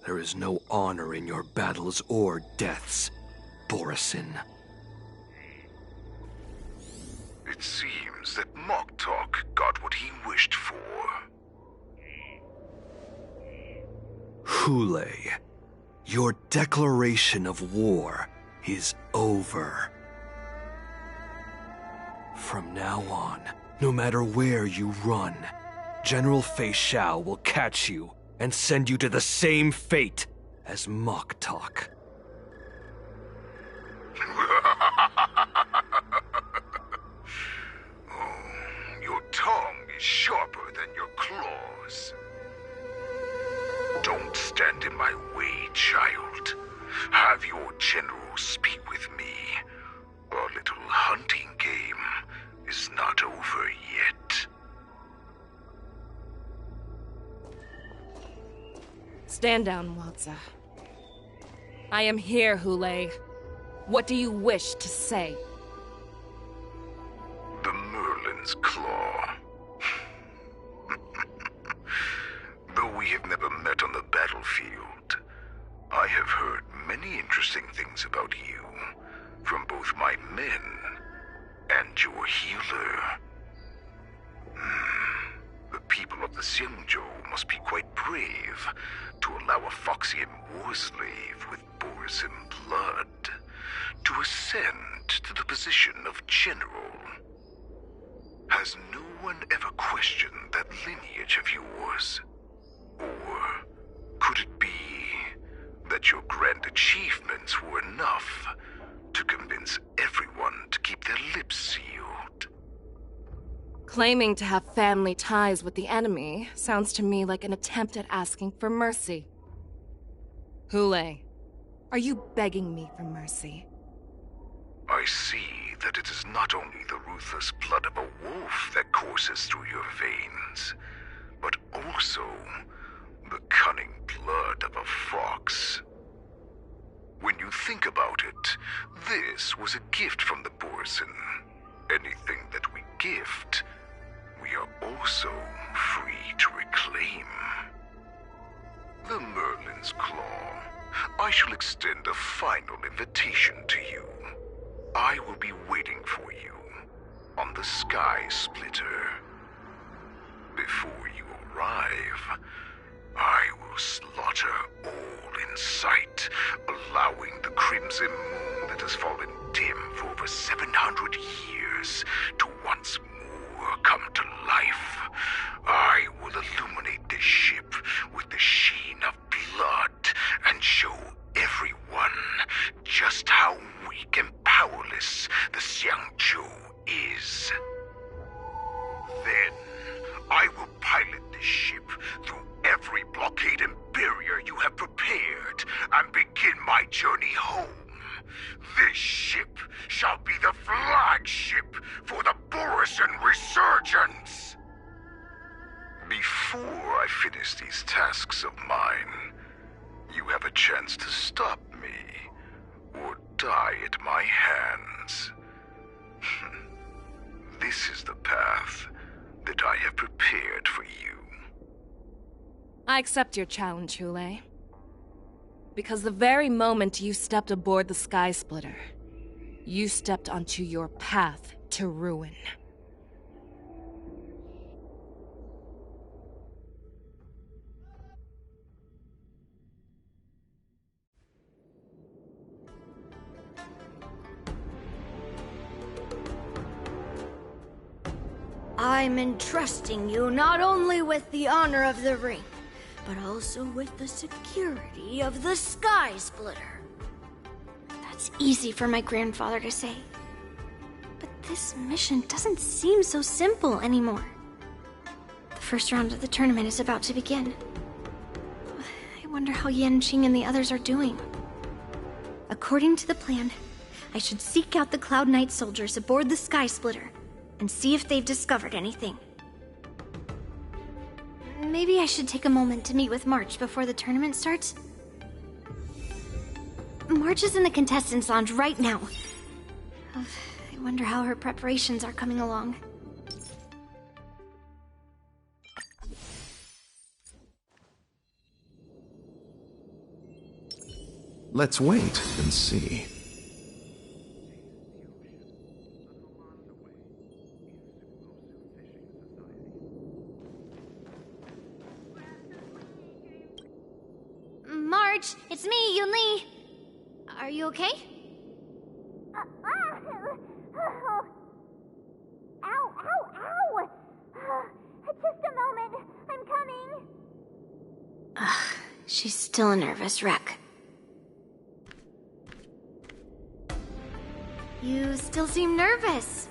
there is no honor in your battles or deaths, Borusan. It seems that Moktok got what he wished for. Hule, your declaration of war is over. From now on, no matter where you run, General Fei Xiao will catch you and send you to the same fate as Moktok. Your tongue is sharper than your claws. Don't stand in my way, child. Have your general speak with me. Our little hunting game is not over yet. Stand down, Walza. I am here, Hule. What do you wish to say? The Merlin's Claw. Though we have never met on the battlefield, I have heard many interesting things about you from both my men and your healer. The people of the Xianzhou must be quite brave to allow a Foxian war slave with Borusan blood to ascend to the position of general. Has no one ever questioned that lineage of yours? Or could it be that your grand achievements were enough to convince everyone to keep their lips sealed? Claiming to have family ties with the enemy sounds to me like an attempt at asking for mercy. Hule, are you begging me for mercy? I see that it is not only the ruthless blood of a wolf that courses through your veins, but also the cunning blood of a fox. When you think about it, this was a gift from the Borusan. Anything that we gift, we are also free to reclaim. The Merlin's Claw. I shall extend a final invitation to you. I will be waiting for you on the Skysplitter. Before you arrive, I will slaughter all in sight, allowing the crimson moon that has fallen dim for over 700 years to once more come to life. I will illuminate this ship with the sheen of blood and show everyone just how weak and powerless the Xianzhou is. Then, I will pilot this ship through every blockade and barrier you have prepared and begin my journey home. This ship shall be the flagship for the Borusan resurgence. Before I finish these tasks of mine, you have a chance to stop me or die at my hands. This is the path that I have prepared for you. I accept your challenge, Hule. Because the very moment you stepped aboard the Skysplitter, you stepped onto your path to ruin. I'm entrusting you not only with the honor of the ring, but also with the security of the Skysplitter. That's easy for my grandfather to say. But this mission doesn't seem so simple anymore. The first round of the tournament is about to begin. I wonder how Yanqing and the others are doing. According to the plan, I should seek out the Cloud Knight soldiers aboard the Skysplitter and see if they've discovered anything. Maybe I should take a moment to meet with March before the tournament starts. March is in the contestants' lounge right now. I wonder how her preparations are coming along. Let's wait and see. March, it's me, Yunli. Are you okay? Ow, ow, ow! Just a moment, I'm coming. She's still a nervous wreck. You still seem nervous.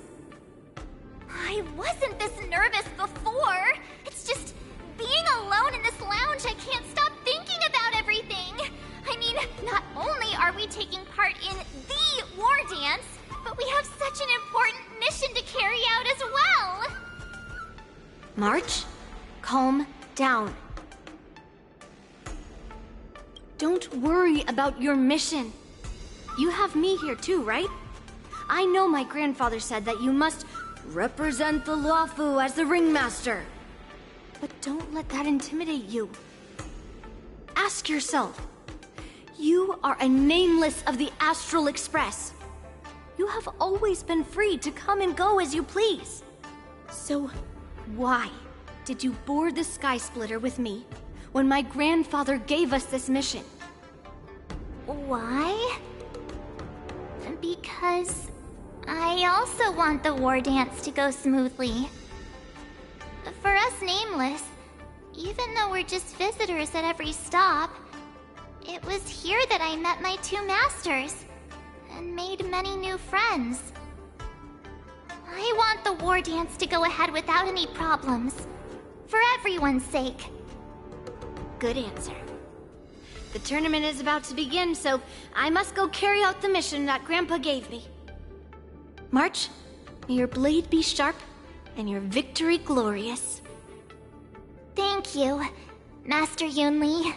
I wasn't this nervous before. It's just being alone in this lounge, I can't stop thinking about everything. I mean, not only are we taking part in the war dance, but we have such an important mission to carry out as well. March, calm down. Don't worry about your mission. You have me here too, right? I know my grandfather said that you must represent the Luofu as the ringmaster. But don't let that intimidate you. Ask yourself, you are a nameless of the Astral Express. You have always been free to come and go as you please. So why did you board the Skysplitter with me when my grandfather gave us this mission? Why? Because I also want the war dance to go smoothly. For us Nameless, even though we're just visitors at every stop, it was here that I met my two masters and made many new friends. I want the war dance to go ahead without any problems, for everyone's sake. Good answer. The tournament is about to begin, so I must go carry out the mission that Grandpa gave me. March, may your blade be sharp and your victory glorious. Thank you, Master Yunli.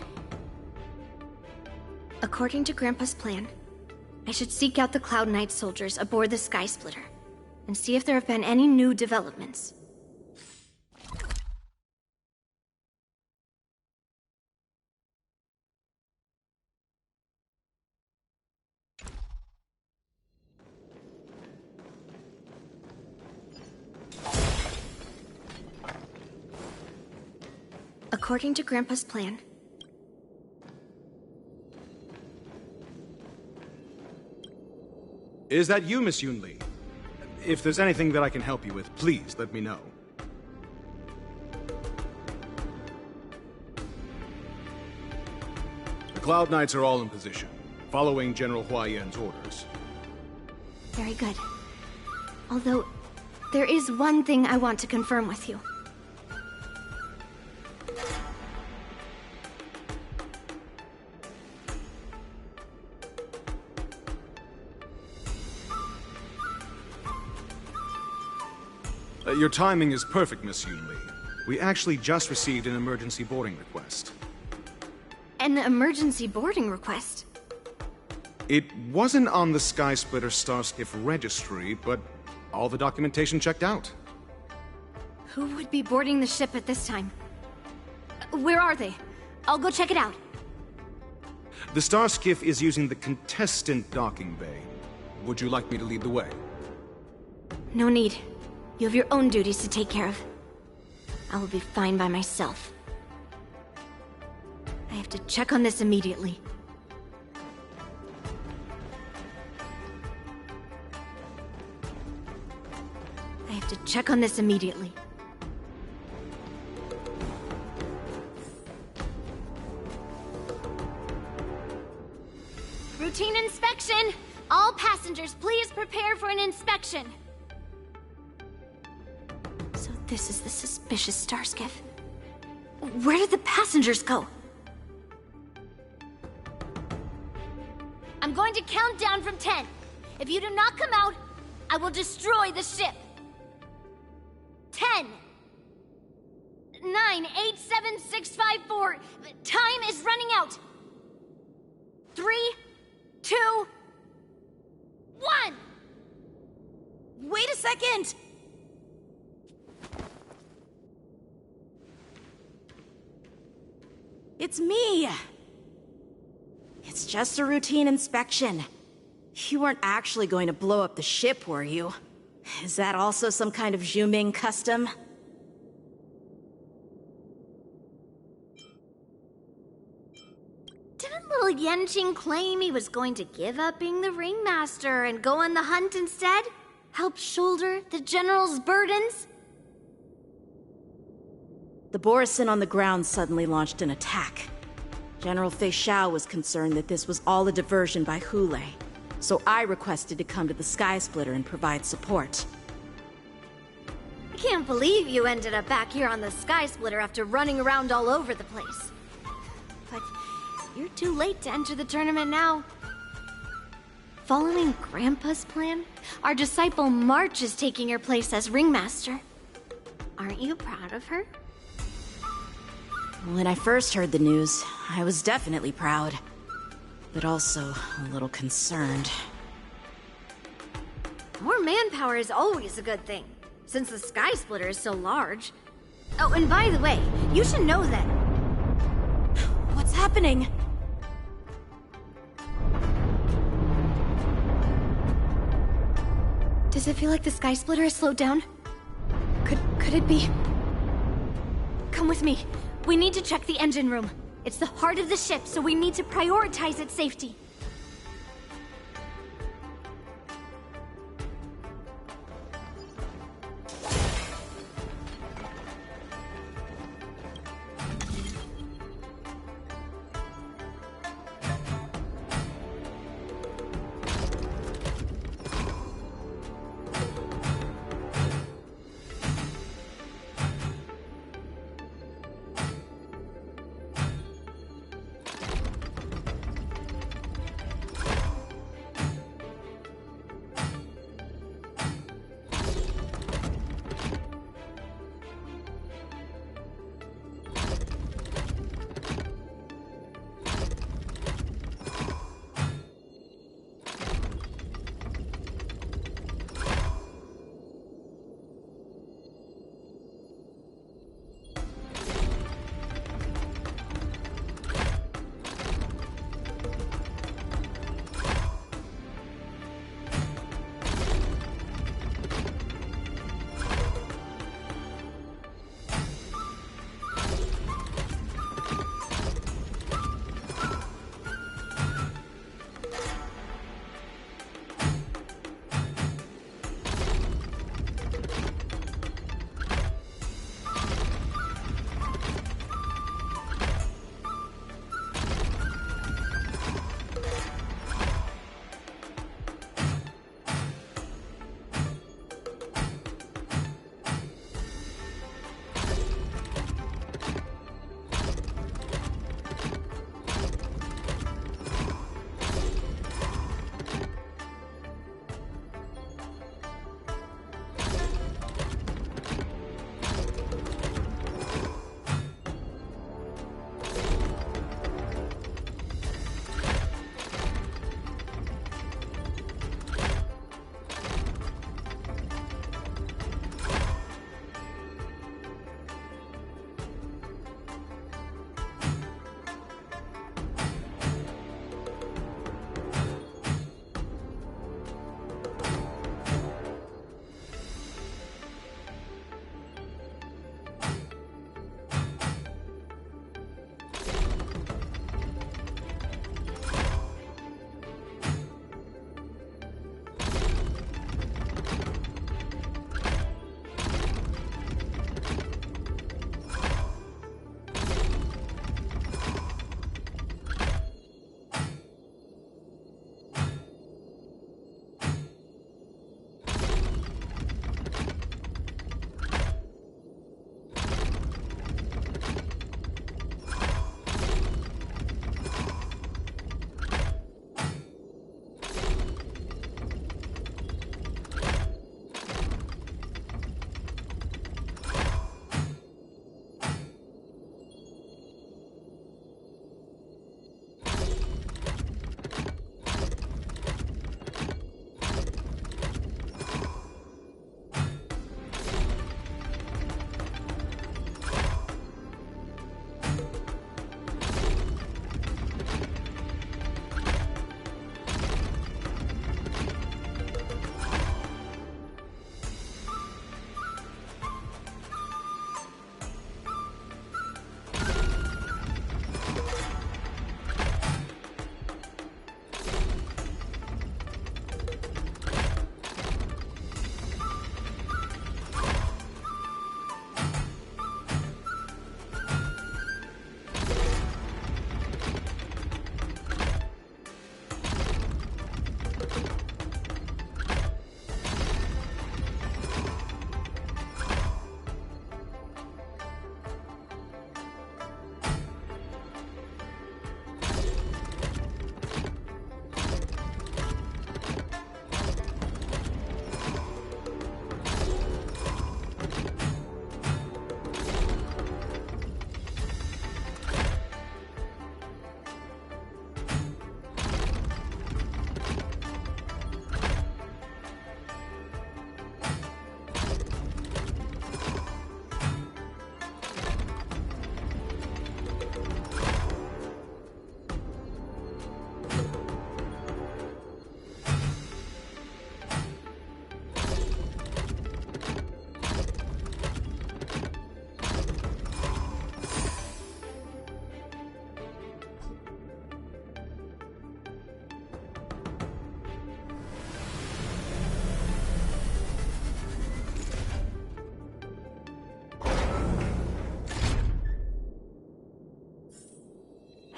According to Grandpa's plan, I should seek out the Cloud Knight soldiers aboard the Skysplitter and see if there have been any new developments. According to Grandpa's plan, Is that you, Miss Yunli? If there's anything that I can help you with, please let me know. The Cloud Knights are all in position, following General Huaiyan's orders. Very good. Although, there is one thing I want to confirm with you. Your timing is perfect, Miss Yunli. We actually just received an emergency boarding request. An emergency boarding request? It wasn't on the Skysplitter Starskiff registry, but all the documentation checked out. Who would be boarding the ship at this time? Where are they? I'll go check it out. The Starskiff is using the contestant docking bay. Would you like me to lead the way? No need. You have your own duties to take care of. I will be fine by myself. I have to check on this immediately. I have to check on this immediately. routine inspection! All passengers, please prepare for an inspection. So this is the suspicious star skiff. Where did the passengers go? I'm going to count down from 10. If you do not come out, I will destroy the ship. 10, 9, 8, 7, 6, 5, 4. Time is running out. 3, 2, 1. Wait a second! It's me! It's just a routine inspection. You weren't actually going to blow up the ship, were you? Is that also some kind of Zhuming custom? Didn't little Yanqing claim he was going to give up being the ringmaster and go on the hunt instead? Help shoulder the general's burdens? The Borisin on the ground suddenly launched an attack. General Fei Xiao was concerned that this was all a diversion by Hule, so I requested to come to the Skysplitter and provide support. I can't believe you ended up back here on the Skysplitter after running around all over the place. But you're too late to enter the tournament now. Following Grandpa's plan, our disciple March is taking your place as ringmaster. Aren't you proud of her? When I first heard the news, I was definitely proud, but also a little concerned. More manpower is always a good thing, since the Skysplitter is so large. Oh, and by the way, you should know that... What's happening? Does it feel like the Skysplitter has slowed down? Could it be... Come with me. We need to check the engine room. It's the heart of the ship, so we need to prioritize its safety.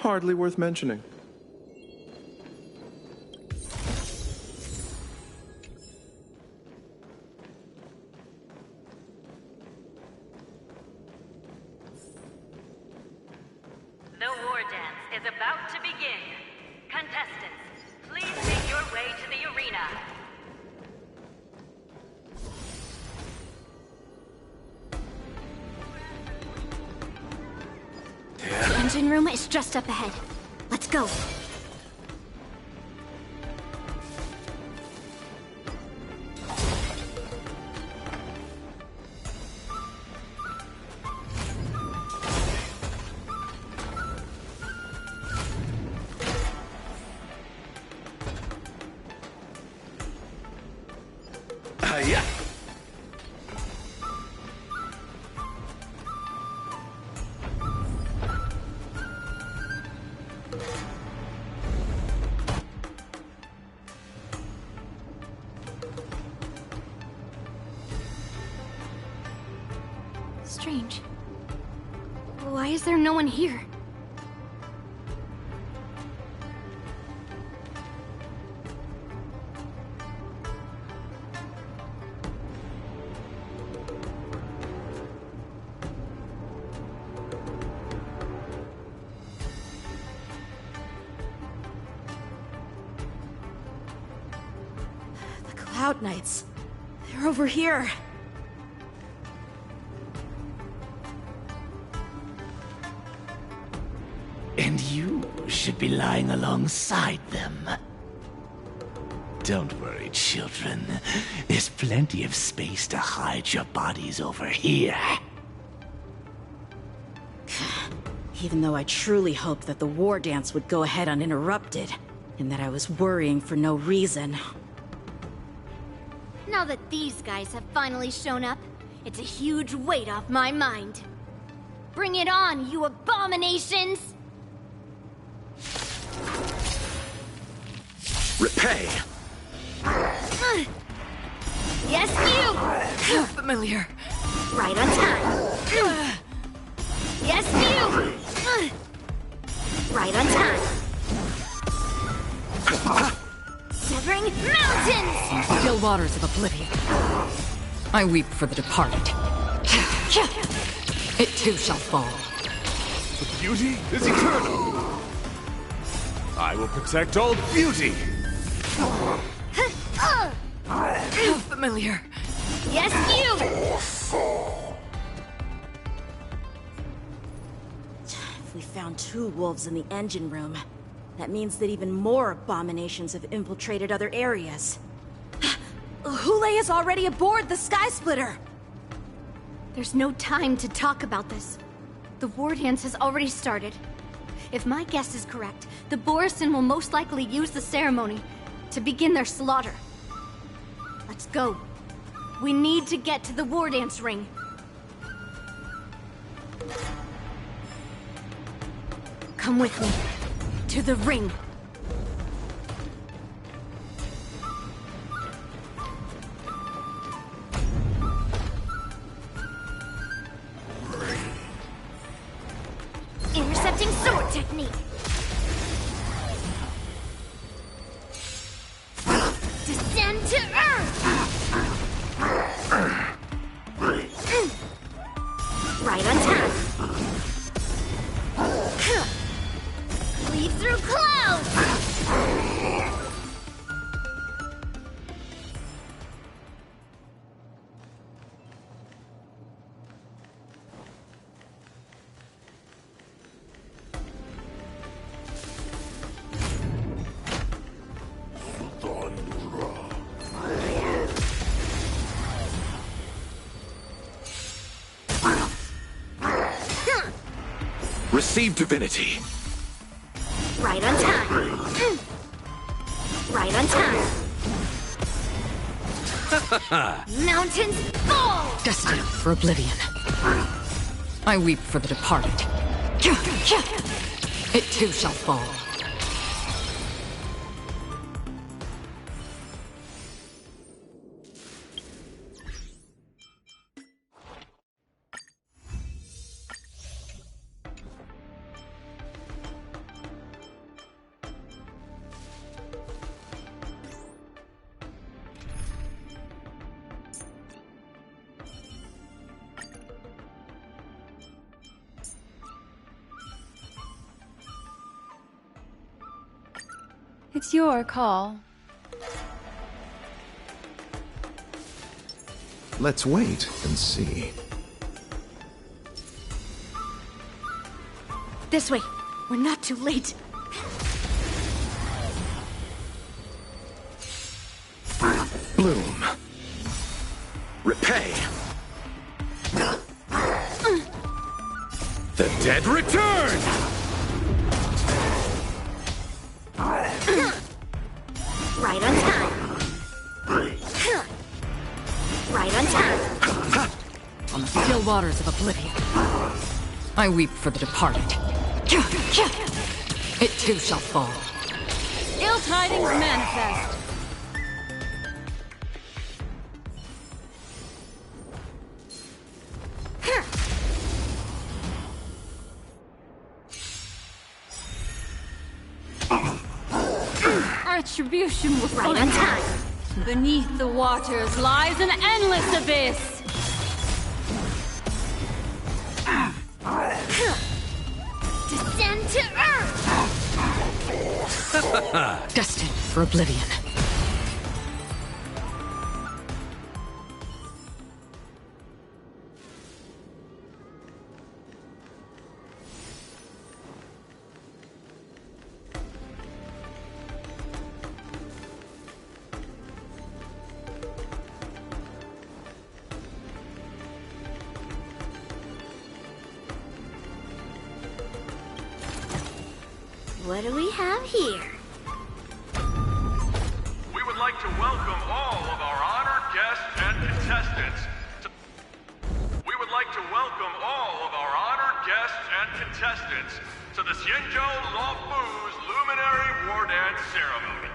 Hardly worth mentioning. The war dance is about to begin. Contestants, please make your way to the arena. The engine room is just up ahead. Let's go. Yeah. Strange. Why is there no one here? The Cloud Knights. They're over here. And you should be lying alongside them. Don't worry, children. There's plenty of space to hide your bodies over here. Even though I truly hoped that the war dance would go ahead uninterrupted, and that I was worrying for no reason. Now that these guys have finally shown up, it's a huge weight off my mind. Bring it on, you abominations! Repay! Yes, you! Familiar. Right on time. Yes, you! Right on time. Severing mountains! Still waters of oblivion. I weep for the departed. It too shall fall. The beauty is eternal. I will protect all beauty. Familiar. Yes, you! If we found 2 wolves in the engine room, that means that even more abominations have infiltrated other areas. Hule is already aboard the Skysplitter! There's no time to talk about this. The war dance has already started. If my guess is correct, the Borison will most likely use the ceremony to begin their slaughter. Let's go. We need to get to the war dance ring. Come with me. To the ring. Intercepting sword technique. Descend to earth. Right on time. Lead through clouds. Receive divinity. Right on time. Right on time. Mountains fall! Destined for oblivion. I weep for the departed. It too shall fall. It's your call. Let's wait and see. This way. We're not too late. Bloom. Repay. The dead return! Right on time. Right on time. On the still waters of oblivion, I weep for the departed. It too shall fall. Ill tidings manifest. Retribution will Right on time. Beneath the waters lies an endless abyss. Descend to Earth! Destined for oblivion. What do we have here? We would like to welcome all of our honored guests and contestants to... We would like to welcome all of our honored guests and contestants to the Luofu's Luminary Wardance Ceremony.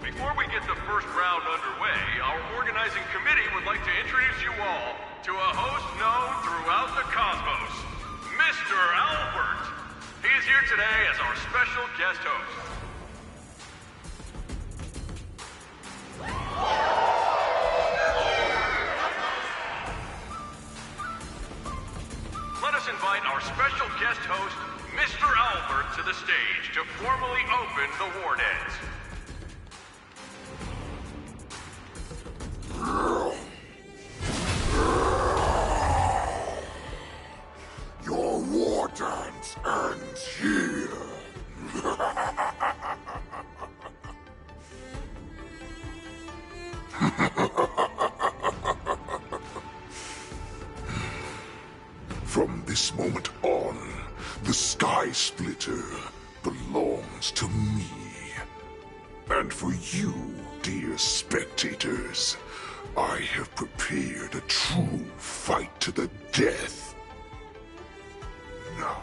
Before we get the first round underway, our organizing committee would like to introduce you all to a host known throughout the cosmos, Mr. Albert. He is here today as our special guest host. Let us invite our special guest host, Mr. Albert, to the stage to formally open the Wardance. Your war dance ends here. From this moment on, the Skysplitter belongs to me. And for you, dear spectators, I have prepared a true fight to the death. Now,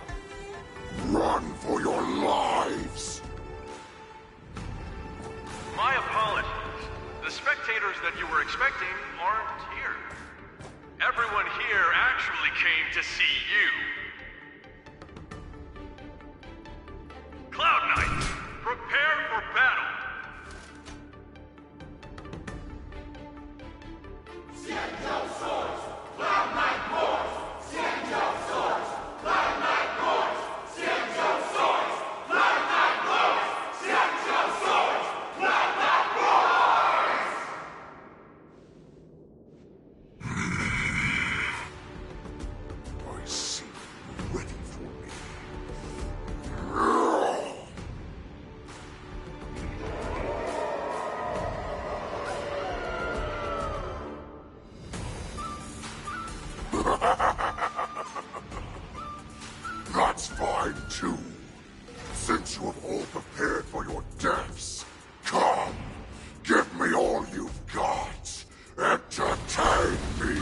run for your lives! My apologies. The spectators that you were expecting aren't here. Everyone here actually came to see you. Cloud Knights, prepare for battle! Swords! Cloud Knight Wars! Swords! Cloud Knight Wars! Swords! Cloud Knight Wars! Swords! Cloud Knight Wars! I see you ready for me. That's fine too. Since you have all prepared for your deaths, come, give me all you've got. Entertain me.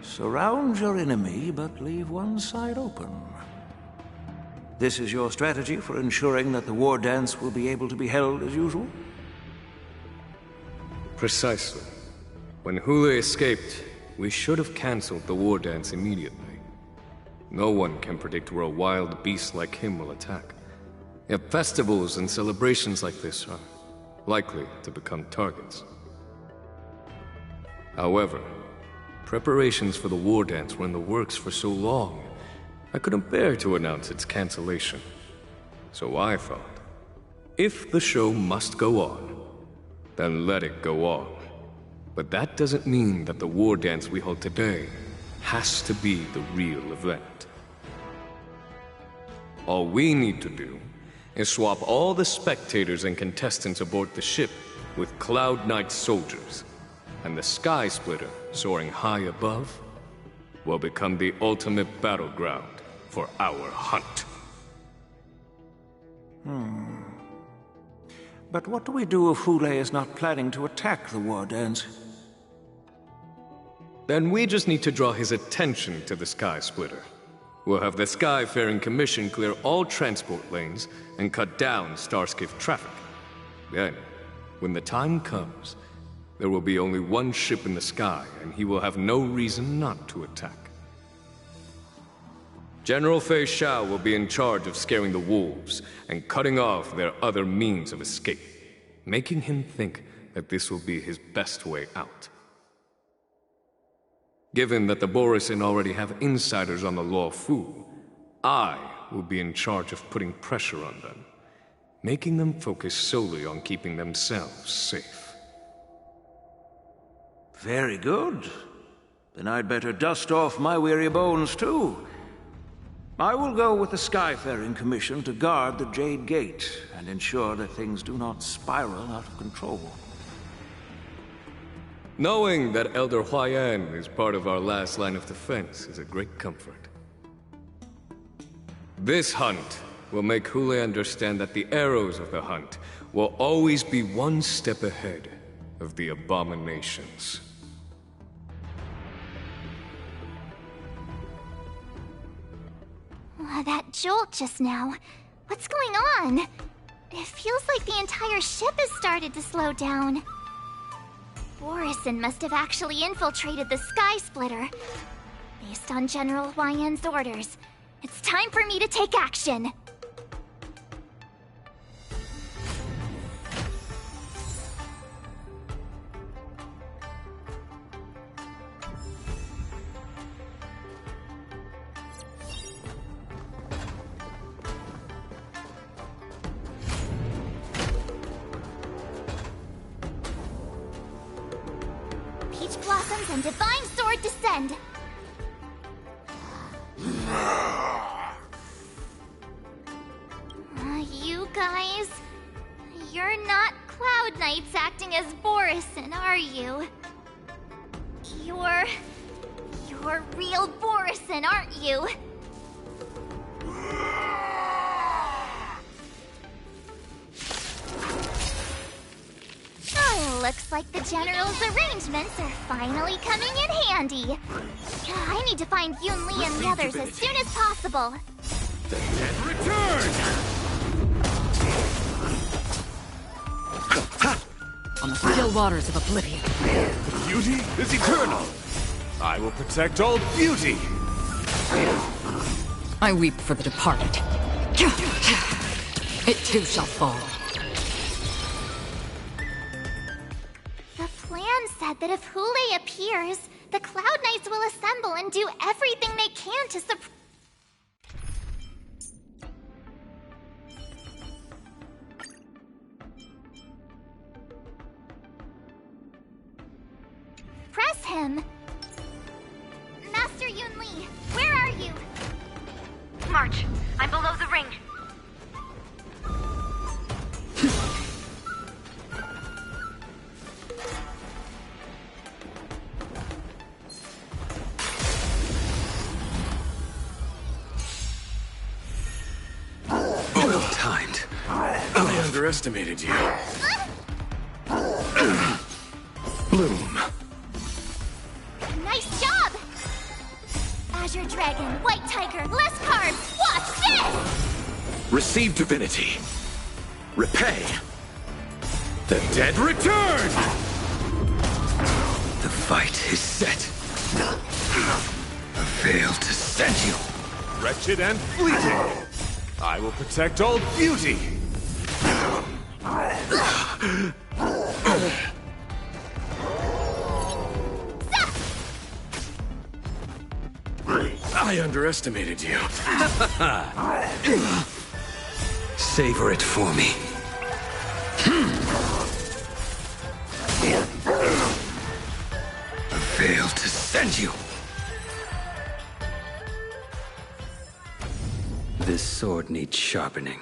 Surround your enemy, but leave one side open. This is your strategy for ensuring that the war dance will be able to be held as usual? Precisely. When Hule escaped, we should have cancelled the war dance immediately. No one can predict where a wild beast like him will attack. Yet festivals and celebrations like this are likely to become targets. However, preparations for the war dance were in the works for so long, I couldn't bear to announce its cancellation. So I thought, if the show must go on, then let it go on. But that doesn't mean that the war dance we hold today has to be the real event. All we need to do is swap all the spectators and contestants aboard the ship with Cloud Knight soldiers, and the Skysplitter, soaring high above, will become the ultimate battleground for our hunt. But what do we do if Hule is not planning to attack the war dance? Then we just need to draw his attention to the Skysplitter. We'll have the Skyfaring Commission clear all transport lanes and cut down Starskiff traffic. Then, when the time comes, there will be only one ship in the sky, and he will have no reason not to attack. General Fei Xiao will be in charge of scaring the wolves and cutting off their other means of escape, making him think that this will be his best way out. Given that the Borisin already have insiders on the Luofu, I will be in charge of putting pressure on them, making them focus solely on keeping themselves safe. Very good. Then I'd better dust off my weary bones too. I will go with the Skyfaring Commission to guard the Jade Gate and ensure that things do not spiral out of control. Knowing that Elder Huayan is part of our last line of defense is a great comfort. This hunt will make Hule understand that the arrows of the hunt will always be one step ahead of the abominations. That jolt just now. What's going on? It feels like the entire ship has started to slow down. Borisin must have actually infiltrated the Skysplitter. Based on General Huayan's orders, it's time for me to take action. And Divine Sword descend! You guys... You're not Cloud Knights acting as Borisin, are you? You're real Borisin, aren't you? Looks like the General's arrangements are finally coming in handy. I need to find Yun Li and the others as soon as possible. The dead return! On the still waters of oblivion. Beauty is eternal. I will protect all beauty. I weep for the departed. It too shall fall. Said that if Hule appears, the Cloud Knights will assemble and do everything they can to suppress him. Master Yun Li, where are you? March, I'm below the ring. Timed. I underestimated you. Bloom. Nice job! Azure Dragon, White Tiger, less carbs, watch this! Receive divinity. Repay. The dead return! The fight is set. I failed to send you. Wretched and fleeting. I will protect all beauty! I underestimated you. Savor it for me. I failed to send you. This sword needs sharpening.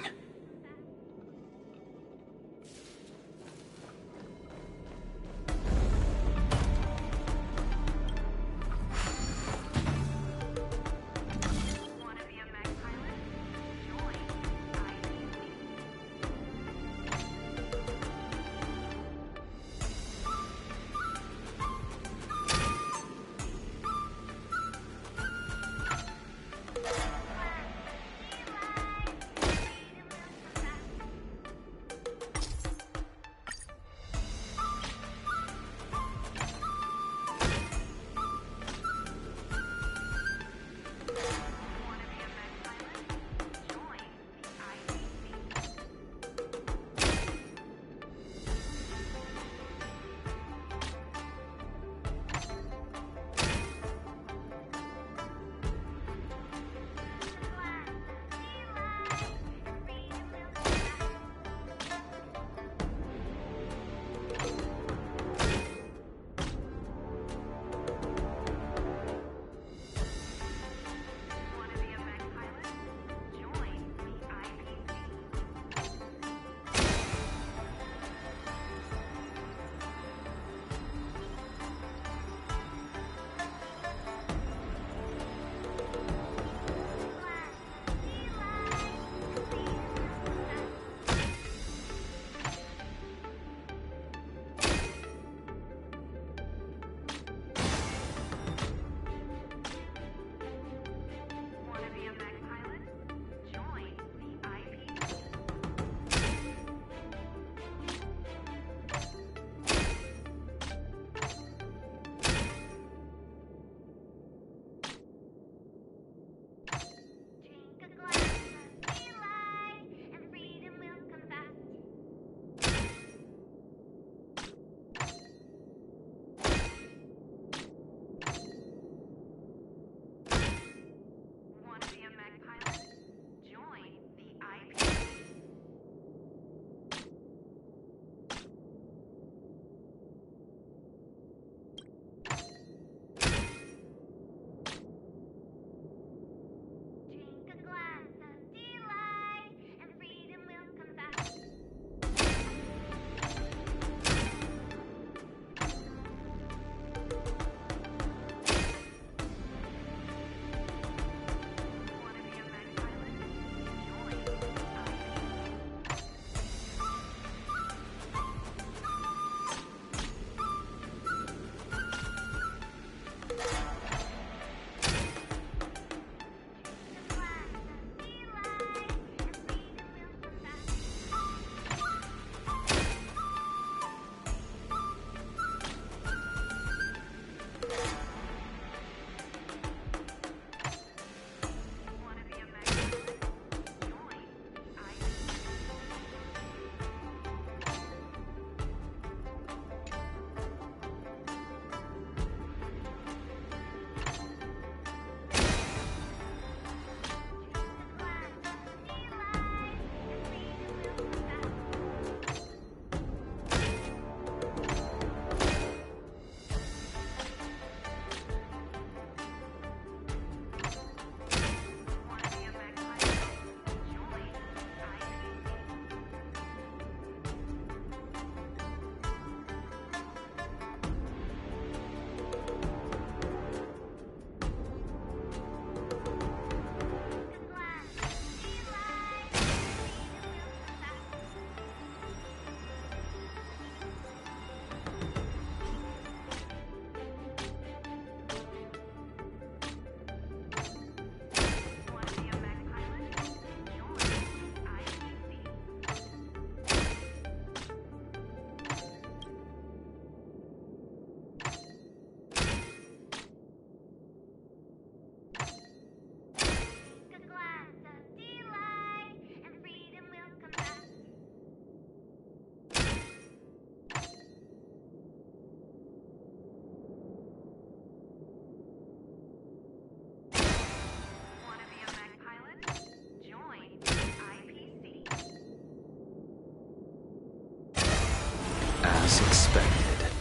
expected.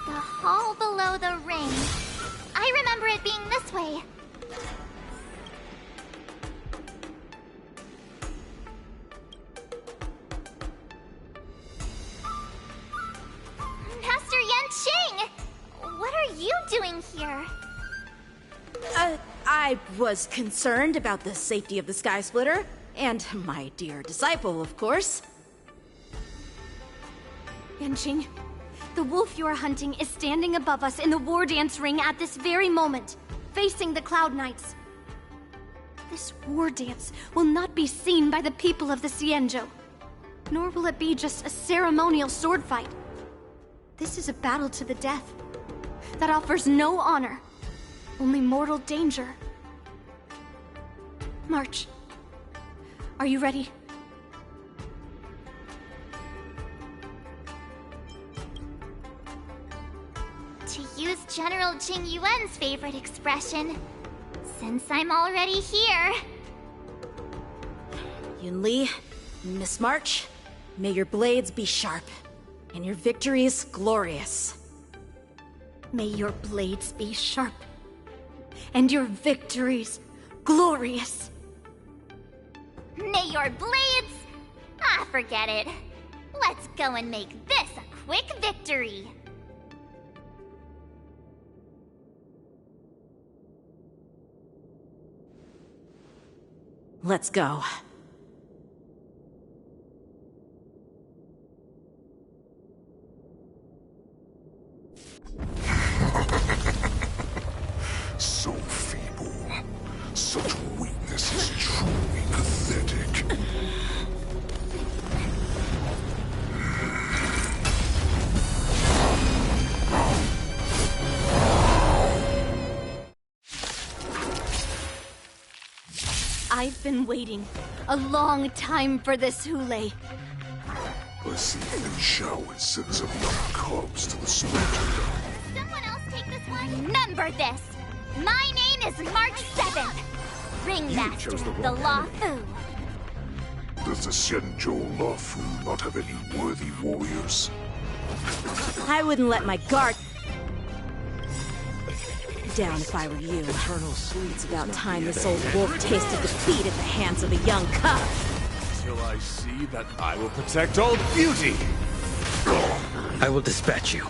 The hall below the ring. I remember it being this way. Master Yanqing! What are you doing here? I was concerned about the safety of the Skysplitter, and my dear disciple, of course. Yanqing, the wolf you are hunting is standing above us in the war dance ring at this very moment, facing the Cloud Knights. This war dance will not be seen by the people of the Xianzhou, nor will it be just a ceremonial sword fight. This is a battle to the death that offers no honor, only mortal danger. March. Are you ready? To use General Jing Yuan's favorite expression, since I'm already here. Yunli, Miss March, may your blades be sharp, and your victories glorious. May your blades be sharp, and your victories glorious. May your blades... Ah, forget it. Let's go and make this a quick victory. Let's go. So feeble. Such weakness is truly pathetic. I've been waiting a long time for this, Hule. I see Fen Shao sends some young cubs to the slaughter. Someone else take this one? Remember this. My name is March 7th. Ringmaster, the Luofu. Does the Xianzhou Luofu not have any worthy warriors? I wouldn't let my guard down if I were you. It's about time this old wolf tasted defeat at the hands of a young cub. Till I see that I will protect all beauty. I will dispatch you.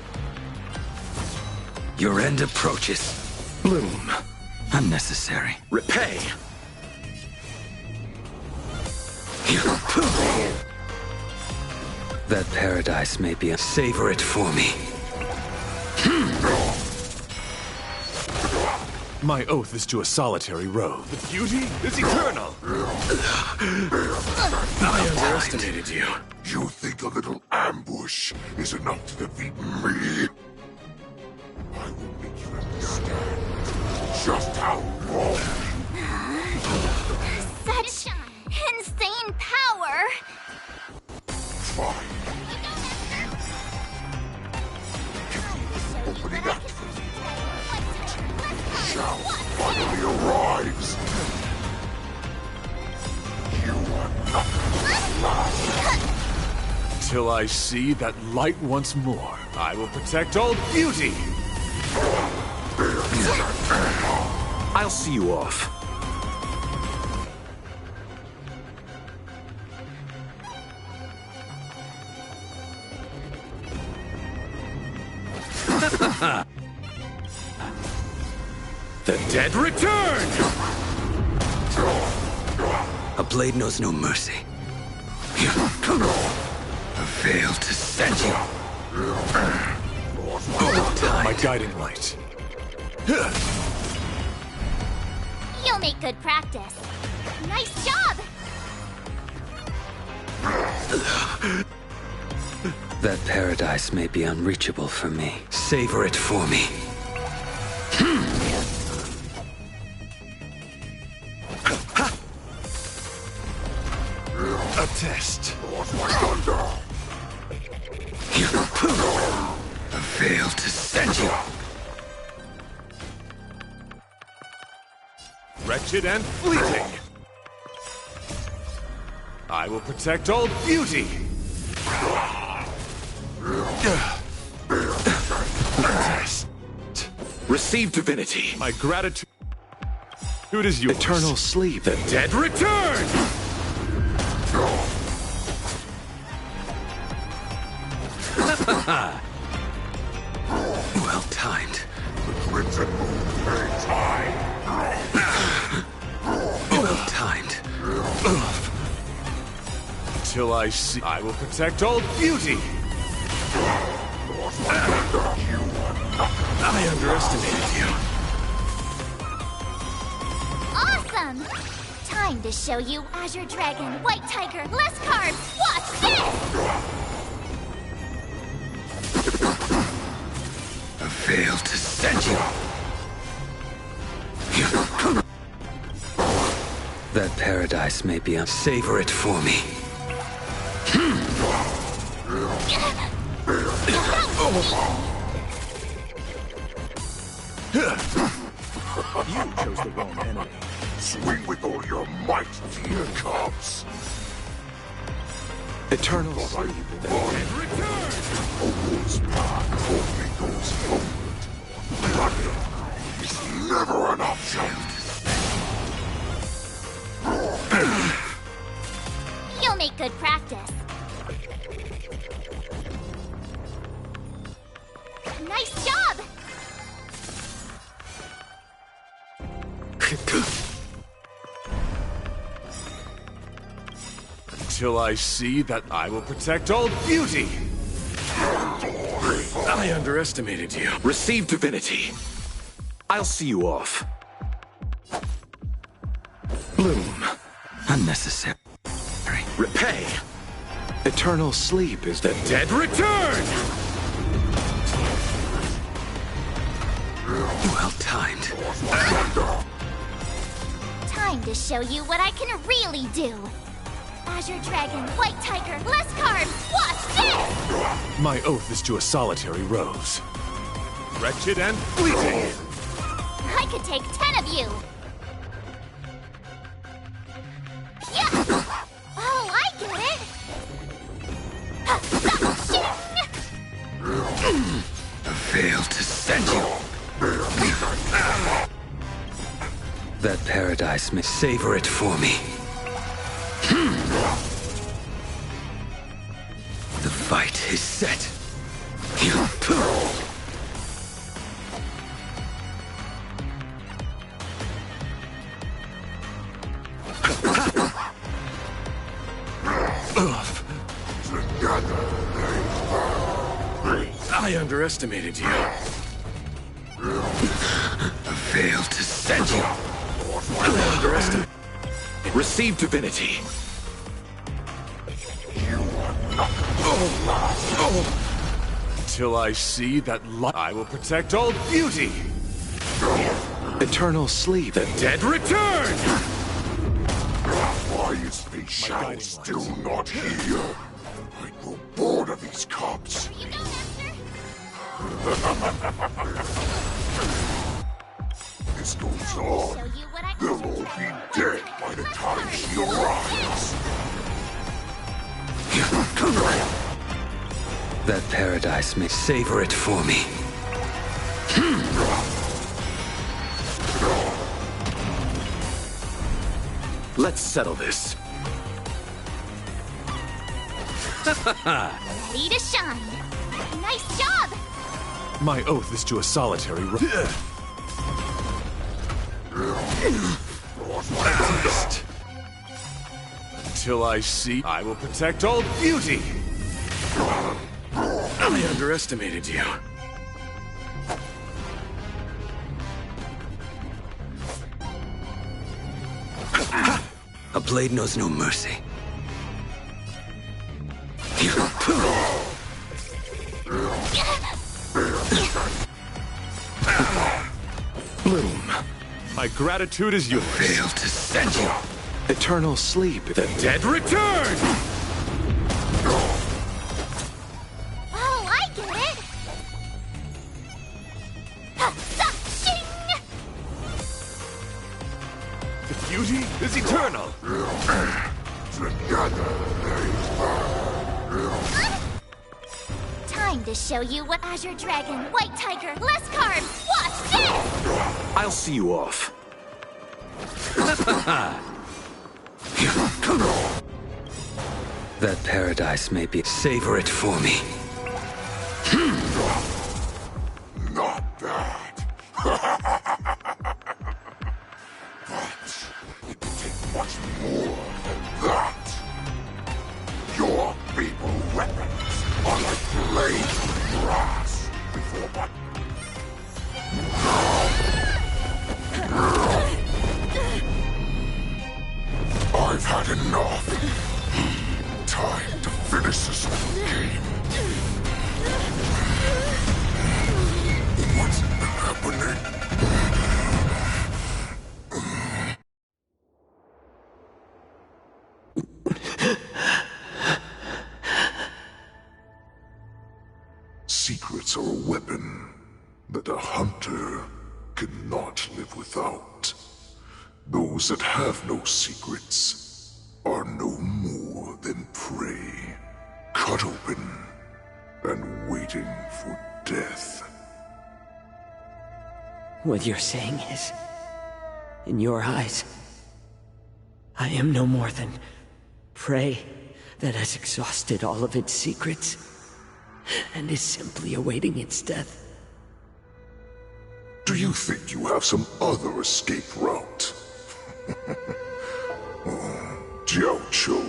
Your end approaches. Bloom. Unnecessary. Repay. That paradise may be a... Savor it for me. My oath is to a solitary road. The beauty is eternal. I underestimated you. You think a little ambush is enough to defeat me? I will make you understand just how wrong. Such insane power. Fine. Opening act. Shao finally arrives. You are nothing last. Till I see that light once more, I will protect all beauty. I'll see you off. The dead return! A blade knows no mercy. A veil to set you. My guiding light. You'll make good practice. Nice job! That paradise may be unreachable for me. Savor it for me. A test. failed to send you. Wretched and fleeting. I will protect all beauty. Receive divinity. My gratitude is yours. Eternal sleep. The dead return! Well timed. Crimson Moon burns high. Well timed. Until I see, I will protect all beauty. I underestimated you. Awesome! Time to show you Azure Dragon, White Tiger, less cards! Watch this! I failed to send you. That paradise may be savor it for me. You chose the wrong enemy. Swing with all your might, dear cubs. Eternal sleep. Owen's path only goes forward. Blood is never an option. You'll make good practice. Nice job! Until I see that I will protect all beauty. I underestimated you. Receive divinity. I'll see you off. Bloom. Unnecessary. Repay. Eternal sleep is the dead return! Well timed. Time to show you what I can really do. Azure Dragon, White Tiger, less cards! Watch this! My oath is to a solitary rose. Wretched and fleeting. I could take 10 of you! Yeah! Oh, I get it! I failed to send you. That paradise may savor it for me. The fight is set. I underestimated you. I failed to send you. I underestimated. Receive divinity. Until I see that I will protect all beauty. Eternal sleep. The dead return! Why is the shadow still not here? I grow bored of these cubs. This goes on. They'll all be dead by the time she arrives. That paradise may savor it for me. Let's settle this. Ready to shine! Nice job! My oath is to a solitary rose. Until I see, I will protect all beauty. I underestimated you. A blade knows no mercy. Bloom. My gratitude is yours. Failed to send you. Eternal sleep. The dead return! Oh, I get it! beauty is eternal. Time to show you what Azure Dragon, White Tiger, less cards! Watch this! I'll see you off. That paradise may be... Savor it for me. Not bad. But it will take much more than that. Your feeble weapons are like blades of grass before what? I've had enough. Time to finish this game. What's happening? Secrets are a weapon that a hunter cannot live without. Those that have no secrets are no more than prey, cut open and waiting for death. What you're saying is, in your eyes, I am no more than prey that has exhausted all of its secrets and is simply awaiting its death. Do you think you have some other escape route? Jiao-Cho,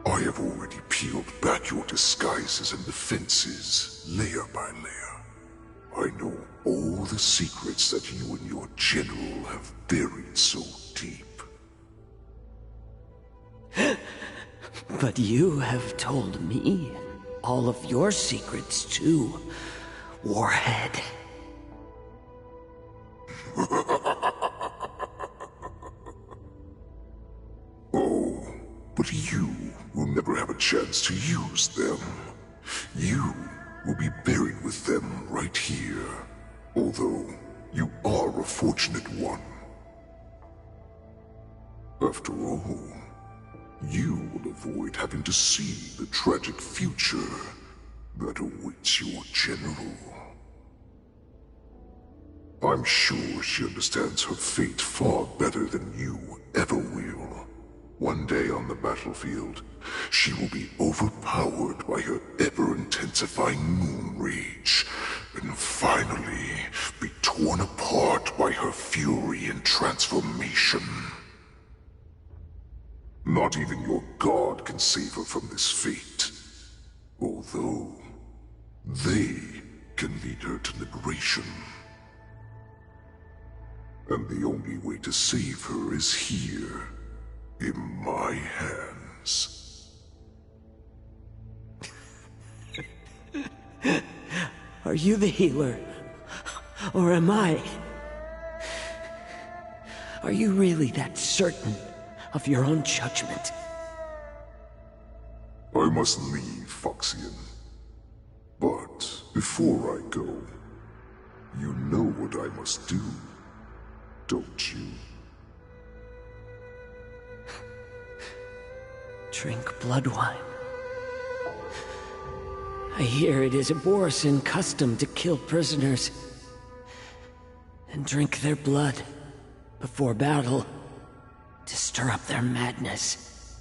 I have already peeled back your disguises and defenses, layer by layer. I know all the secrets that you and your general have buried so deep. But you have told me all of your secrets too, Warhead. Oh, but you will never have a chance to use them. You will be buried with them right here, although you are a fortunate one. After all, you will avoid having to see the tragic future that awaits your general. I'm sure she understands her fate far better than you ever will. One day on the battlefield, she will be overpowered by her ever-intensifying moon rage, and finally be torn apart by her fury and transformation. Not even your god can save her from this fate, although they can lead her to liberation. And the only way to save her is here, in my hands. Are you the healer? Or am I? Are you really that certain of your own judgment? I must leave, Foxian. But before I go, you know what I must do, don't you? Drink blood wine. I hear it is a Borisan custom to kill prisoners and drink their blood before battle to stir up their madness.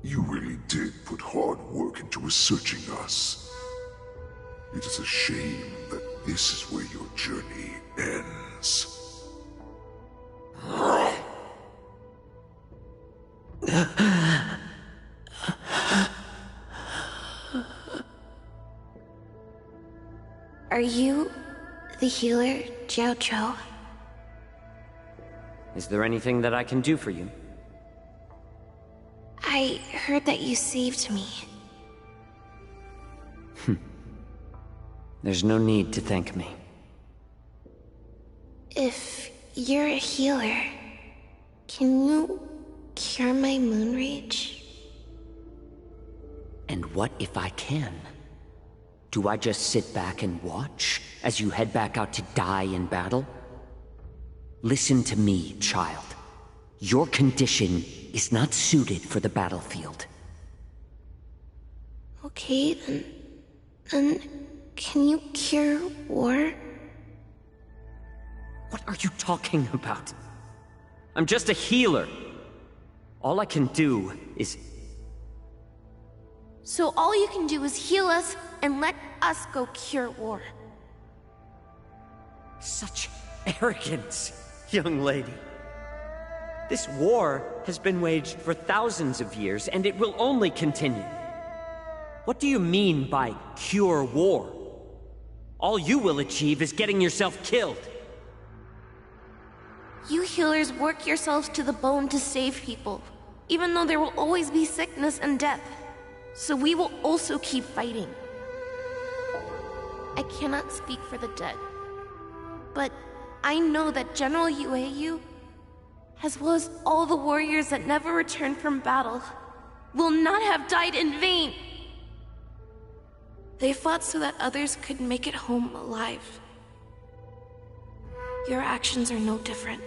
You really did put hard work into researching us. It is a shame that this is where your journey ends. Are you the healer, Jiao-Cho? Is there anything that I can do for you? I heard that you saved me. There's no need to thank me. If you're a healer, can you cure my moon rage? And what if I can? Do I just sit back and watch as you head back out to die in battle? Listen to me, child. Your condition is not suited for the battlefield. Okay, then can you cure war? What are you talking about? I'm just a healer. All I can do is... So all you can do is heal us and let us go cure war. Such arrogance, young lady. This war has been waged for thousands of years, and it will only continue. What do you mean by cure war? All you will achieve is getting yourself killed. You healers work yourselves to the bone to save people, even though there will always be sickness and death. So we will also keep fighting. I cannot speak for the dead, but I know that General Yueyu, as well as all the warriors that never returned from battle, will not have died in vain. They fought so that others could make it home alive. Your actions are no different.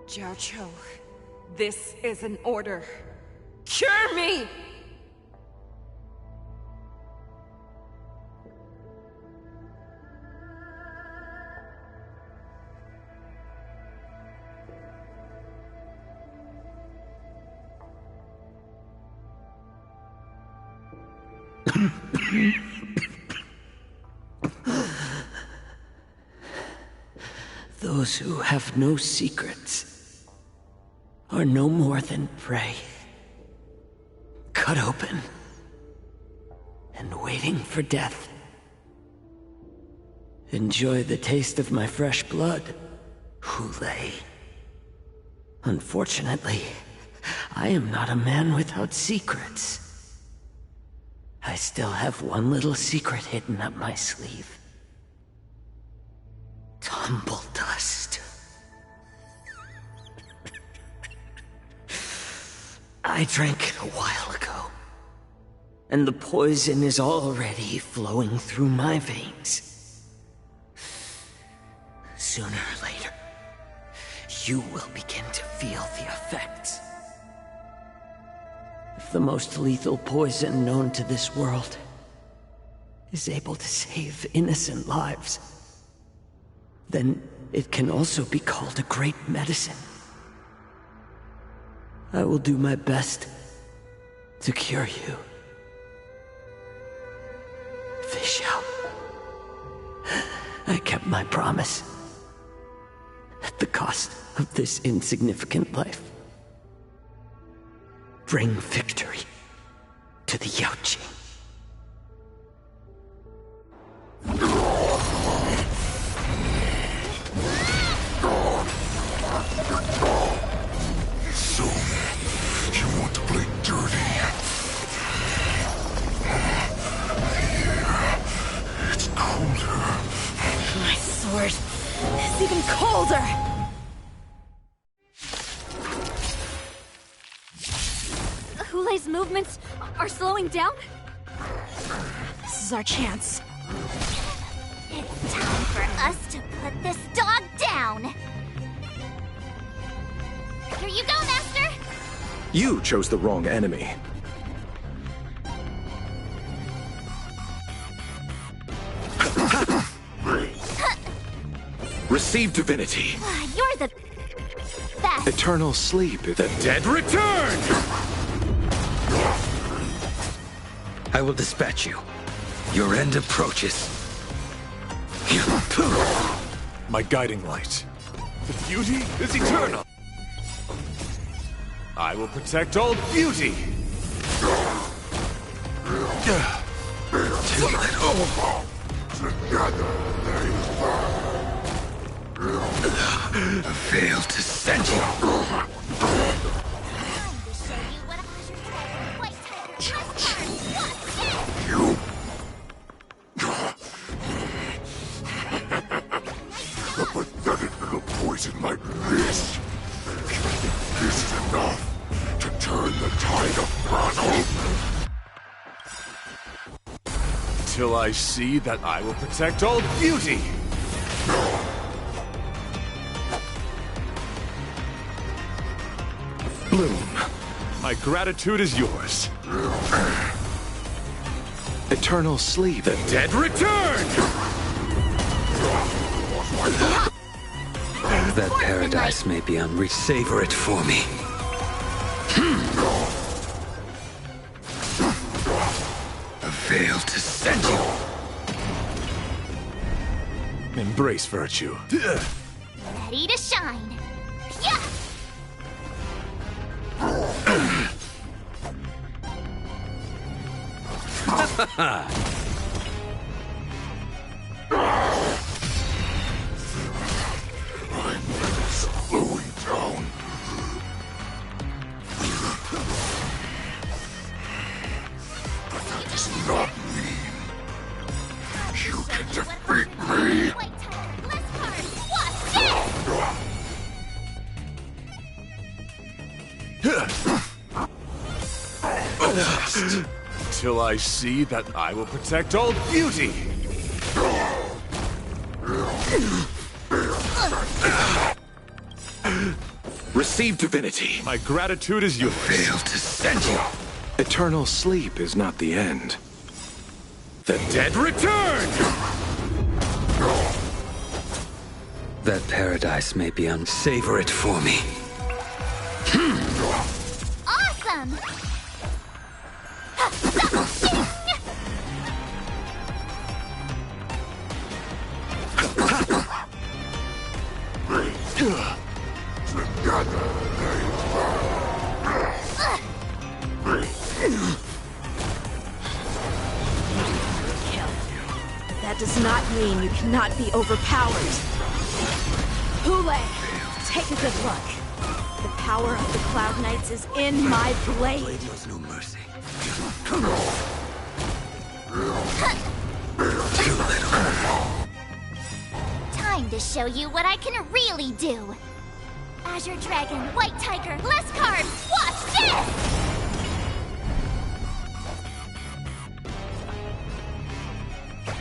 Jiaoqiu, this is an order. Cure me! Those who have no secrets are no more than prey. Cut open and waiting for death. Enjoy the taste of my fresh blood, Hulei. Unfortunately, I am not a man without secrets. I still have one little secret hidden up my sleeve. Tumble dust. I drank it a while ago, and the poison is already flowing through my veins. Sooner or later, you will begin to feel the effects. If the most lethal poison known to this world is able to save innocent lives, then it can also be called a great medicine. I will do my best to cure you. Fish out. I kept my promise. At the cost of this insignificant life. Bring victory to the Yaoqing. So, you want to play dirty? Yeah, it's colder. My sword is even colder! Hulei's movements are slowing down? This is our chance. It's time for us to put this dog down! Here you go, Master! You chose the wrong enemy. Receive divinity. You're the best! Eternal sleep. The dead return! I will dispatch you. Your end approaches. My guiding light. The beauty is eternal. I will protect all beauty. Too little. Together they fall. Failed to send you. A pathetic little poison like this. This is enough to turn the tide of battle. Till I see that I will protect all beauty! Bloom, my gratitude is yours. Eternal sleep. The dead return! That paradise may be unreached. Savor it for me. A veil to send you. Embrace virtue. Ready to shine. Yeah! Slowing down. That does not mean you can defeat me. Till I see that I will protect all beauty! Receive divinity. My gratitude is yours. Veil to send you. Eternal sleep is not the end. The dead return! That paradise may be savor it for me. Awesome! That does not mean you cannot be overpowered. Hule, take a good look. The power of the Cloud Knights is in my blade. Blade knows no mercy. Too little. Time to show you what I can really do. Azure Dragon, White Tiger, less cards! Watch this!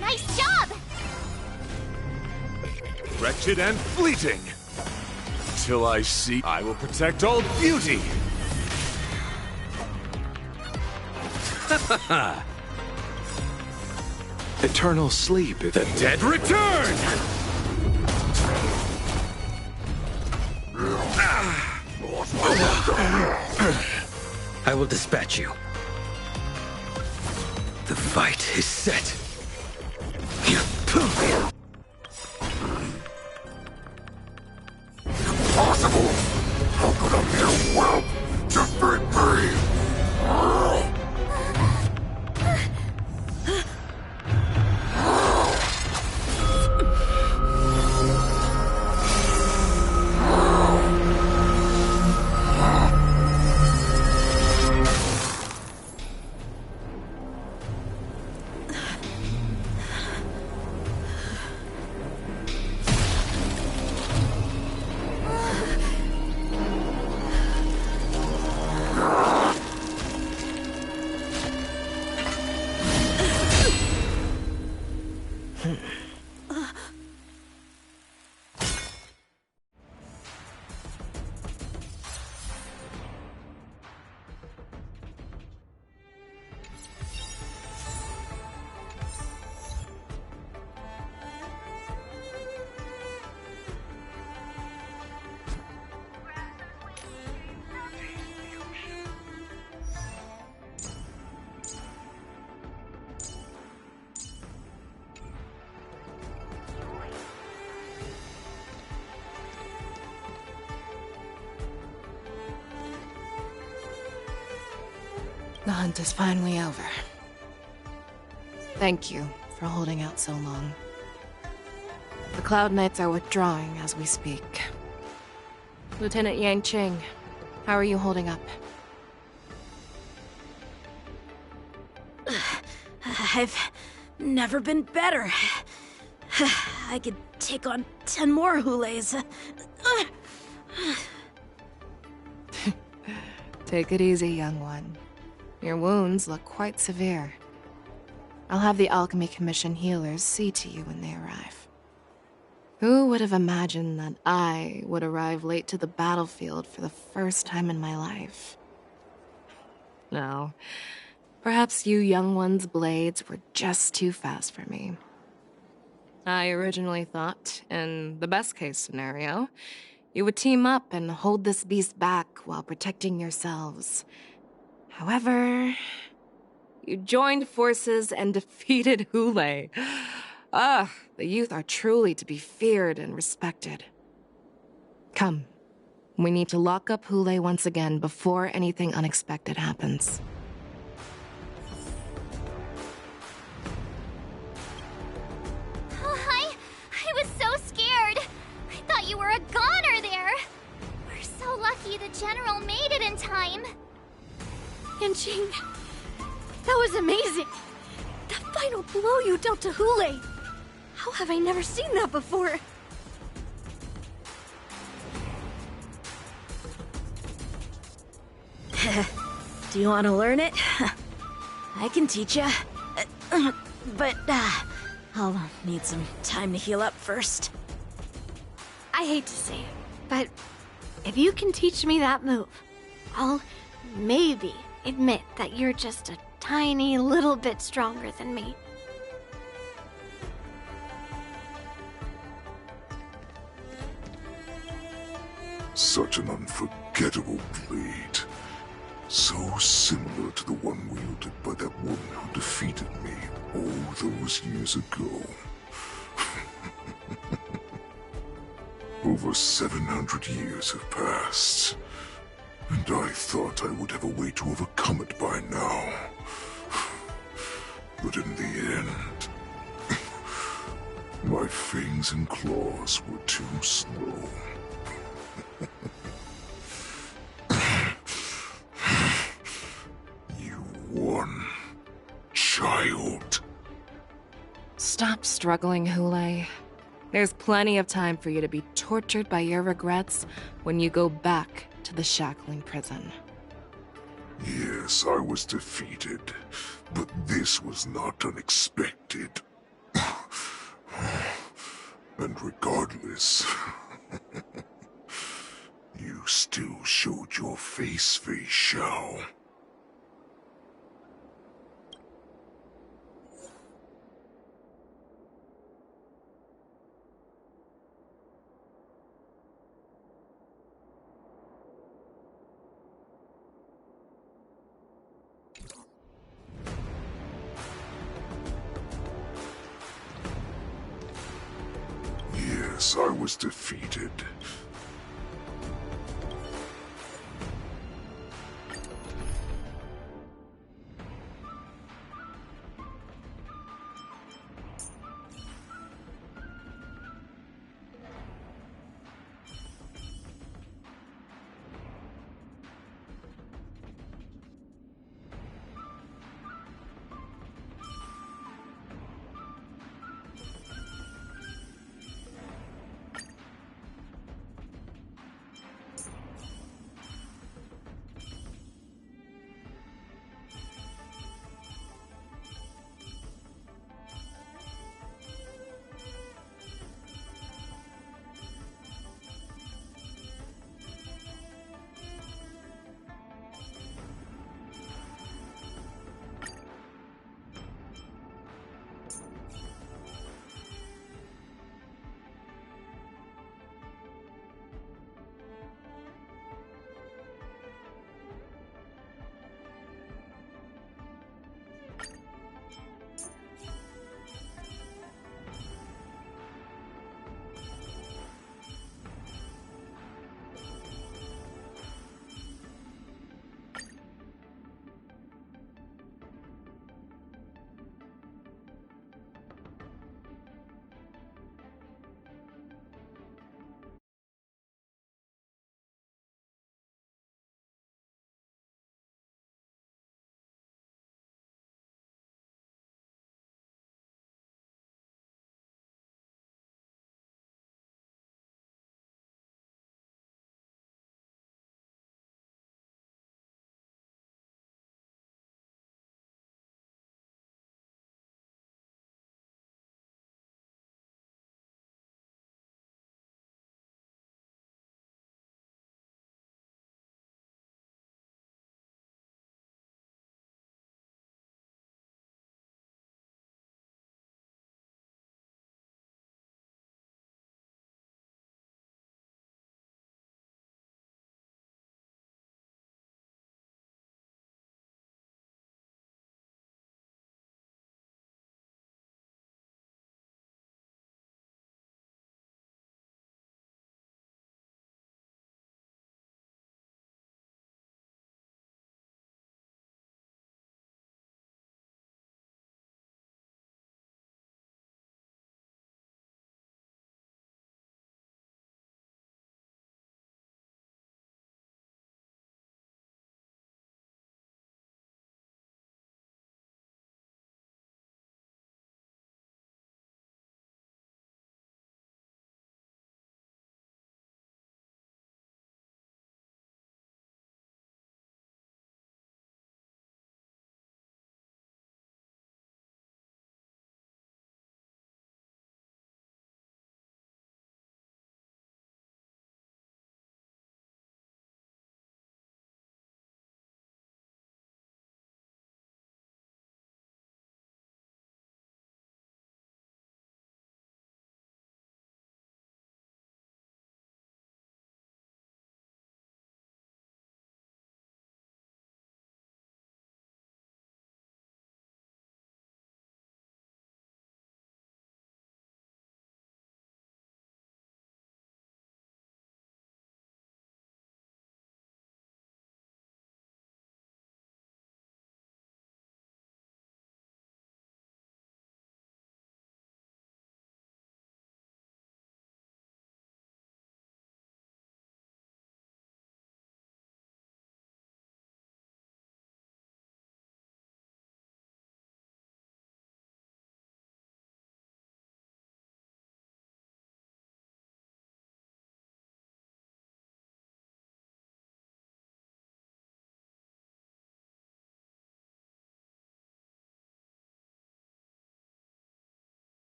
Nice job! Wretched and fleeting. Till I see I will protect all beauty. Eternal sleep. The dead return! I will dispatch you. The fight is set. Impossible! How could a mere whelp defeat me? The hunt is finally over. Thank you for holding out so long. The Cloud Knights are withdrawing as we speak. Lieutenant Yanqing, how are you holding up? I've never been better. I could take on 10 more Hules. Take it easy, young one. Your wounds look quite severe. I'll have the Alchemy Commission healers see to you when they arrive. Who would have imagined that I would arrive late to the battlefield for the first time in my life? No. Perhaps you young ones' blades were just too fast for me. I originally thought, in the best-case scenario, you would team up and hold this beast back while protecting yourselves. However, you joined forces and defeated Hule. The youth are truly to be feared and respected. Come, we need to lock up Hule once again before anything unexpected happens. I was so scared. I thought you were a goner there. We're so lucky the General made it in time. Yanqing, that was amazing. The final blow you dealt to Hule. How have I never seen that before? Do you want to learn it? I can teach you. But I'll need some time to heal up first. I hate to say it, but if you can teach me that move, I'll maybe admit that you're just a tiny little bit stronger than me. Such an unforgettable blade. So similar to the one wielded by that woman who defeated me all those years ago. Over 700 years have passed, and I thought I would have a way to overcome it by now. But in the end, my fangs and claws were too slow. You won, child. Stop struggling, Hule. There's plenty of time for you to be tortured by your regrets when you go back to the shackling prison. Yes, I was defeated, but this was not unexpected. And regardless, you still showed your face, Fei Xiao. Yes, I was defeated.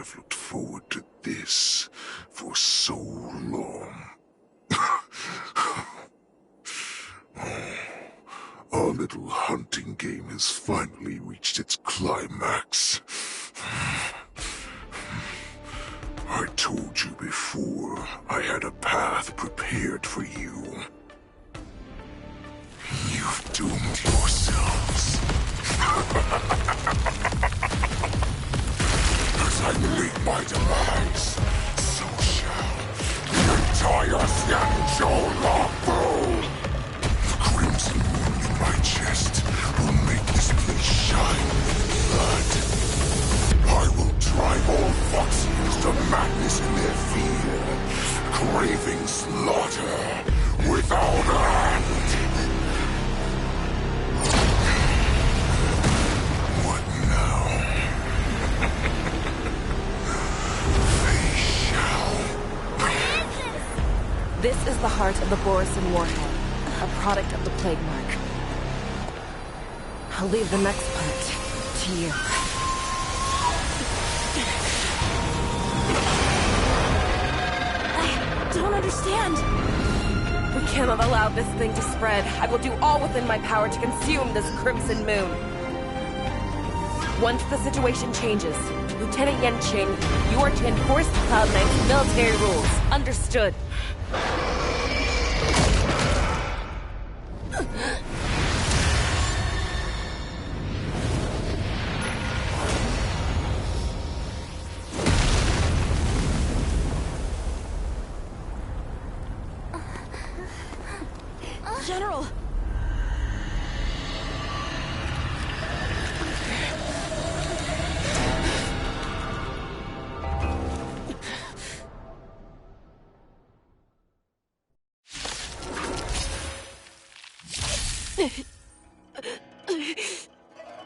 have looked forward to this for so long. Our little hunting game has finally reached its climax. I told you before, I had a path prepared for you. You've doomed yourselves. As I meet my demise, so shall the entire Xianzhou Luofu. The crimson moon in my chest will make this place shine with blood. I will drive all Foxians to madness in their fear, craving slaughter without end. What now? They shall. This is the heart of the Borisin Warhead, a product of the Plague Mark. I'll leave the next part to you. I don't understand. We cannot allow this thing to spread. I will do all within my power to consume this crimson moon. Once the situation changes, Lieutenant Yanqing, you are to enforce the Cloud Knight's military rules. Understood. General!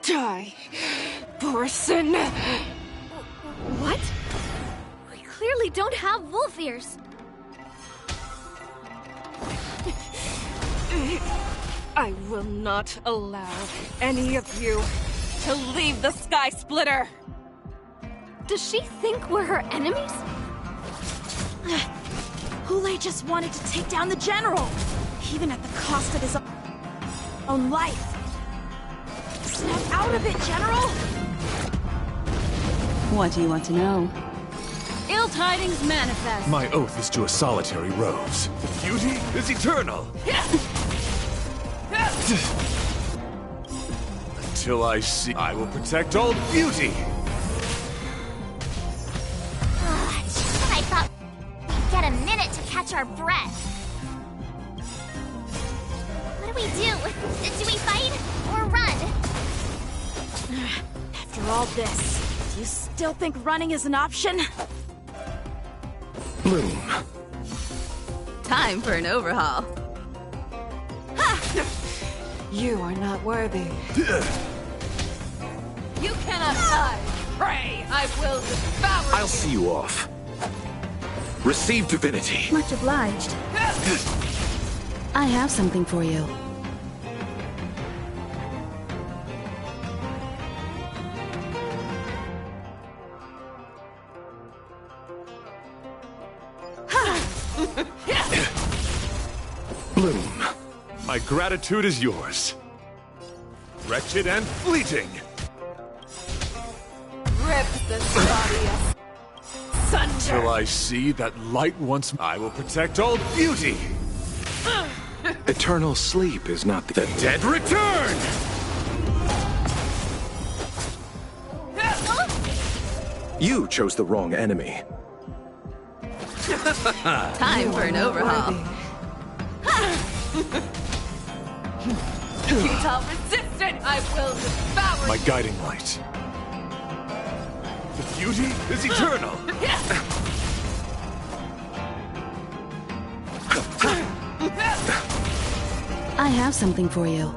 Die, Borisin! What? We clearly don't have wolf ears. I will not allow any of you to leave the Skysplitter! Does she think we're her enemies? Hule just wanted to take down the General, even at the cost of his own life. Snap out of it, General! What do you want to know? Ill tidings manifest. My oath is to a solitary rose. Beauty is eternal. Until I see, I will protect all beauty. Just when I thought we'd get a minute to catch our breath. What do we do? Do we fight or run? After all this, do you still think running is an option? Bloom. Time for an overhaul. You are not worthy. You cannot die. Pray, I will devour I'll see you off. Receive divinity. Much obliged. I have something for you. Bloom. My gratitude is yours. Wretched and fleeting. Rip this body asunder. Till I see that light once, I will protect all beauty. Eternal sleep is not the Dead return! You chose the wrong enemy. Time for an overhaul. futile resistance. I will devour My guiding light. The beauty is eternal. I have something for you.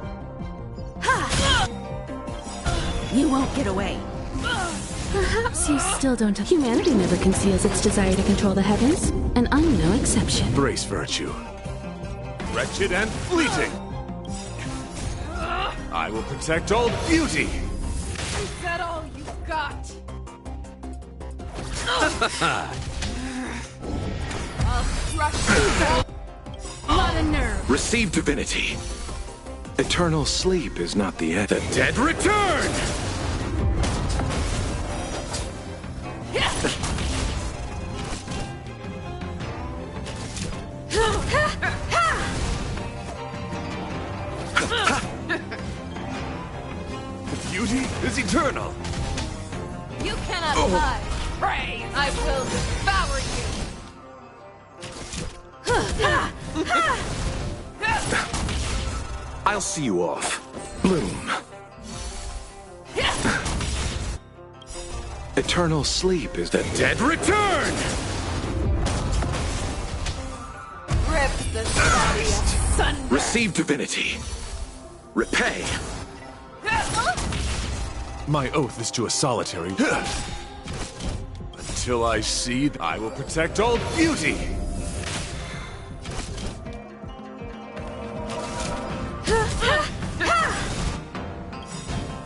You won't get away. Perhaps you still don't have... Humanity never conceals its desire to control the heavens, and I'm no exception. Brace virtue. Wretched and fleeting. I will protect all beauty. Is that all you've got? I'll crush you. Lot of nerve. Receive divinity. Eternal sleep is not the end. The dead return! The beauty is eternal. You cannot hide. Pray, I will devour you. I'll see you off. Bloom. Eternal sleep is the dead return! Rip the body asunder. Receive divinity. Repay. My oath is to a solitary. Until I see, I will protect all beauty.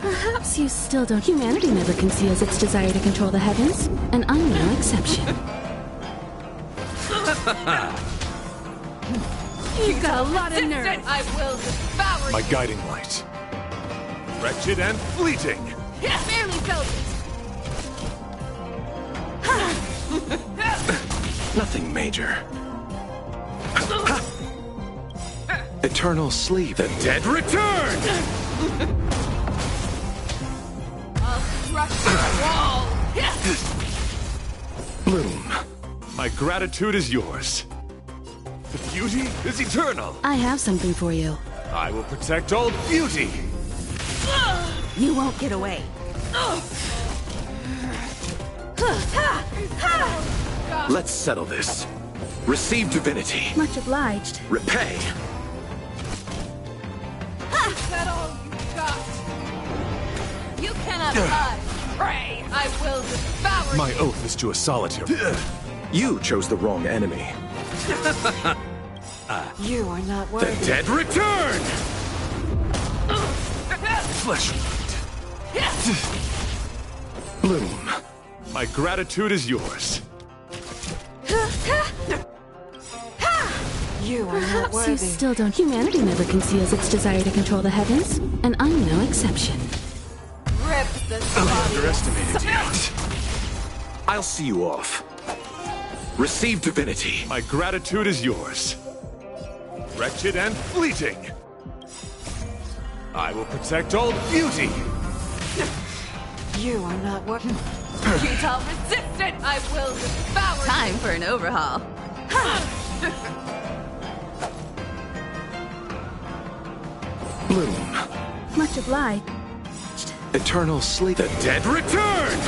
Perhaps you still don't. Humanity never conceals its desire to control the heavens, and I'm no exception. You've got a lot of nerve. I will devour My you. guiding light. Wretched and fleeting. Barely felt it. Nothing major. Eternal sleep. The dead return! I'll crush your wall. Bloom. My gratitude is yours. The beauty is eternal. I have something for you. I will protect all beauty. You won't get away. Let's settle this. Receive divinity. Much obliged. Repay. Is that all you got? You cannot hide. Pray, I will devour My you. oath is to a solitary. You chose the wrong enemy. You are not The worthy. dead return! Flesh. Bloom. My gratitude is yours. You are not Perhaps worthy. you still don't. Humanity never conceals its desire to control the heavens, and I'm no exception. Rip the I body underestimated you. I'll see you off. Receive divinity. My gratitude is yours. Wretched and fleeting. I will protect all beauty. You are not worthy. futile resistance. I will devour Time for an overhaul. Bloom. Much obliged. Eternal sleep. The dead return!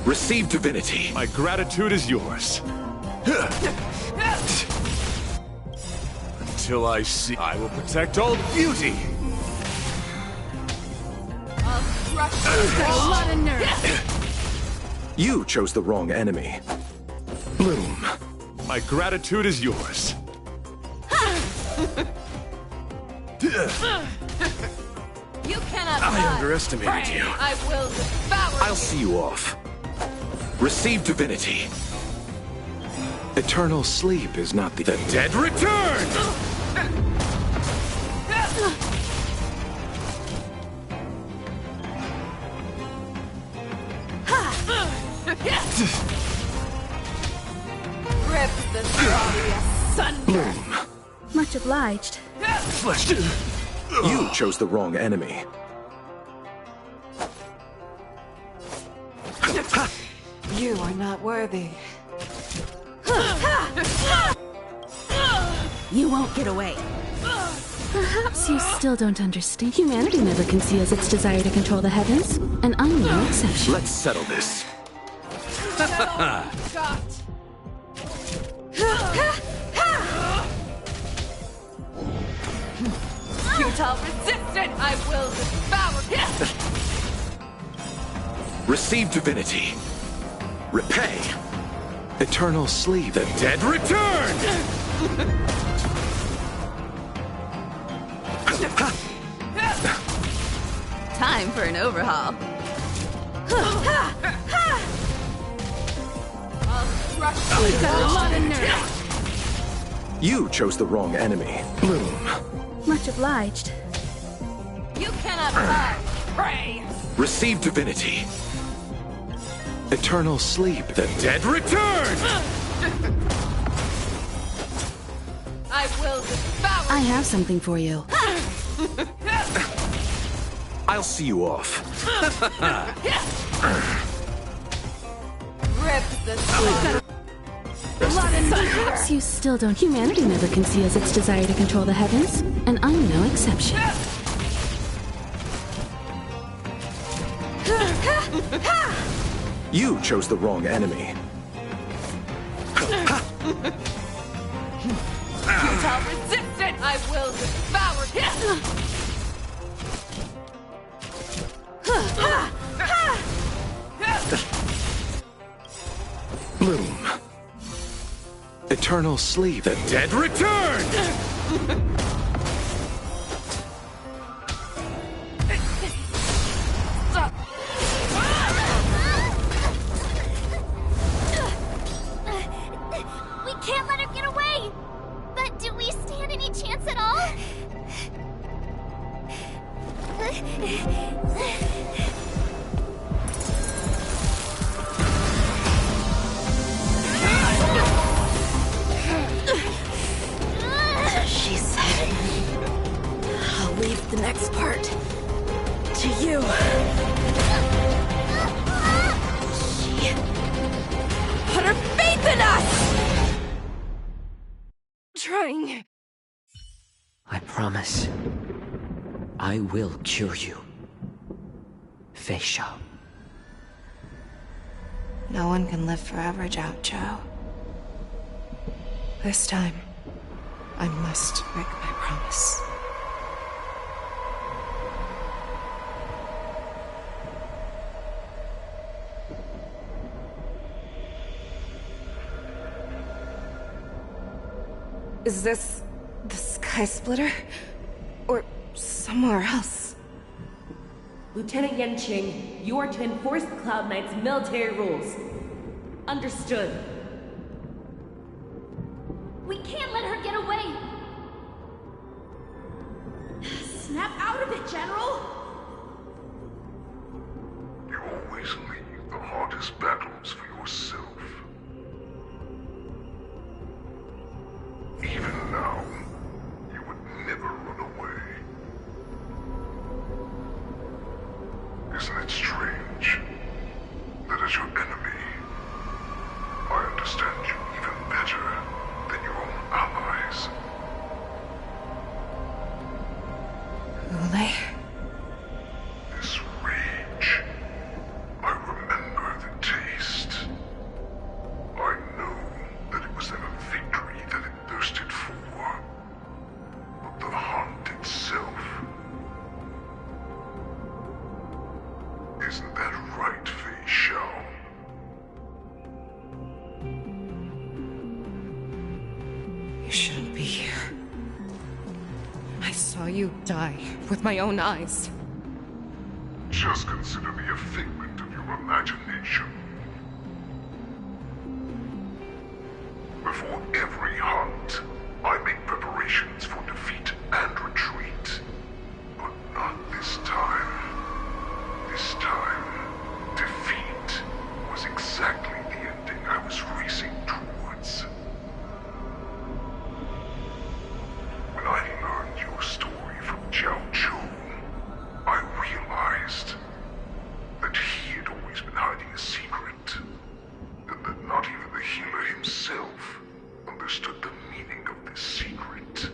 Receive divinity. My gratitude is yours. Until I see, I will protect all beauty. I'll crush you. A lot of nerve. You chose the wrong enemy. Bloom. My gratitude is yours. You cannot I hide. underestimated Pray, you. I will devour I'll see you off. Receive divinity. Eternal sleep is not the dead return! Rip the body asunder. Bloom. Much obliged. Flesh. You chose the wrong enemy. You are not worthy. You won't get away. Perhaps you still don't understand. Humanity never conceals its desire to control the heavens, and I'm no exception. Let's settle this. Got. Futile resistance. I will devour you. Receive divinity. Repay. Eternal sleep. The dead return! time for an overhaul. We've got a lot of nerve. You chose the wrong enemy. Bloom. Much obliged. You cannot hide. Pray. Receive divinity. Eternal sleep. The dead return! I will devour. I have something for you. I'll see you off. Rip the Perhaps you still don't. Humanity never conceals its desire to control the heavens, and I'm no exception. You chose the wrong enemy. Futile resistance! I will devour him! Bloom. Eternal sleep. The dead return! We can't let her get away! But do we stand any chance at all? She said, I'll leave the next part to you. She Put her faith in us! Trying. I promise. I will cure you. Fei Shao. No one can live forever, Zhao Zhao. This time, I must break my promise. Is this the Skysplitter? Or somewhere else? Lieutenant Yanqing, you are to enforce the Cloud Knight's military rules. Understood. We can't let her get away! Snap out of it, General! You always leave the hardest battles for yourself. Even now, you would never run away. Isn't it strange that as your enemy, I understand you even better than your own allies? Ule? This rage, I remember the taste. I know that it was never victory that it thirsted for, but the hunt itself. Isn't that right, Fei Shao? You shouldn't be here. I saw you die with my own eyes. Just consider me a figment of your imagination. Before every hunt, I make preparations for defeat and retreat. But not this time. This time, defeat was exactly the ending I was racing towards. When I learned your story from Zhao Zhou, I realized that he had always been hiding a secret, and that not even the healer himself understood the meaning of this secret.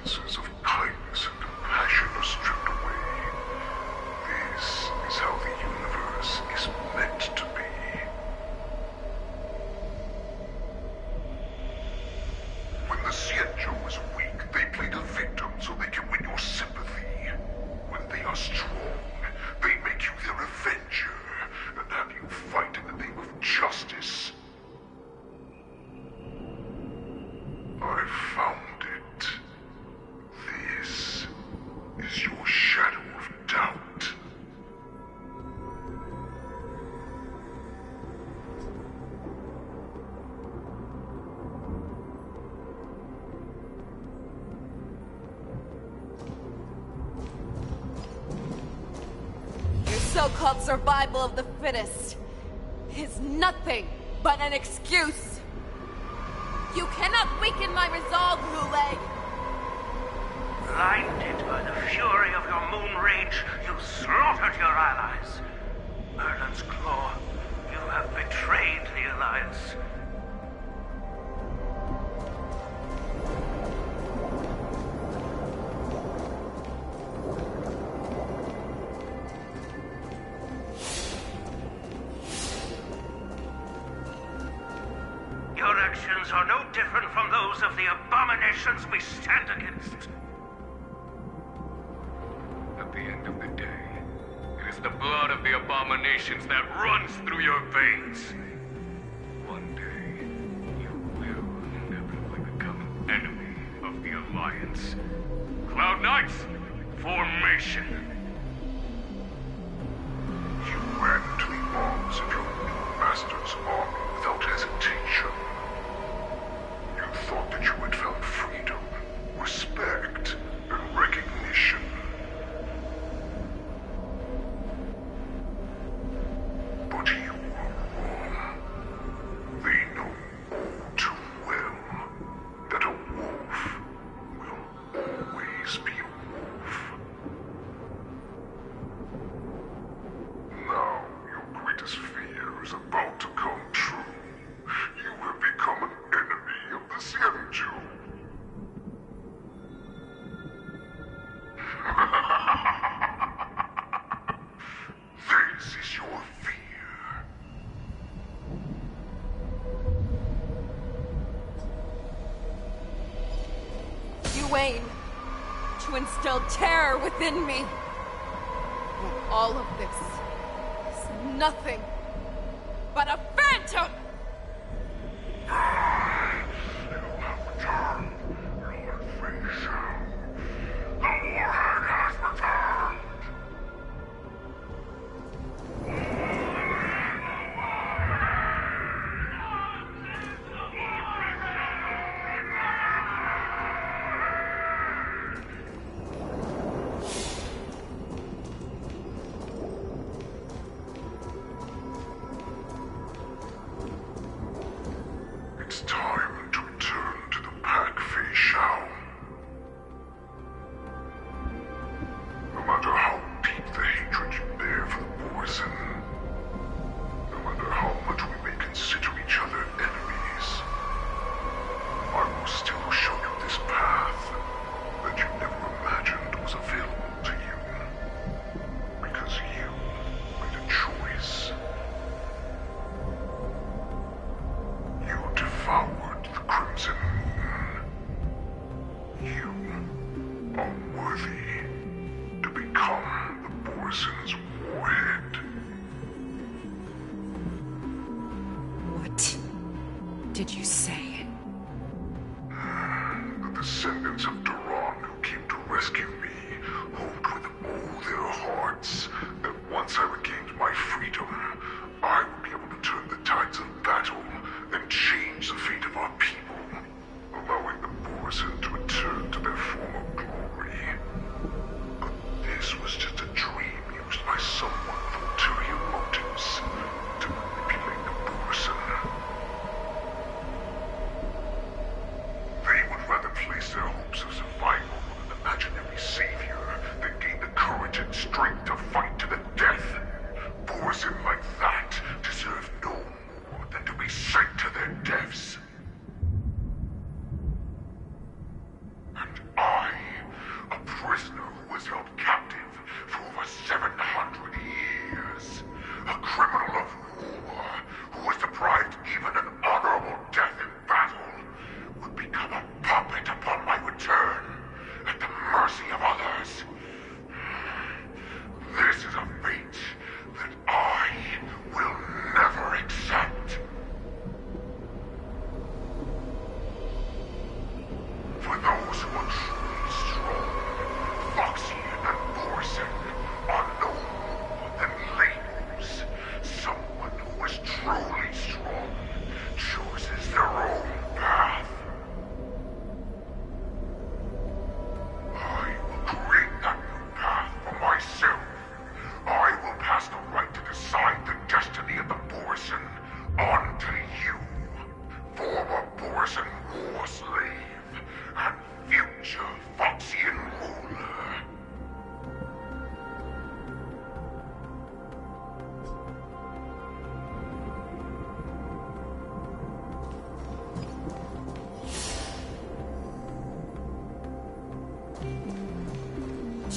senses of kindness and compassion are stripped away. This is how the universe is meant to be. When the Xianzhou is weak, they play the victim so they can win your sympathy. When they are strong, they make you their avenger and have you fight in the name of justice. I found it. This is your shadow of doubt. Your so-called survival of the fittest is nothing but an excuse. You cannot weaken my resolve, Lulei. Blinded by the fury of your moon rage, you slaughtered your allies. Merlin's Claw, you have betrayed the Alliance. Your actions are no different from those of the abominations we stand against. At the end of the day, it is the blood of the abominations that runs through your veins. One day, you will inevitably become an enemy of the Alliance. Cloud Knights, formation! You ran to the arms of your new master's army without hesitation. You thought that you had found freedom, respect, and recognition. But you were wrong. They know all too well that a wolf will always be a wolf. Now your greatest fear is about to come true. You have become an enemy of the Xianzhou. This is your fear. You aim to instill terror within me. When all of this is nothing but a phantom! It's time to return to the pack, Fei Shao. No matter how deep the hatred you bear for the poison, no matter how much we may consider each other enemies, I will still show you this path that you never imagined was available to you. Because you made a choice. You devoured the Crimson Moon. You are worthy to become the Borison's warhead. What did you say? The descendants of Duran who came to rescue me hoped with all their hearts that once I regained my freedom, I would be able to turn the tides of battle and change the fate of our people, allowing the Borison to return to their former glory. But this was just a dream used by someone with ulterior motives to manipulate the Borison. They would rather place their hopes of survival on an imaginary savior than gain the courage and strength to fight to the death. Borison like that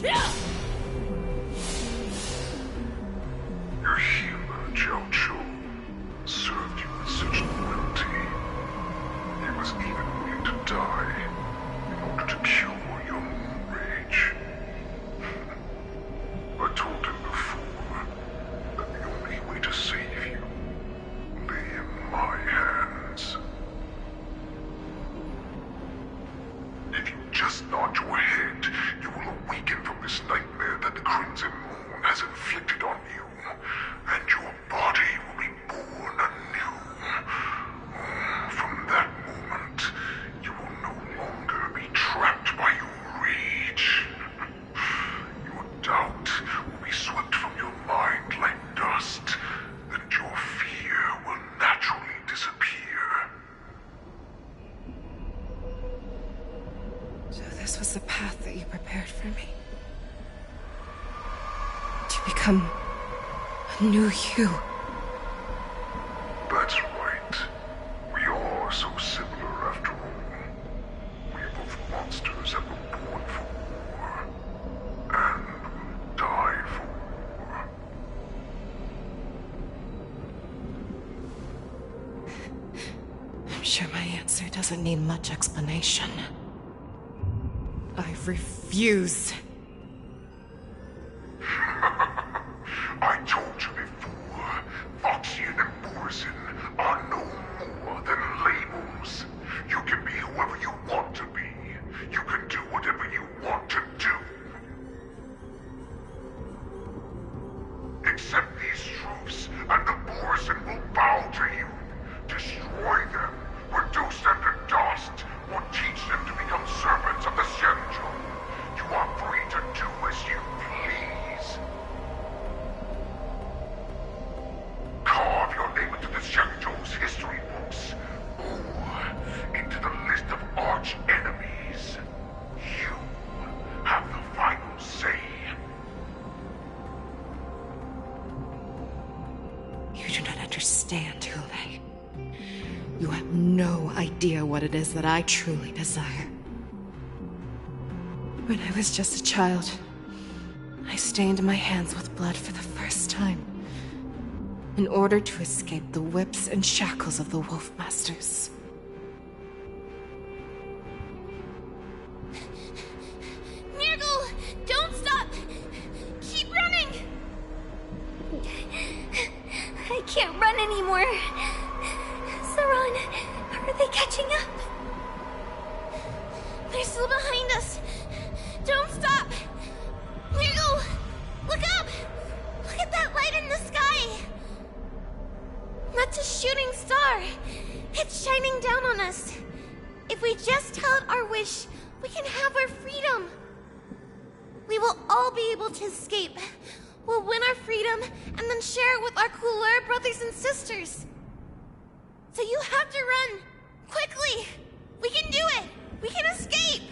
Your healer, Jiao Cho, served you with such loyalty. He was even willing to die in order to cure your moon rage. I told him before that the only way to save you lay in my hands. If you just nod your head, you will awaken from this nightmare that the Crimson Moon has inflicted on you, and your body will be born anew. From that moment, you will no longer be trapped by your rage. Your doubt will be swept from your mind like dust, and your fear will naturally disappear. So this was the path that you prepared for me? To become a new you? That's right. We are so similar after all. We are both monsters that were born for war, and will die for war. I'm sure my answer doesn't need much explanation. I refuse. I told you before, Foxian and Borzin are no more than labels. You can be whoever you want to be. You can do whatever you want to do. Accept these truths, and the Borzin will bow to you. Destroy them, reduce them to dust, or teach them to become servants of the Xianzhou. You are free to do as you please. Carve your name into the Xianzhou's history books, or into the list of arch enemies. You have the final say. You do not understand, Hule. You have no idea what it is that I truly desire. When I was just a child, I stained my hands with blood for the first time, in order to escape the whips and shackles of the Wolf Masters. Nirgal, don't stop! Keep running! I can't run anymore. Saran, are they catching up? They're still behind us. Don't stop! Nirgal, look up! Look at that light in the sky! That's a shooting star. It's shining down on us. If we just tell it our wish, we can have our freedom. We will all be able to escape. We'll win our freedom and then share it with our cooler brothers and sisters. So you have to run! Quickly! We can do it! We can escape!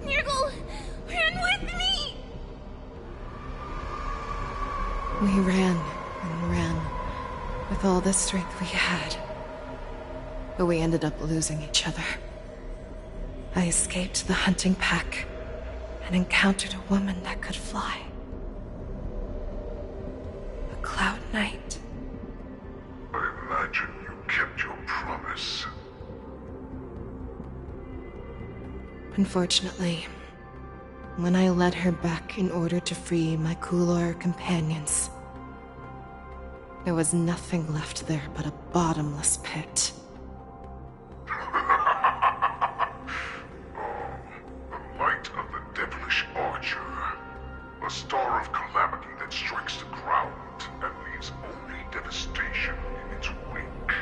Nirgal, run with me! We ran and ran with all the strength we had. But we ended up losing each other. I escaped the hunting pack and encountered a woman that could fly. A Cloud Knight. I imagine you kept your promise. Unfortunately, when I led her back in order to free my Kulor companions, there was nothing left there but a bottomless pit. A star of calamity that strikes the ground and leaves only devastation in its wake.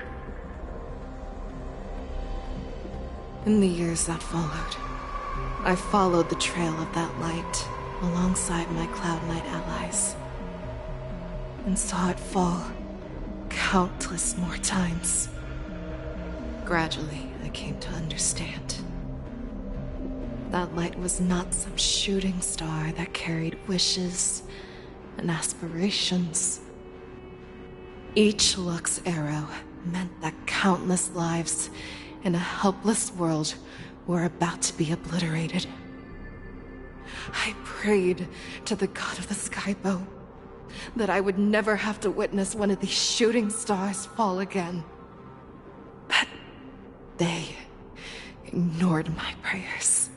In the years that followed, I followed the trail of that light alongside my Cloud Knight allies, and saw it fall countless more times. Gradually, I came to understand. That light was not some shooting star that carried wishes and aspirations. Each Lux arrow meant that countless lives in a helpless world were about to be obliterated. I prayed to the god of the skybow that I would never have to witness one of these shooting stars fall again. But they ignored my prayers.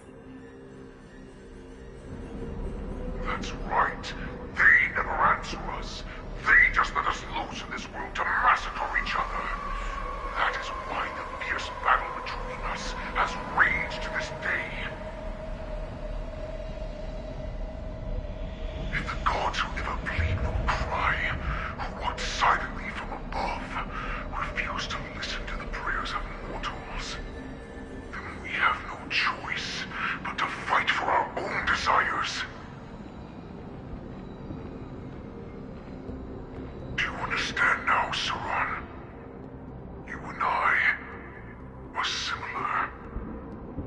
That's right. They never answer us. They just let us loose in this world to massacre each other. That is why the fierce battle between us has raged to this day. If the gods who never plead nor cry, who watch silently from above, refuse to listen to the prayers of mortals, then we have no choice but to fight for our own desires. Do you understand now, Saran? You and I are similar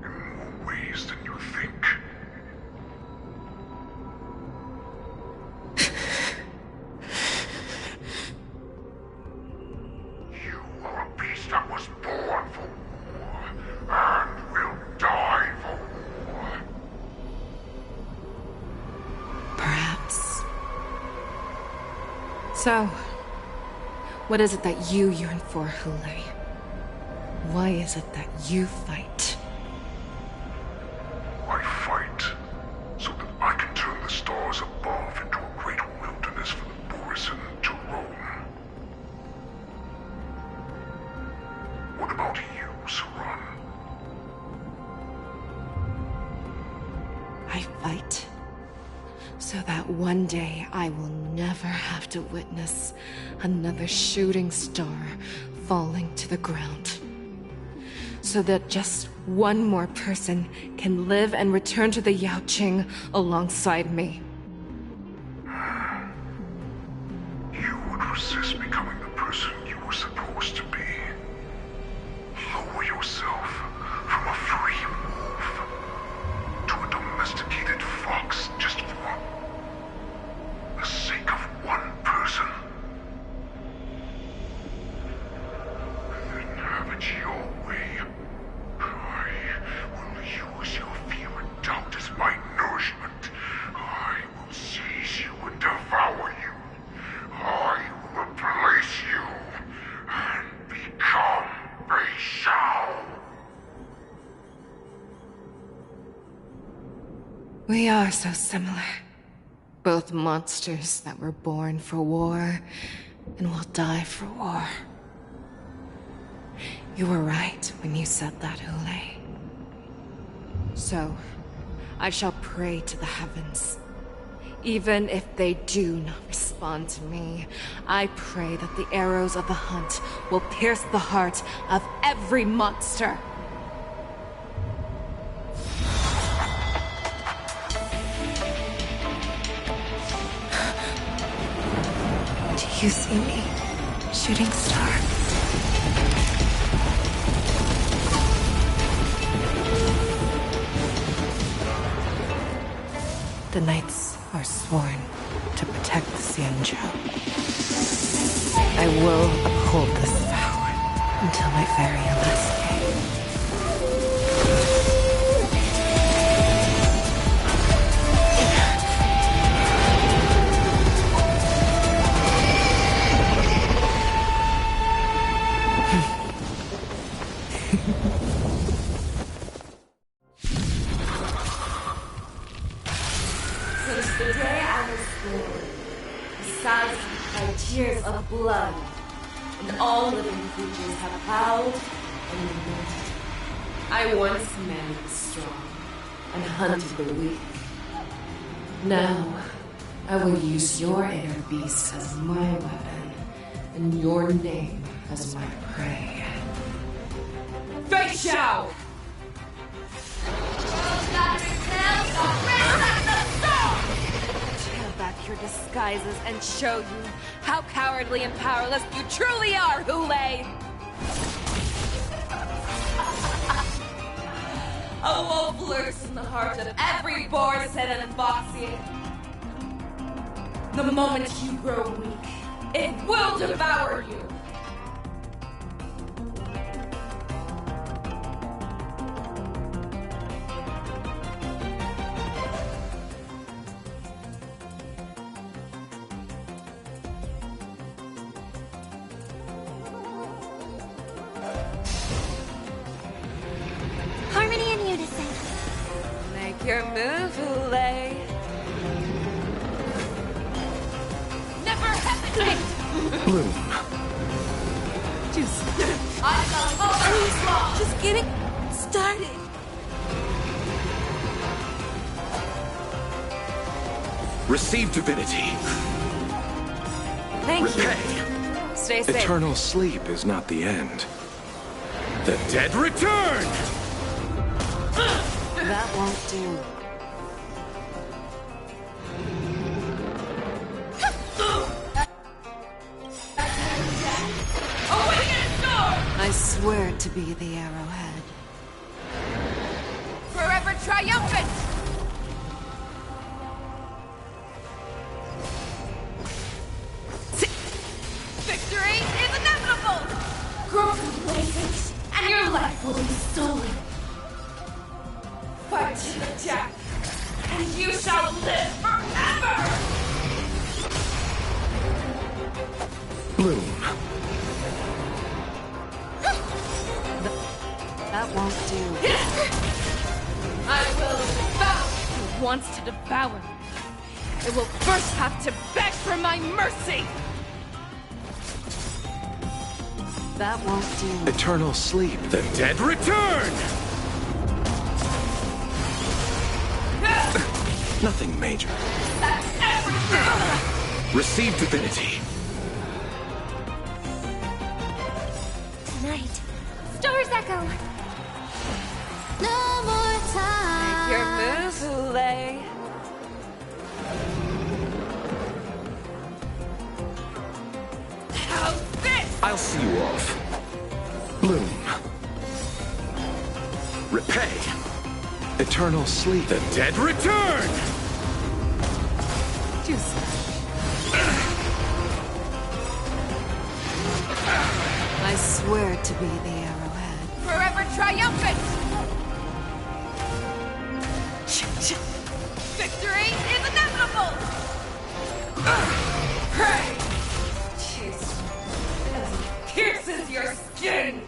in more ways than you think. You are a beast that was born for war, and will die for war. Perhaps. So, what is it that you yearn for, Hule? Why is it that you fight? I fight so that I can turn the stars above into a great wilderness for the Borisin to roam. What about you, Saran? I fight so that one day I will never have to witness another shooting star falling to the ground. So that just one more person can live and return to the Yaoqing alongside me. You would resist becoming the person you were supposed to be. Lower yourself from a free wolf to a domesticated fox just for the sake of one person. Then have it your way. I will use your fear and doubt as my nourishment. I will seize you and devour you. I will replace you and become Fei Xiao. We are so similar. Both monsters that were born for war and will die for war. You were right when you said that, Hule. So, I shall pray to the heavens. Even if they do not respond to me, I pray that the arrows of the hunt will pierce the heart of every monster. Do you see me, shooting star? The knights are sworn to protect the Xianzhou. I will uphold this vow until my very last day. Since the day I was born, the skies have cried tears of blood, and all living creatures have howled and lamented. I once commanded the strong and hunted the weak. Now, I will use your air beast as my weapon, and your name as my prey. Fei Xiao! Tear back your disguises and show you how cowardly and powerless you truly are, Hule! A wolf lurks in the heart of every Borisin and Foxian. The moment you grow weak, it will devour you. Harmony and unison. Make your move, Ulay. Never hesitate! Bloom. Just getting started. Receive divinity. Thank Repay. you. Stay safe. Eternal sleep is not the end. The dead return! That won't do. I swear to be the arrowhead. Forever triumphant! Victory is inevitable! Grow complacent, and your life will be stolen. Fight to the death, and you shall live forever! Bloom. That won't do. I will devour who wants to devour me. It will first have to beg for my mercy! That won't do. Eternal sleep. The dead return! Nothing major. That's everything! Receive divinity. Tonight, stars echo. No more time. Make your move, Ulay. How's this? I'll see you off. Bloom. Repay. Eternal sleep. The dead return! I swear to be the arrowhead. Forever triumphant! Victory is inevitable! Pray! Taste as it pierces your skin!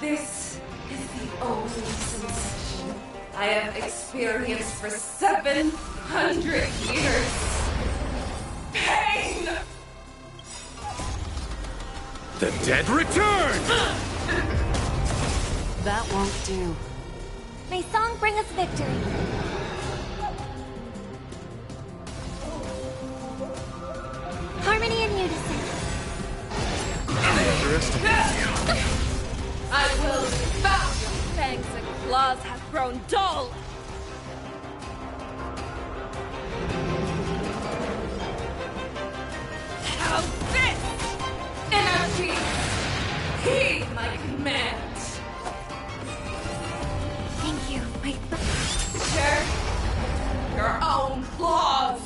This is the only sensation I have experienced for 700 years. Pain! The dead return! That won't do. May song bring us victory. Harmony and unison. I will devour your fangs and claws have grown dull! How's this? Energy! Heed my command! Thank you, my Share your own claws!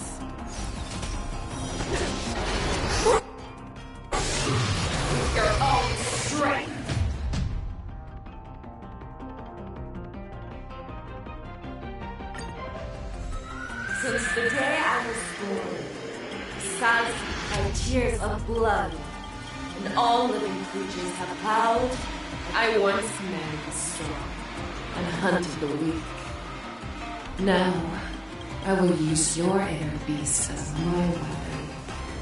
Your own strength! Since the day I was born, besides my tears of blood, and all living creatures have howled, I once married the strong and hunted the weak. Now, I will use your air beast as my weapon,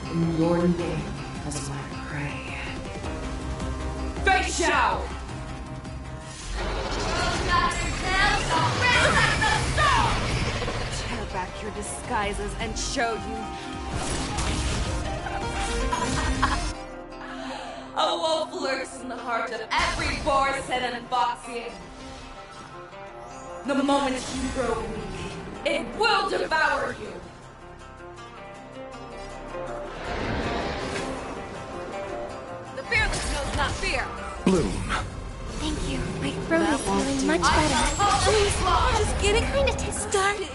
and your name as my prey. Fei Xiao! Tear back your disguises and show you. A wolf lurks in the heart of every Borset and Foxian. The moment you grow weak, it will devour you. The fearless knows not fear. Bloom. Thank you. My throat is feeling much better. Please, just getting Kinda started.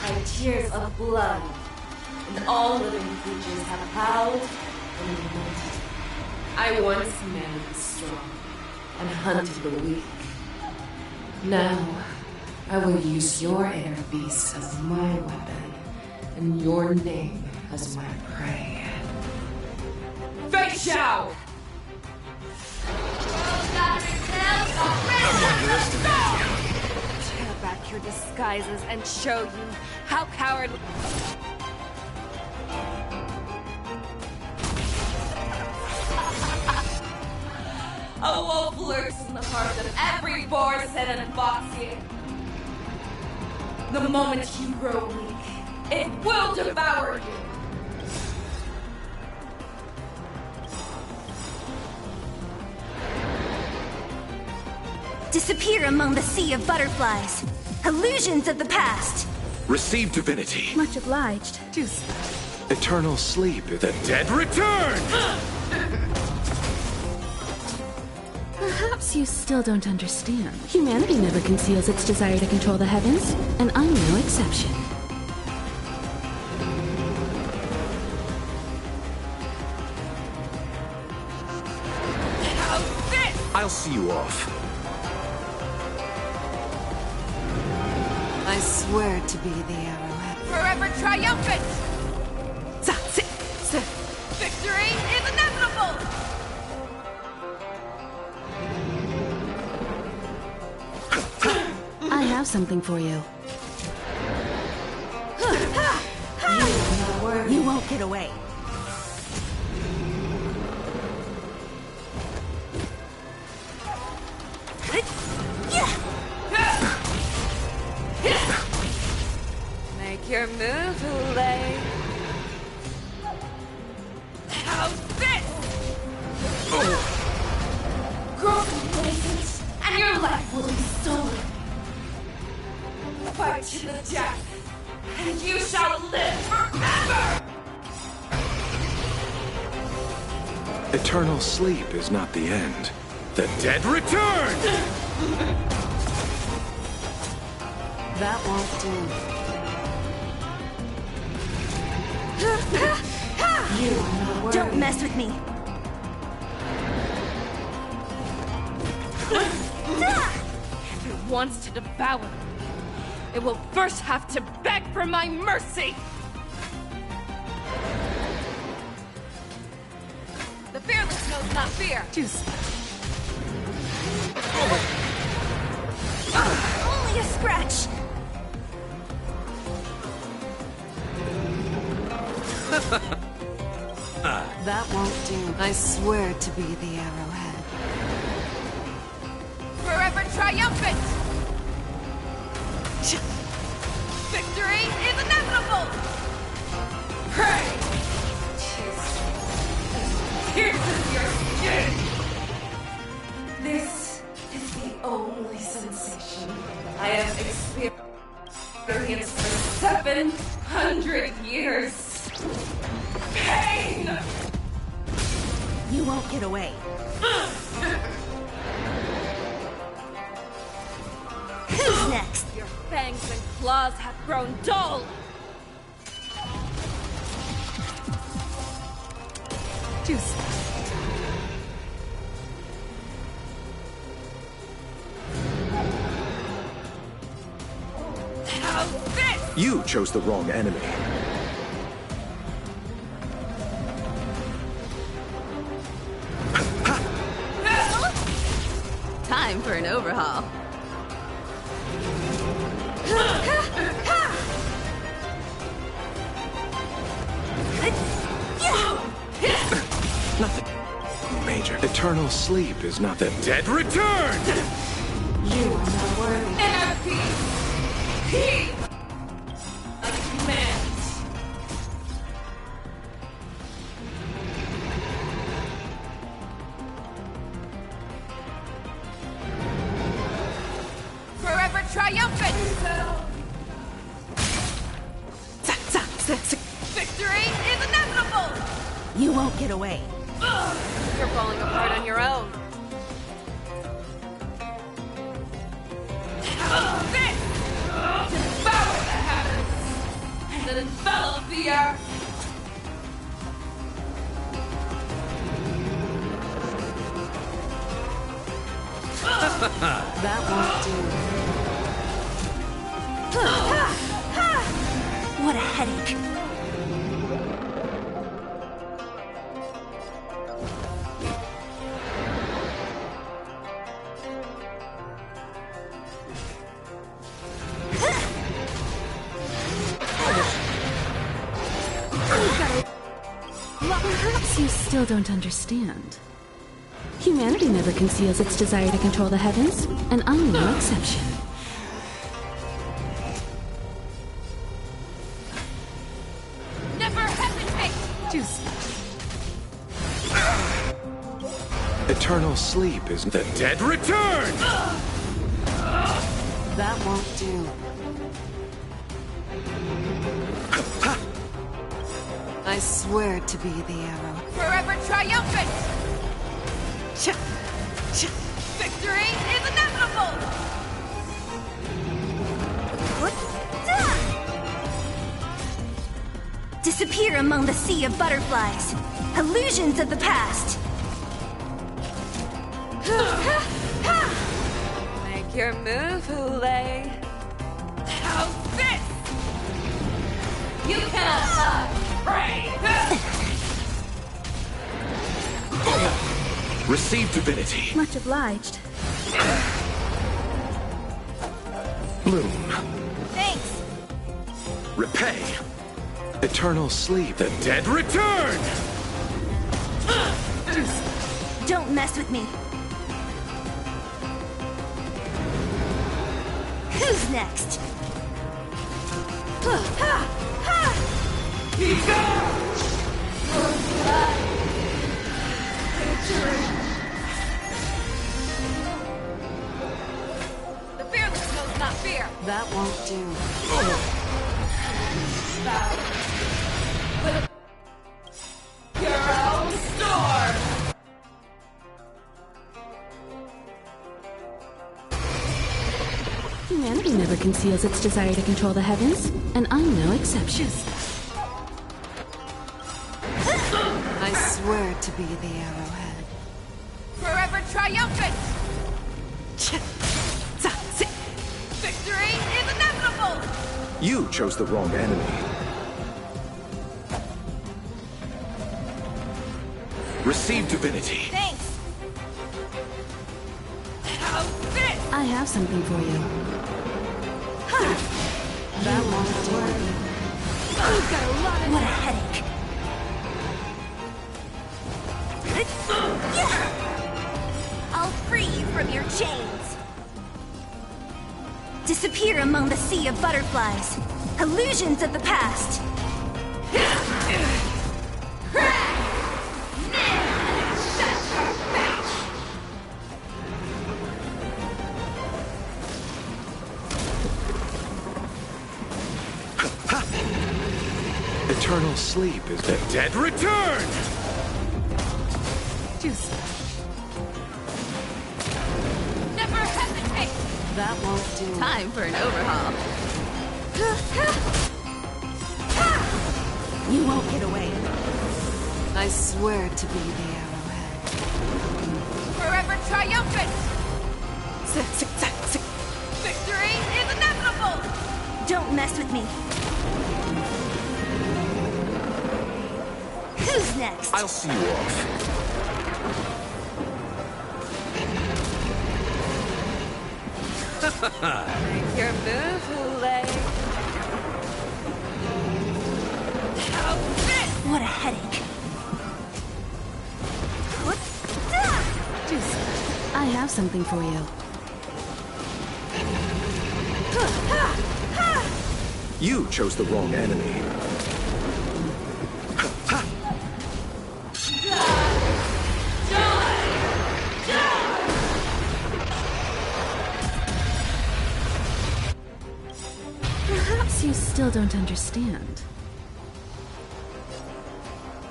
by tears of blood, and all living creatures have howled and lamented. I once married the strong and hunted the weak. Now, I will use your inner beast as my weapon, and your name as my prey. Fei Xiao! Tear back your disguises and show you how cowardly. A wolf lurks in the heart of every Boarset and Foxian. The moment you grow weak, it will devour you. Disappear among the sea of butterflies. Illusions of the past. Receive divinity. Much obliged. Eternal sleep. The dead return! Perhaps you still don't understand. Humanity never conceals its desire to control the heavens, and I'm no exception. I'll see you off. I swear to be the arrowhead. Forever triumphant! Victory is inevitable! I have something for you. You won't get away. Make your move, Lay. How's this? Grow complacent, and your life will be stolen. Fight to the death, and you shall live forever! Eternal sleep is not the end. The dead return! That won't do. Don't mess with me. If it wants to devour me, it will first have to beg for my mercy! The fearless knows not fear! Only a scratch. That won't do. I swear to be the arrowhead. Forever triumphant! Victory is inevitable! Pray! Pierces your skin! This is the only sensation I have experienced for 700 years. Pain! You won't get away. Who's next? Your fangs and claws have grown dull! How's this? You chose the wrong enemy. Time for an overhaul. Nothing major. Eternal sleep is not the dead return! You are not worthy. Inner peace! Peace! A command! Forever triumphant! Victory is inevitable! You won't get away. You're falling apart on your own. This! Devour the heavens! envelop the earth! That won't do. What a headache. Perhaps you still don't understand. Humanity never conceals its desire to control the heavens, and I'm no exception. Never hesitate! Eternal sleep is the dead return! That won't do. I swear to be the arrow. Forever triumphant! Victory is inevitable! Disappear among the sea of butterflies. Illusions of the past. Make your move, Hule. How's this? You cannot pray! Receive divinity. Much obliged. Bloom. Thanks! Repay. Eternal sleep. The dead return! Don't mess with me. Who's next? The fearless knows not fear! That won't do. With your own storm! Humanity never conceals its desire to control the heavens, and I'm no exception. I swear to be the arrowhead. Forever triumphant! Victory is inevitable! You chose the wrong enemy. Receive divinity. Thanks! How's this? I have something for you. That won't do. What a headache. I'll free you from your chains. Disappear among the sea of butterflies. Illusions of the past. Eternal sleep is the dead return! Never hesitate! That won't do. Time for an overhaul. You won't get away. I swear to be the arrowhead. Forever triumphant! Victory is inevitable! Don't mess with me. Who's next? I'll see you off. Make your move, Hule. What a headache. I have something for you. You chose the wrong enemy. Perhaps you still don't understand.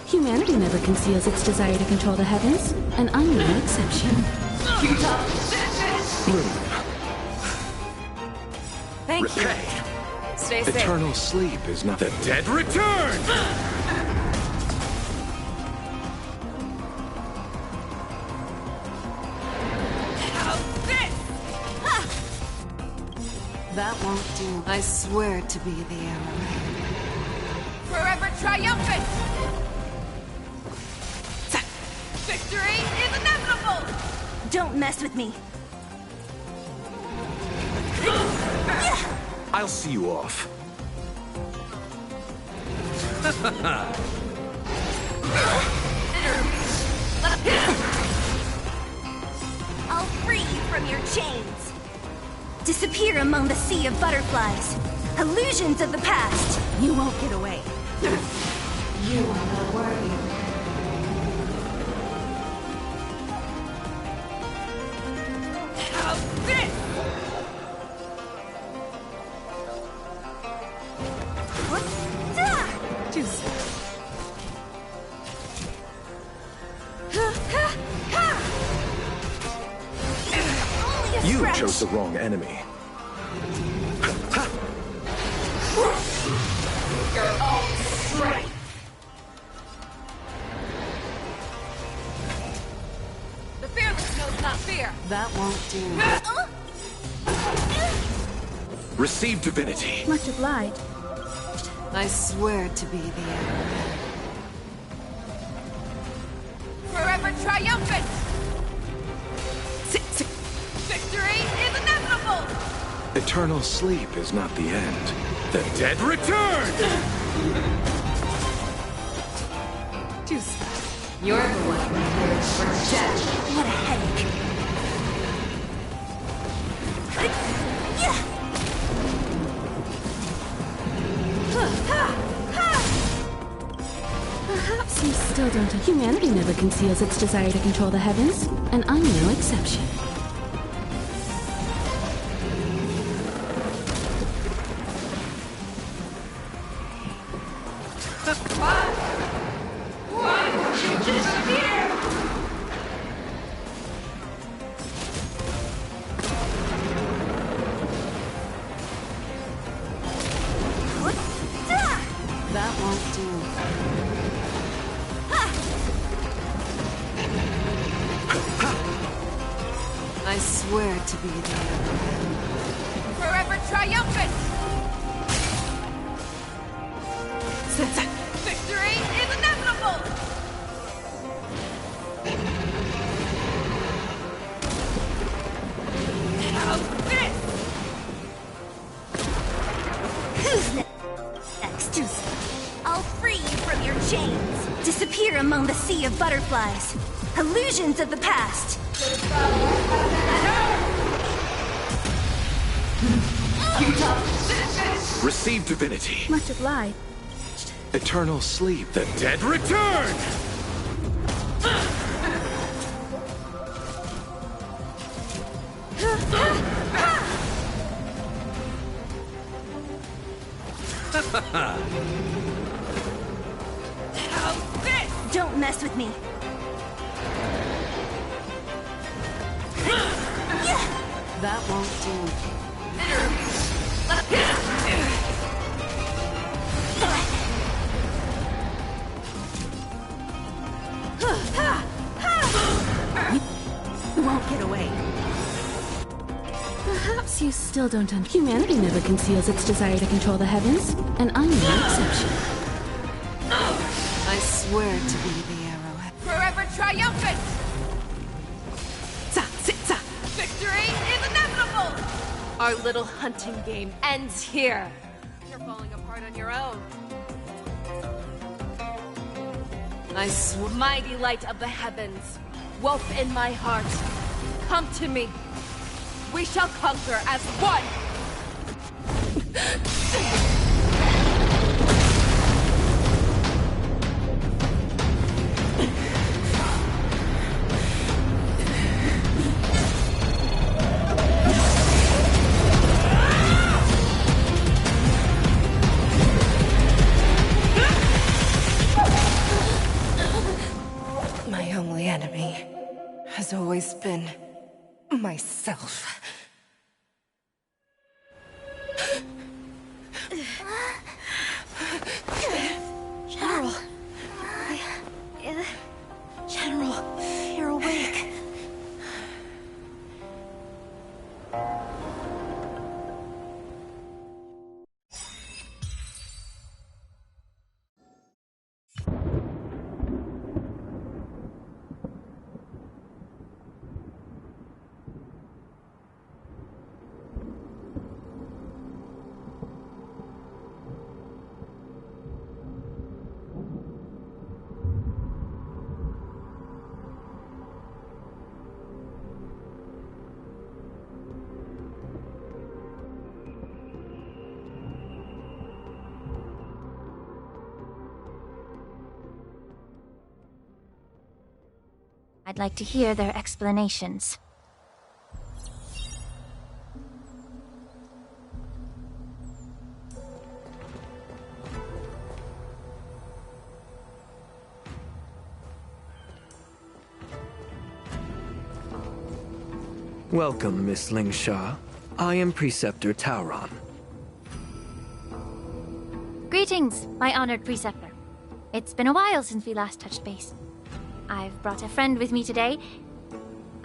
Humanity never conceals its desire to control the heavens, and I'm no exception. Bloom. Thank Repay. you. Stay safe. Eternal sleep is not... The dead return! That won't do. I swear to be the arrowhead. Forever triumphant! Victory is inevitable! Don't mess with me. I'll see you off. I'll free you from your chains. Disappear among the sea of butterflies. Illusions of the past. You won't get away. You are not worthy. How's this? Just... You chose the wrong enemy. Your own strength. The fearless knows not fear. That won't do. Receive divinity. Much obliged. I swear to be the arrowhead. Forever triumphant! Victory is inevitable! Eternal sleep is not the end. The dead return! Just... You're the one prepared for death. What a headache. Perhaps you still don't... Humanity never conceals its desire to control the heavens, and I'm no exception. That won't do. I swear to be the arrowhead. Forever triumphant! Victory is inevitable! How's this? Who's next? I'll free you from your chains. Disappear among the sea of butterflies. Illusions of the past. Receive divinity. Much obliged. Eternal sleep. The dead return! Don't mess with me. That won't do. You won't get away. Perhaps you still don't Humanity never conceals its desire to control the heavens, and I'm no exception. I swear to be the arrowhead. Forever triumphant! Victory is inevitable! Our little hunting game ends here. You're falling apart on your own. I swear. Mighty light of the heavens, wolf in my heart, come to me. We shall conquer as one! My only enemy has always been myself. I'd like to hear their explanations. Welcome, Miss Lingsha. I am Preceptor Tauron. Greetings, my honored Preceptor. It's been a while since we last touched base. I've brought a friend with me today.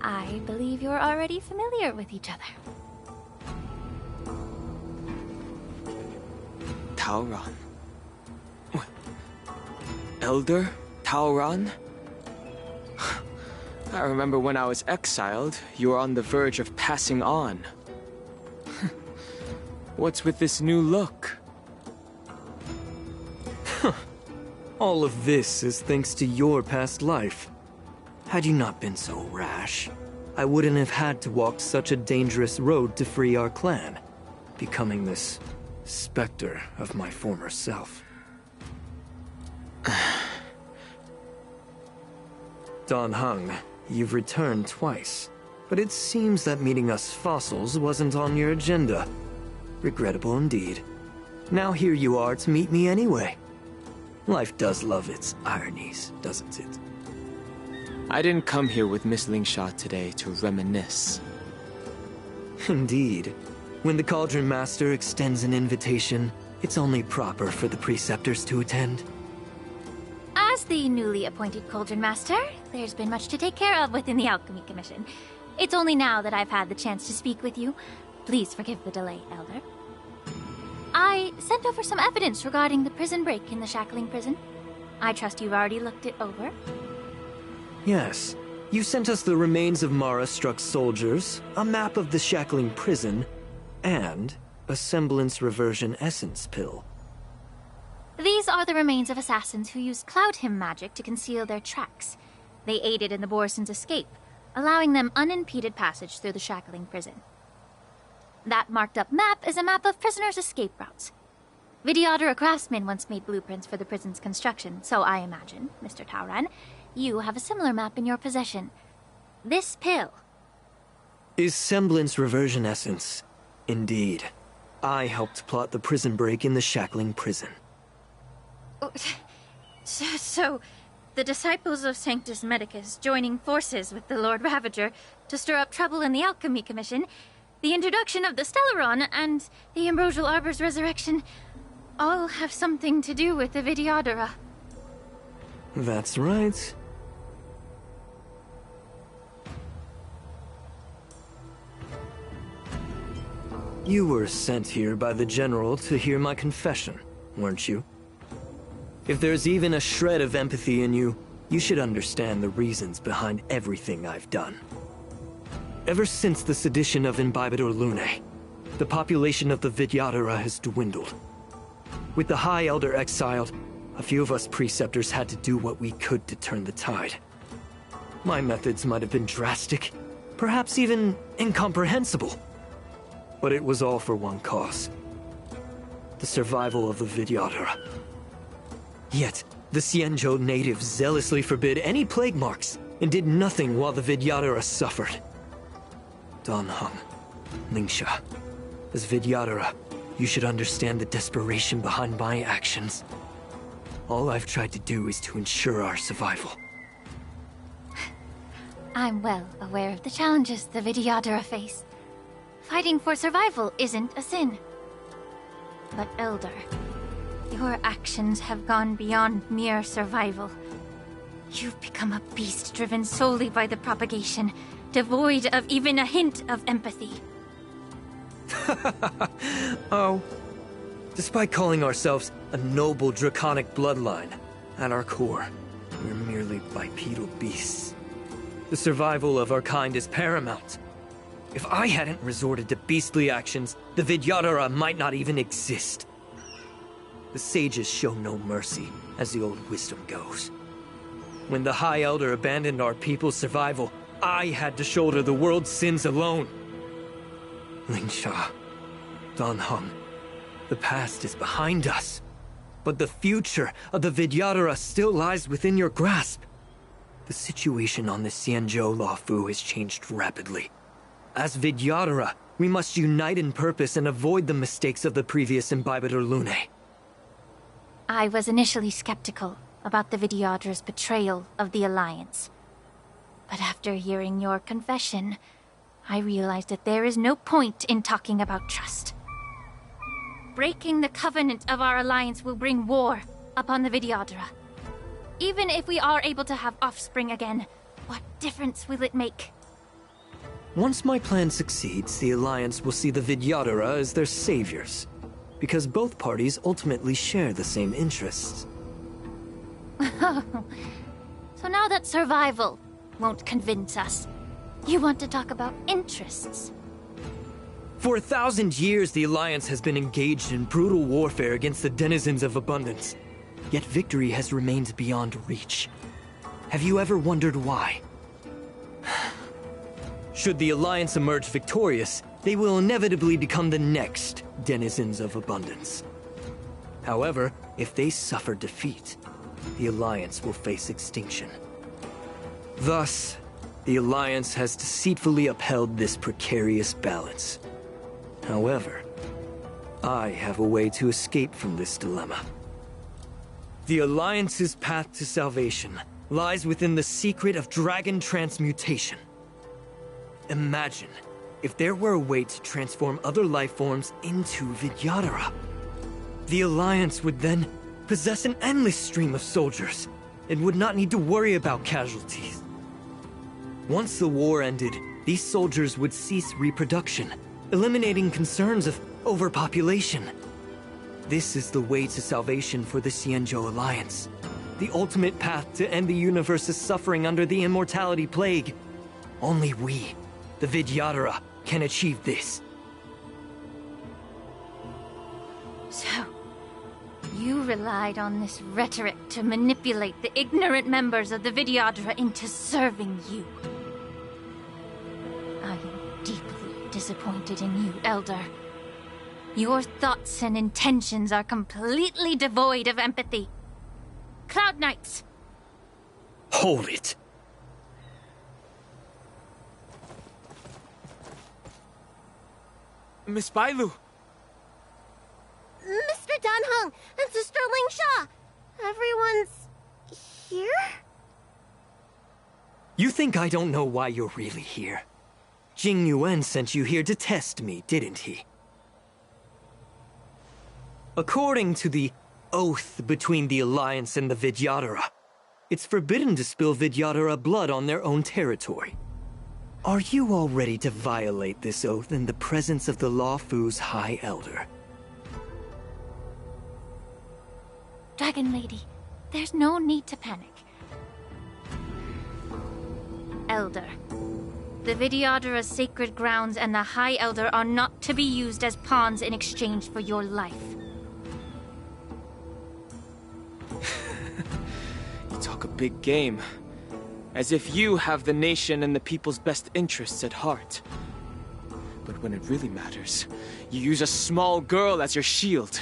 I believe you're already familiar with each other. Tauron? Elder Tauron? I remember when I was exiled, you were on the verge of passing on. What's with this new look? All of this is thanks to your past life. Had you not been so rash, I wouldn't have had to walk such a dangerous road to free our clan, becoming this specter of my former self. Dan Heng, you've returned twice, but it seems that meeting us fossils wasn't on your agenda. Regrettable indeed. Now here you are to meet me anyway. Life does love its ironies, doesn't it? I didn't come here with Miss Lingsha today to reminisce. Indeed. When the Cauldron Master extends an invitation, it's only proper for the Preceptors to attend. As the newly appointed Cauldron Master, there's been much to take care of within the Alchemy Commission. It's only now that I've had the chance to speak with you. Please forgive the delay, Elder. I sent over some evidence regarding the prison break in the Shackling prison. I trust you've already looked it over. Yes. You sent us the remains of Mara-struck soldiers, a map of the Shackling prison, and a semblance reversion essence pill. These are the remains of assassins who used Cloud Hymn magic to conceal their tracks. They aided in the Borison's escape, allowing them unimpeded passage through the Shackling prison. That marked-up map is a map of prisoners' escape routes. Vidyadhara craftsmen once made blueprints for the prison's construction, so I imagine, Mr. Tauron, you have a similar map in your possession. This pill. Is semblance reversion essence. Indeed. I helped plot the prison break in the Shackling prison. So, the disciples of Sanctus Medicus joining forces with the Lord Ravager to stir up trouble in the Alchemy Commission, the introduction of the Stellaron, and the Ambrosial Arbor's resurrection all have something to do with the Vidyadhara. That's right. You were sent here by the General to hear my confession, weren't you? If there's even a shred of empathy in you, you should understand the reasons behind everything I've done. Ever since the sedition of Imbibador Lunae, the population of the Vidyadhara has dwindled. With the High Elder exiled, a few of us Preceptors had to do what we could to turn the tide. My methods might have been drastic, perhaps even incomprehensible. But it was all for one cause. The survival of the Vidyadhara. Yet, the Xianzhou natives zealously forbid any plague marks, and did nothing while the Vidyadhara suffered. Dan Heng, Lingsha, as Vidyadhara, you should understand the desperation behind my actions. All I've tried to do is to ensure our survival. I'm well aware of the challenges the Vidyadhara face. Fighting for survival isn't a sin. But Elder, your actions have gone beyond mere survival. You've become a beast driven solely by the propagation, devoid of even a hint of empathy. Oh. Despite calling ourselves a noble draconic bloodline, at our core, we're merely bipedal beasts. The survival of our kind is paramount. If I hadn't resorted to beastly actions, the Vidyadhara might not even exist. The sages show no mercy, as the old wisdom goes. When the High Elder abandoned our people's survival, I had to shoulder the world's sins alone. Lingsha, Dan Heng, the past is behind us, but the future of the Vidyadhara still lies within your grasp. The situation on the Xianzhou Luofu has changed rapidly. As Vidyadhara, we must unite in purpose and avoid the mistakes of the previous Imbibitor Lunae. I was initially skeptical about the Vidyadhara's betrayal of the Alliance. But after hearing your confession, I realized that there is no point in talking about trust. Breaking the covenant of our alliance will bring war upon the Vidyadhara. Even if we are able to have offspring again, what difference will it make? Once my plan succeeds, the Alliance will see the Vidyadhara as their saviors, because both parties ultimately share the same interests. So now that survival won't convince us, you want to talk about interests? For 1,000 years, the Alliance has been engaged in brutal warfare against the denizens of abundance. Yet victory has remained beyond reach. Have you ever wondered why? Should the Alliance emerge victorious, they will inevitably become the next denizens of abundance. However, if they suffer defeat, the Alliance will face extinction. Thus, the Alliance has deceitfully upheld this precarious balance. However, I have a way to escape from this dilemma. The Alliance's path to salvation lies within the secret of dragon transmutation. Imagine if there were a way to transform other life forms into Vidyadhara. The Alliance would then possess an endless stream of soldiers and would not need to worry about casualties. Once the war ended, these soldiers would cease reproduction, eliminating concerns of overpopulation. This is the way to salvation for the Xianzhou Alliance. The ultimate path to end the universe's suffering under the immortality plague. Only we, the Vidyadhara, can achieve this. So, you relied on this rhetoric to manipulate the ignorant members of the Vidyadhara into serving you. I am deeply disappointed in you, Elder. Your thoughts and intentions are completely devoid of empathy. Cloud Knights! Hold it! Miss Bailu! Mr. Danheng and Sister Lingsha! Everyone's here? You think I don't know why you're really here? Jing Yuan sent you here to test me, didn't he? According to the oath between the Alliance and the Vidyadhara, it's forbidden to spill Vidyadhara blood on their own territory. Are you all ready to violate this oath in the presence of the Luofu's High Elder? Dragon Lady, there's no need to panic. Elder, the Vidyadhara's sacred grounds and the High Elder are not to be used as pawns in exchange for your life. You talk a big game. As if you have the nation and the people's best interests at heart. But when it really matters, you use a small girl as your shield.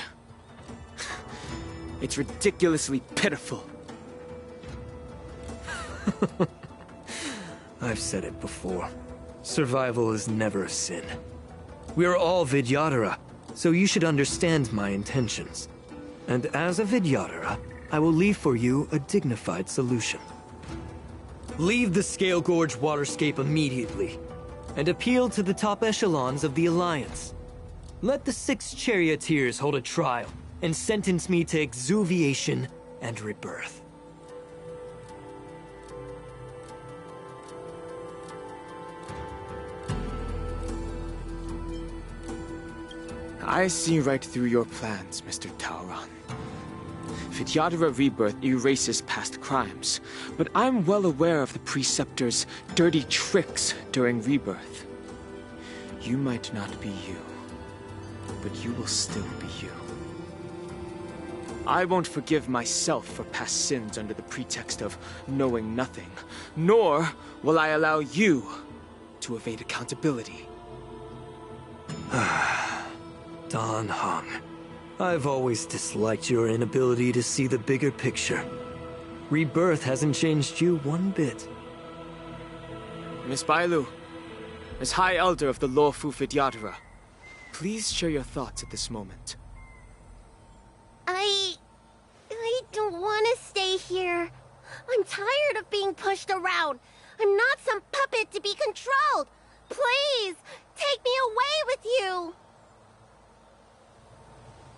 It's ridiculously pitiful. I've said it before. Survival is never a sin. We are all Vidyadhara, so you should understand my intentions. And as a Vidyadhara, I will leave for you a dignified solution. Leave the Scale Gorge waterscape immediately, and appeal to the top echelons of the Alliance. Let the 6 charioteers hold a trial, and sentence me to exuviation and rebirth. I see right through your plans, Mr. Taoran. Vidyadhara rebirth erases past crimes, but I'm well aware of the Preceptor's dirty tricks during rebirth. You might not be you, but you will still be you. I won't forgive myself for past sins under the pretext of knowing nothing, nor will I allow you to evade accountability. Danheng, I've always disliked your inability to see the bigger picture. Rebirth hasn't changed you one bit. Miss Bailu, as High Elder of the Luofu Vidyadhara, please share your thoughts at this moment. I don't want to stay here. I'm tired of being pushed around. I'm not some puppet to be controlled. Please, take me away with you.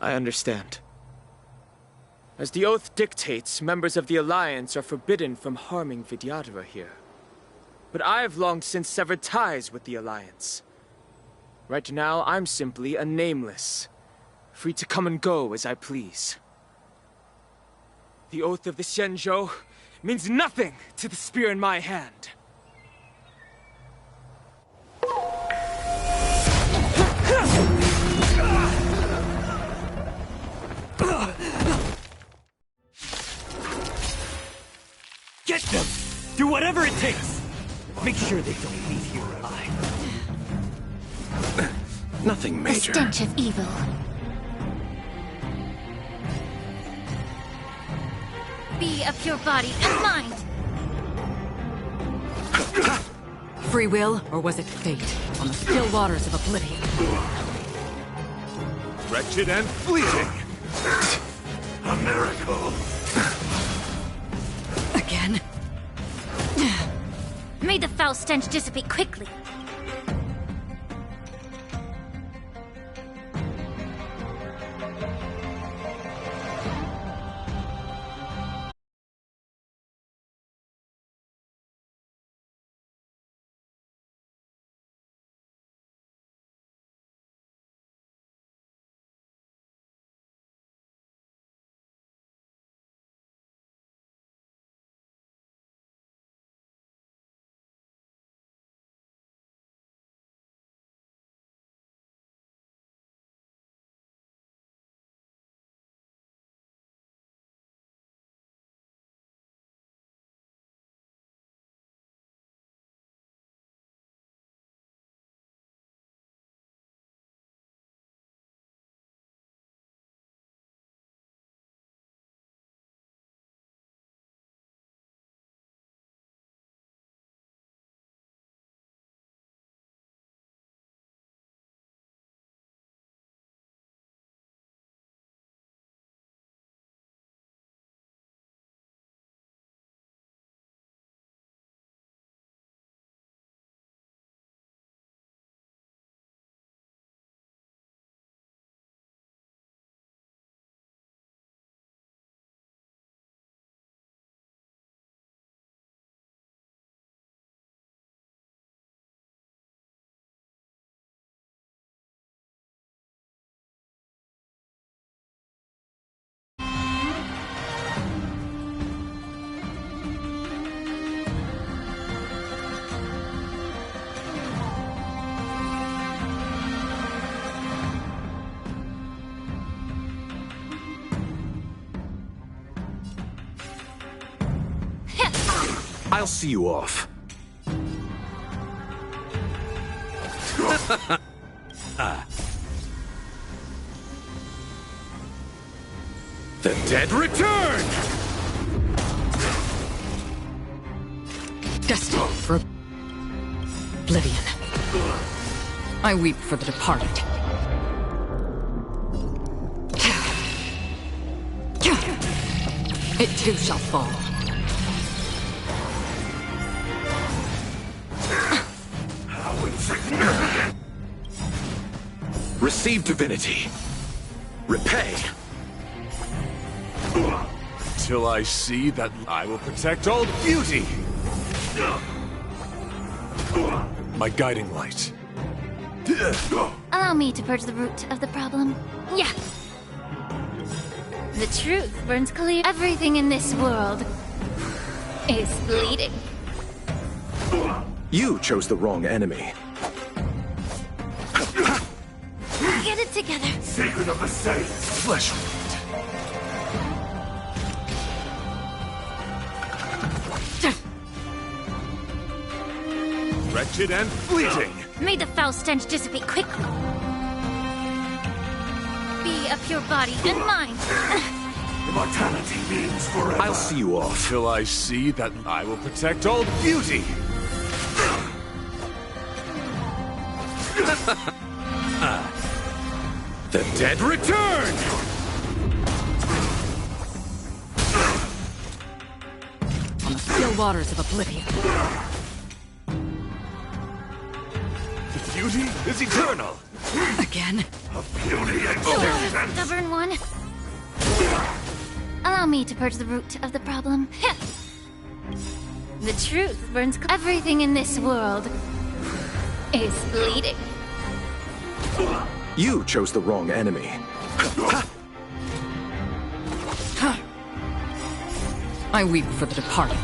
I understand. As the oath dictates, members of the Alliance are forbidden from harming Vidyadhara here. But I've long since severed ties with the Alliance. Right now, I'm simply a nameless, free to come and go as I please. The oath of the Xianzhou means nothing to the spear in my hand. Get them! Do whatever it takes! Make sure they don't leave here alive. Nothing major. The stench of evil. Be of pure body and mind. Free will, or was it fate? On the still waters of oblivion. Wretched and fleeting! A miracle! Again? May the foul stench dissipate quickly. I'll see you off. The dead return! Destined for oblivion. I weep for the departed. It too shall fall. Receive divinity. Repay. Till I see that I will protect all beauty. My guiding light. Allow me to purge the root of the problem. Yeah. The truth burns clear. Everything in this world is bleeding. You chose the wrong enemy. Get it together. Sacred of the Saints. Flesh. Wretched and fleeting. May the foul stench dissipate quickly. Be of pure body and mind. Immortality means forever. I'll see you off. Till I see that I will protect all beauty. The dead return! On the still waters of oblivion. The beauty is eternal. Again? Beauty Oh, stubborn one. Allow me to purge the root of the problem. The truth burns. Everything in this world is bleeding. You chose the wrong enemy. I weep for the departed.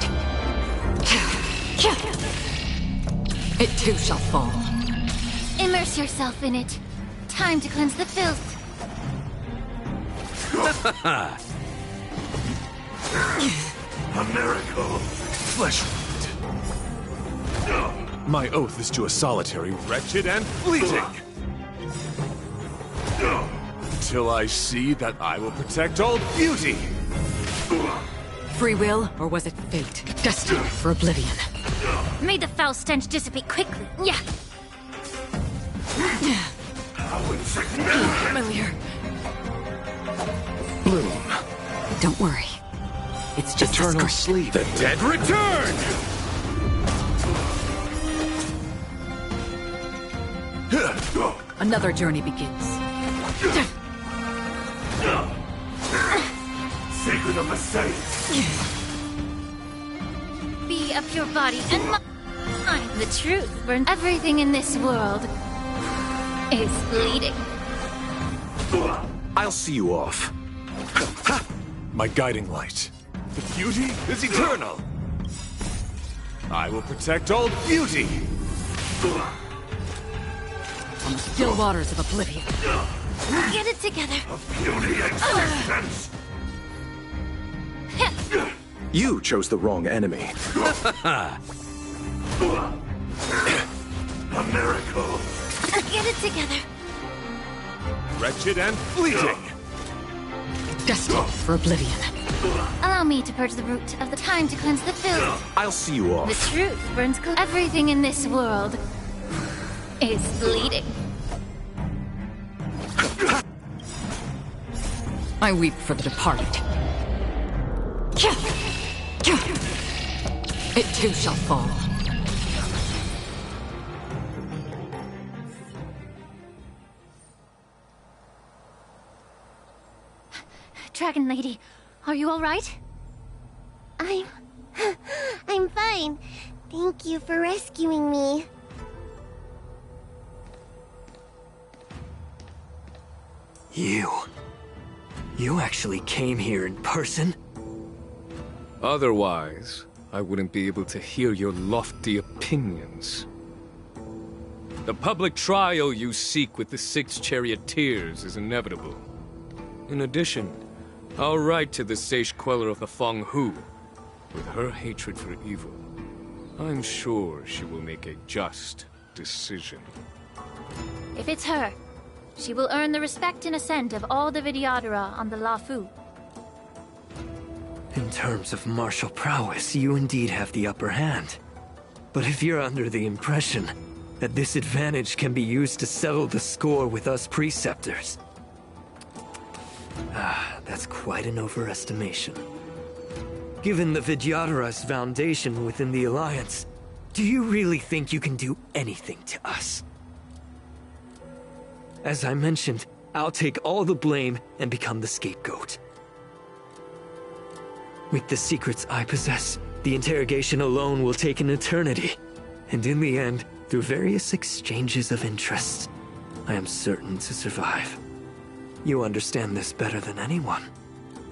It too shall fall. Immerse yourself in it. Time to cleanse the filth. A miracle. Flesh wound. My oath is to a solitary, wretched, and fleeting. Till I see that I will protect all beauty. Free will, or was it fate? Destined for oblivion. May the foul stench dissipate quickly. Yeah. Familiar. Bloom. Don't worry. It's just eternal sleep. The dead return! Another journey begins. Sacred of the saints. Be a pure body and mind. The truth burns. Everything in this world is bleeding. I'll see you off. My guiding light. The beauty is eternal. I will protect all beauty. On the still waters of oblivion. Get it together. Beauty existence. You chose the wrong enemy. A miracle. Get it together. Wretched and fleeting. Destined for oblivion. Allow me to purge the root of the time to cleanse the filth. I'll see you off. The truth burns. Everything in this world is bleeding. I weep for the departed. It too shall fall. Dragon Lady, are you all right? I'm fine. Thank you for rescuing me. You actually came here in person? Otherwise, I wouldn't be able to hear your lofty opinions. The public trial you seek with the 6 charioteers is inevitable. In addition, I'll write to the sage queller of the Feng Hu. With her hatred for evil, I'm sure she will make a just decision. If it's her, she will earn the respect and assent of all the Vidyadhara on the Luofu. In terms of martial prowess, you indeed have the upper hand. But if you're under the impression that this advantage can be used to settle the score with us preceptors, that's quite an overestimation. Given the Vidyadhara's foundation within the Alliance, do you really think you can do anything to us? As I mentioned, I'll take all the blame and become the scapegoat. With the secrets I possess, the interrogation alone will take an eternity. And in the end, through various exchanges of interest, I am certain to survive. You understand this better than anyone,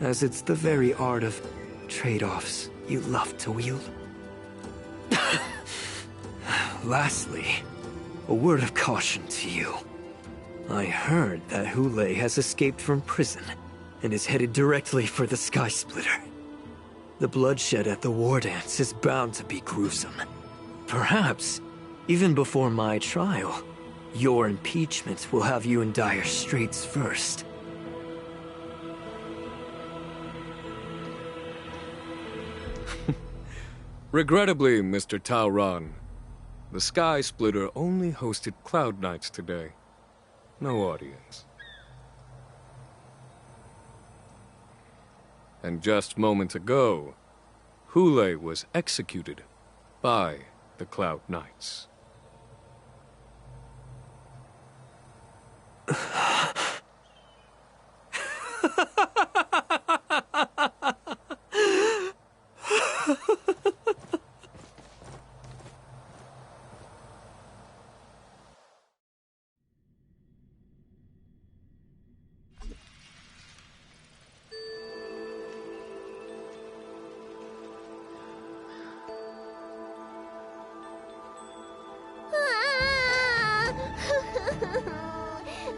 as it's the very art of trade-offs you love to wield. Lastly, a word of caution to you. I heard that Hule has escaped from prison and is headed directly for the Skysplitter. The bloodshed at the Wardance is bound to be gruesome. Perhaps, even before my trial, your impeachment will have you in dire straits first. Regrettably, Mr. Taoran, the Skysplitter only hosted Cloud Knights today. No audience. And just moments ago, Hule was executed by the Cloud Knights.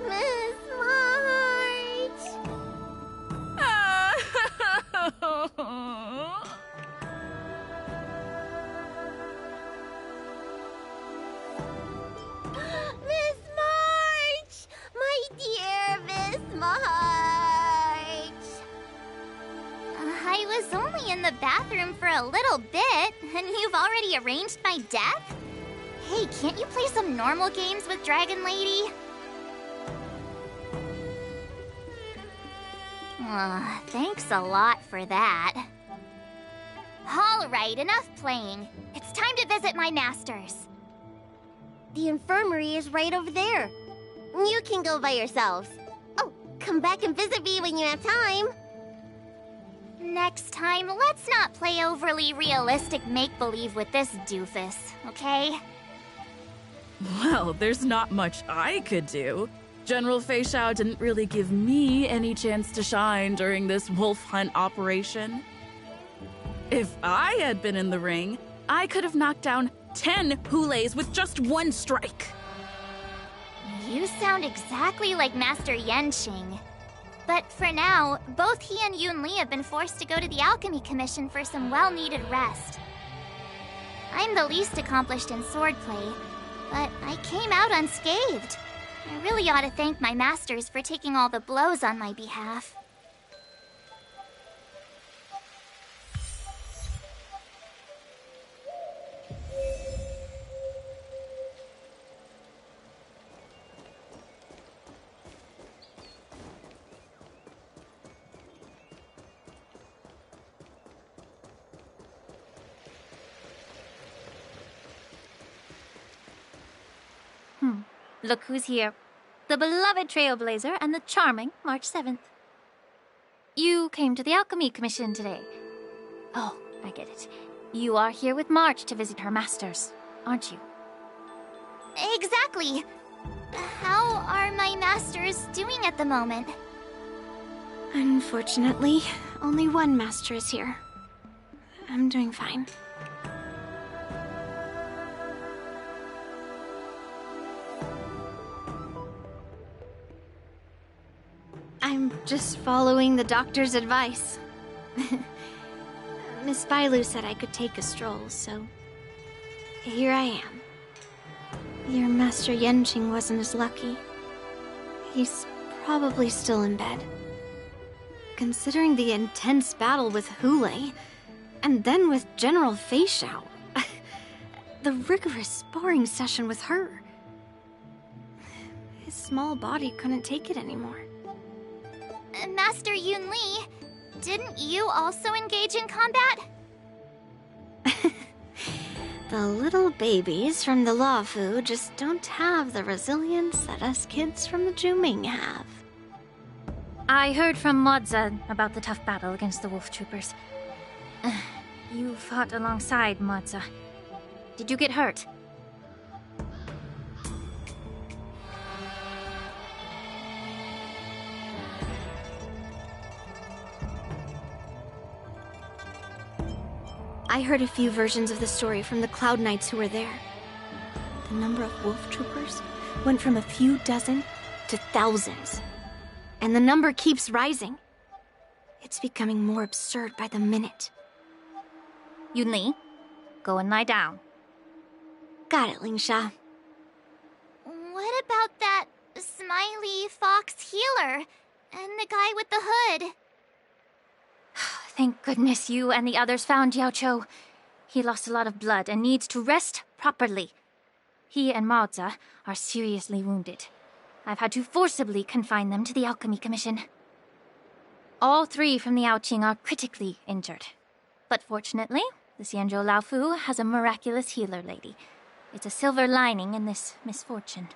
Miss March! Miss March! My dear Miss March! I was only in the bathroom for a little bit, and you've already arranged my death? Hey, can't you play some normal games with Dragon Lady? Thanks a lot for that. Alright, enough playing. It's time to visit my masters. The infirmary is right over there. You can go by yourselves. Oh, come back and visit me when you have time. Next time, let's not play overly realistic make-believe with this doofus, okay? Well, there's not much I could do. General Fei Shao didn't really give me any chance to shine during this wolf hunt operation. If I had been in the ring, I could have knocked down 10 Hules with just one strike. You sound exactly like Master Yenqing. But for now, both he and Yunli have been forced to go to the Alchemy Commission for some well-needed rest. I'm the least accomplished in swordplay, but I came out unscathed. I really ought to thank my masters for taking all the blows on my behalf. Look who's here. The beloved Trailblazer and the charming March 7th. You came to the Alchemy Commission today. Oh, I get it. You are here with March to visit her masters, aren't you? Exactly. How are my masters doing at the moment? Unfortunately, only one master is here. I'm doing fine. I'm just following the doctor's advice. Miss Bailu said I could take a stroll, so here I am. Your Master Yenqing wasn't as lucky. He's probably still in bed. Considering the intense battle with Hule, and then with General Fei Shao, the rigorous sparring session with her, his small body couldn't take it anymore. Master Yunli, didn't you also engage in combat? The little babies from the Luofu just don't have the resilience that us kids from the Zhuming have. I heard from Moza about the tough battle against the wolf troopers. You fought alongside Moza. Did you get hurt? I heard a few versions of the story from the Cloud Knights who were there. The number of wolf troopers went from a few dozen to thousands. And the number keeps rising. It's becoming more absurd by the minute. Yunli, go and lie down. Got it, Lingsha. What about that smiley fox healer and the guy with the hood? Thank goodness you and the others found Yaocho. He lost a lot of blood and needs to rest properly. He and Maoza are seriously wounded. I've had to forcibly confine them to the Alchemy Commission. All 3 from the Yaoqing are critically injured. But fortunately, the Xianzhou Luofu has a miraculous healer lady. It's a silver lining in this misfortune.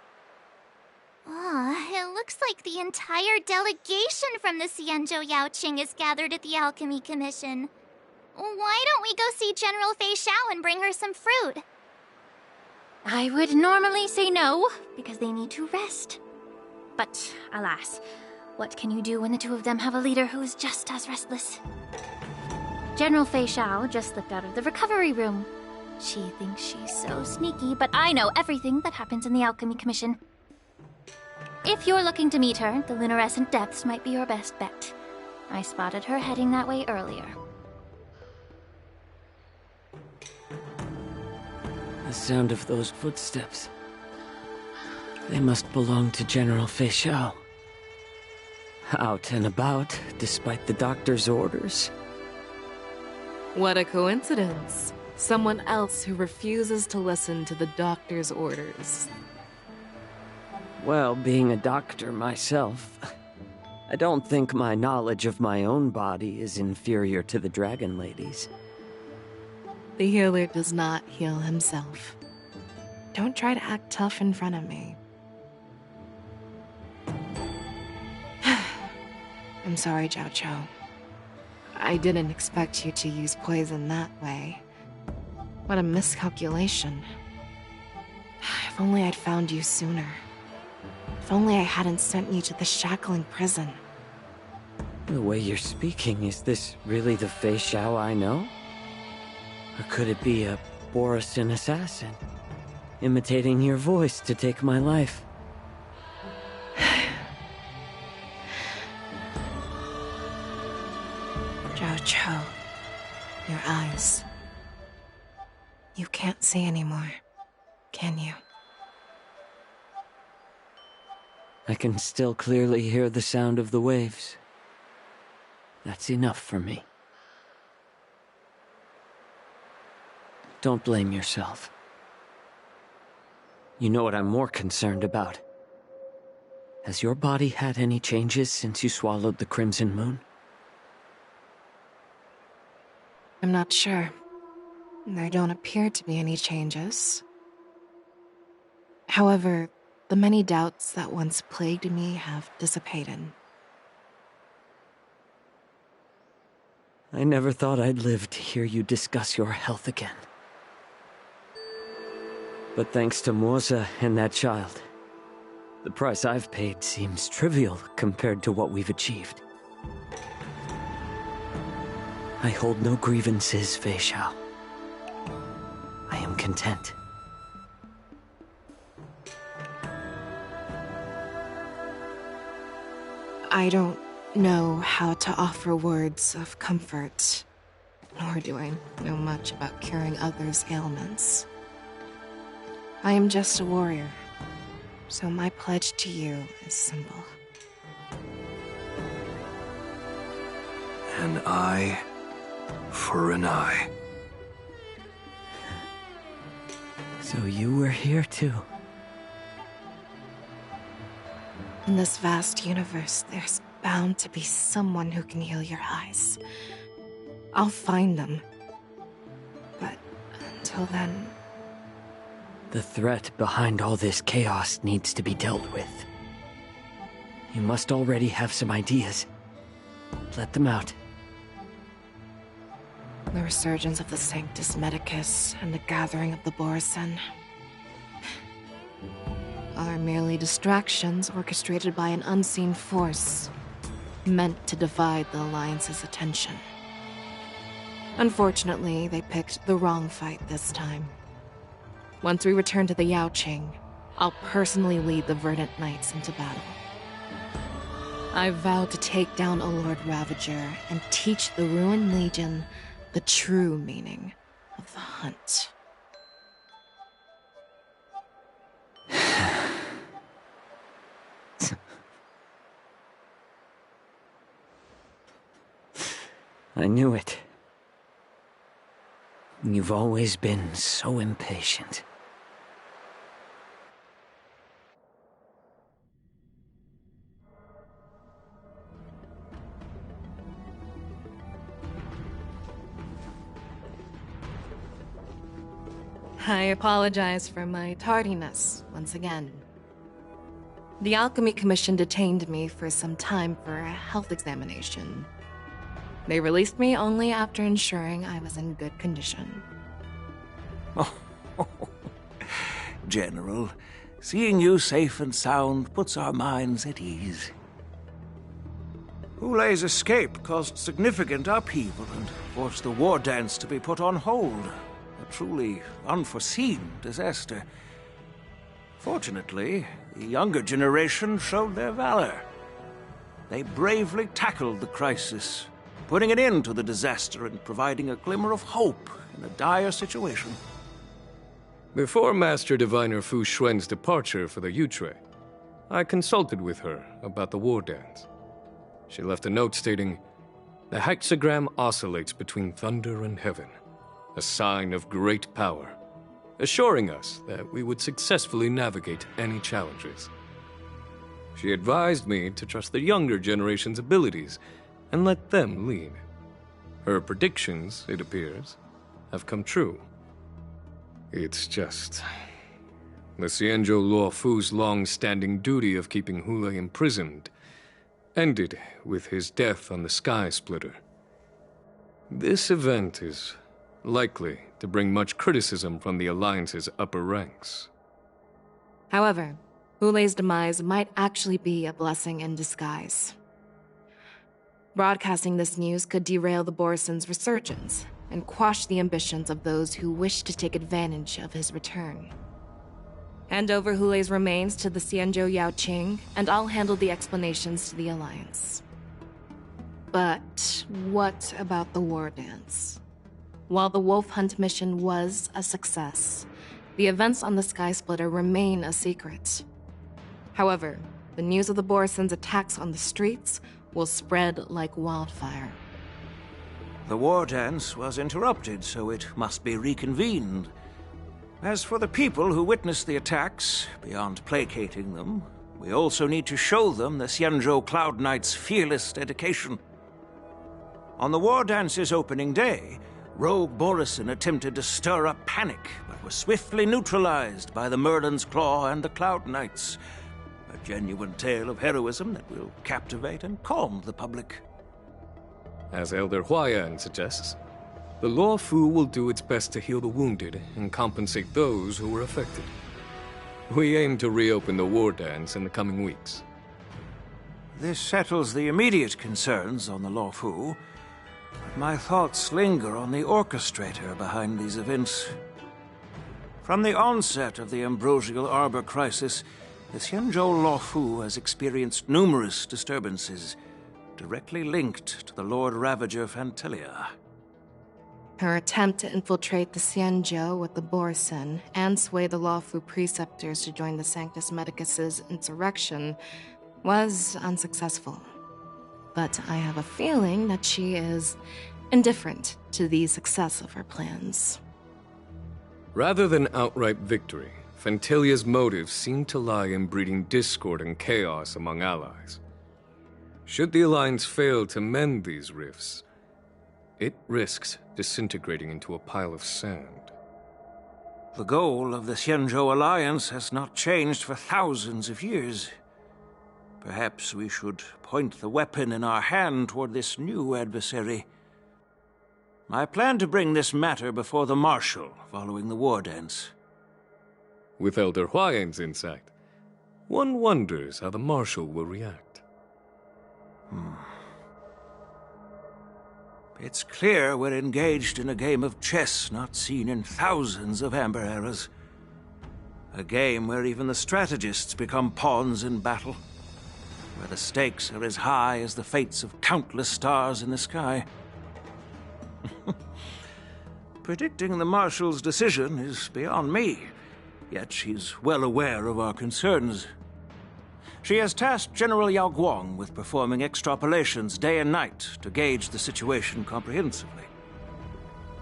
It looks like the entire delegation from the Xianzhou Yaoqing is gathered at the Alchemy Commission. Why don't we go see General Fei Xiao and bring her some fruit? I would normally say no, because they need to rest. But, alas, what can you do when the 2 of them have a leader who is just as restless? General Fei Xiao just slipped out of the recovery room. She thinks she's so sneaky, but I know everything that happens in the Alchemy Commission. If you're looking to meet her, the luminescent depths might be your best bet. I spotted her heading that way earlier. The sound of those footsteps. They must belong to General Fei Xiao. Out and about, despite the doctor's orders. What a coincidence. Someone else who refuses to listen to the doctor's orders. Well, being a doctor myself, I don't think my knowledge of my own body is inferior to the Dragon Lady's. The healer does not heal himself. Don't try to act tough in front of me. I'm sorry, Zhao Chou. I didn't expect you to use poison that way. What a miscalculation. If only I'd found you sooner. If only I hadn't sent you to the shackling prison. The way you're speaking, is this really the Fei Xiao I know? Or could it be a Borisin assassin, imitating your voice to take my life? Zhao Chou, your eyes. You can't see anymore, can you? I can still clearly hear the sound of the waves. That's enough for me. Don't blame yourself. You know what I'm more concerned about? Has your body had any changes since you swallowed the Crimson Moon? I'm not sure. There don't appear to be any changes. However, the many doubts that once plagued me have dissipated. I never thought I'd live to hear you discuss your health again. But thanks to Moza and that child, the price I've paid seems trivial compared to what we've achieved. I hold no grievances, Fei Xiao. I am content. I don't know how to offer words of comfort, nor do I know much about curing others' ailments. I am just a warrior, so my pledge to you is simple. An eye for an eye. So you were here too. In this vast universe, there's bound to be someone who can heal your eyes. I'll find them. But until then... The threat behind all this chaos needs to be dealt with. You must already have some ideas. Let them out. The resurgence of the Sanctus Medicus and the gathering of the Borisin are merely distractions orchestrated by an unseen force, meant to divide the Alliance's attention. Unfortunately, they picked the wrong fight this time. Once we return to the Yaoqing, I'll personally lead the Verdant Knights into battle. I vow to take down a Lord Ravager and teach the Ruined Legion the true meaning of the hunt. I knew it. You've always been so impatient. I apologize for my tardiness once again. The Alchemy Commission detained me for some time for a health examination. They released me only after ensuring I was in good condition. Oh, General, seeing you safe and sound puts our minds at ease. Ulay's escape caused significant upheaval and forced the war dance to be put on hold. A truly unforeseen disaster. Fortunately, the younger generation showed their valor. They bravely tackled the crisis, putting an end to the disaster and providing a glimmer of hope in a dire situation. Before Master Diviner Fu Xuan's departure for the Yutre, I consulted with her about the war dance. She left a note stating, "The hexagram oscillates between thunder and heaven, a sign of great power, assuring us that we would successfully navigate any challenges." She advised me to trust the younger generation's abilities and let them lead. Her predictions, it appears, have come true. It's just... the Xianzhou Luofu's long-standing duty of keeping Hulei imprisoned ended with his death on the Skysplitter. This event is likely to bring much criticism from the Alliance's upper ranks. However, Hulei's demise might actually be a blessing in disguise. Broadcasting this news could derail the Borison's resurgence and quash the ambitions of those who wish to take advantage of his return. Hand over Hulei's remains to the Xianzhou Yaoqing, and I'll handle the explanations to the Alliance. But what about the war dance? While the Wolf Hunt mission was a success, the events on the Skysplitter remain a secret. However, the news of the Borison's attacks on the streets will spread like wildfire. The war dance was interrupted, so it must be reconvened. As for the people who witnessed the attacks, beyond placating them, we also need to show them the Xianzhou Cloud Knight's fearless dedication. On the war dance's opening day, Rogue Borison attempted to stir up panic, but was swiftly neutralized by the Merlin's Claw and the Cloud Knights. A genuine tale of heroism that will captivate and calm the public. As Elder Huayan suggests, the Luofu will do its best to heal the wounded and compensate those who were affected. We aim to reopen the war dance in the coming weeks. This settles the immediate concerns on the Luofu. My thoughts linger on the orchestrator behind these events. From the onset of the Ambrosial Arbor crisis, the Xianzhou Luofu has experienced numerous disturbances, directly linked to the Lord Ravager Fantelia. Her attempt to infiltrate the Xianzhou with the Borison and sway the Luofu preceptors to join the Sanctus Medicus's insurrection was unsuccessful. But I have a feeling that she is indifferent to the success of her plans. Rather than outright victory, Fantelia's motives seem to lie in breeding discord and chaos among allies. Should the Alliance fail to mend these rifts, it risks disintegrating into a pile of sand. The goal of the Xianzhou Alliance has not changed for thousands of years. Perhaps we should point the weapon in our hand toward this new adversary. I plan to bring this matter before the Marshal following the war dance. With Elder Huayan's insight, one wonders how the Marshal will react. It's clear we're engaged in a game of chess not seen in thousands of Amber Eras. A game where even the strategists become pawns in battle, where the stakes are as high as the fates of countless stars in the sky. Predicting the Marshal's decision is beyond me, yet she's well aware of our concerns. She has tasked General Yao Guang with performing extrapolations day and night to gauge the situation comprehensively.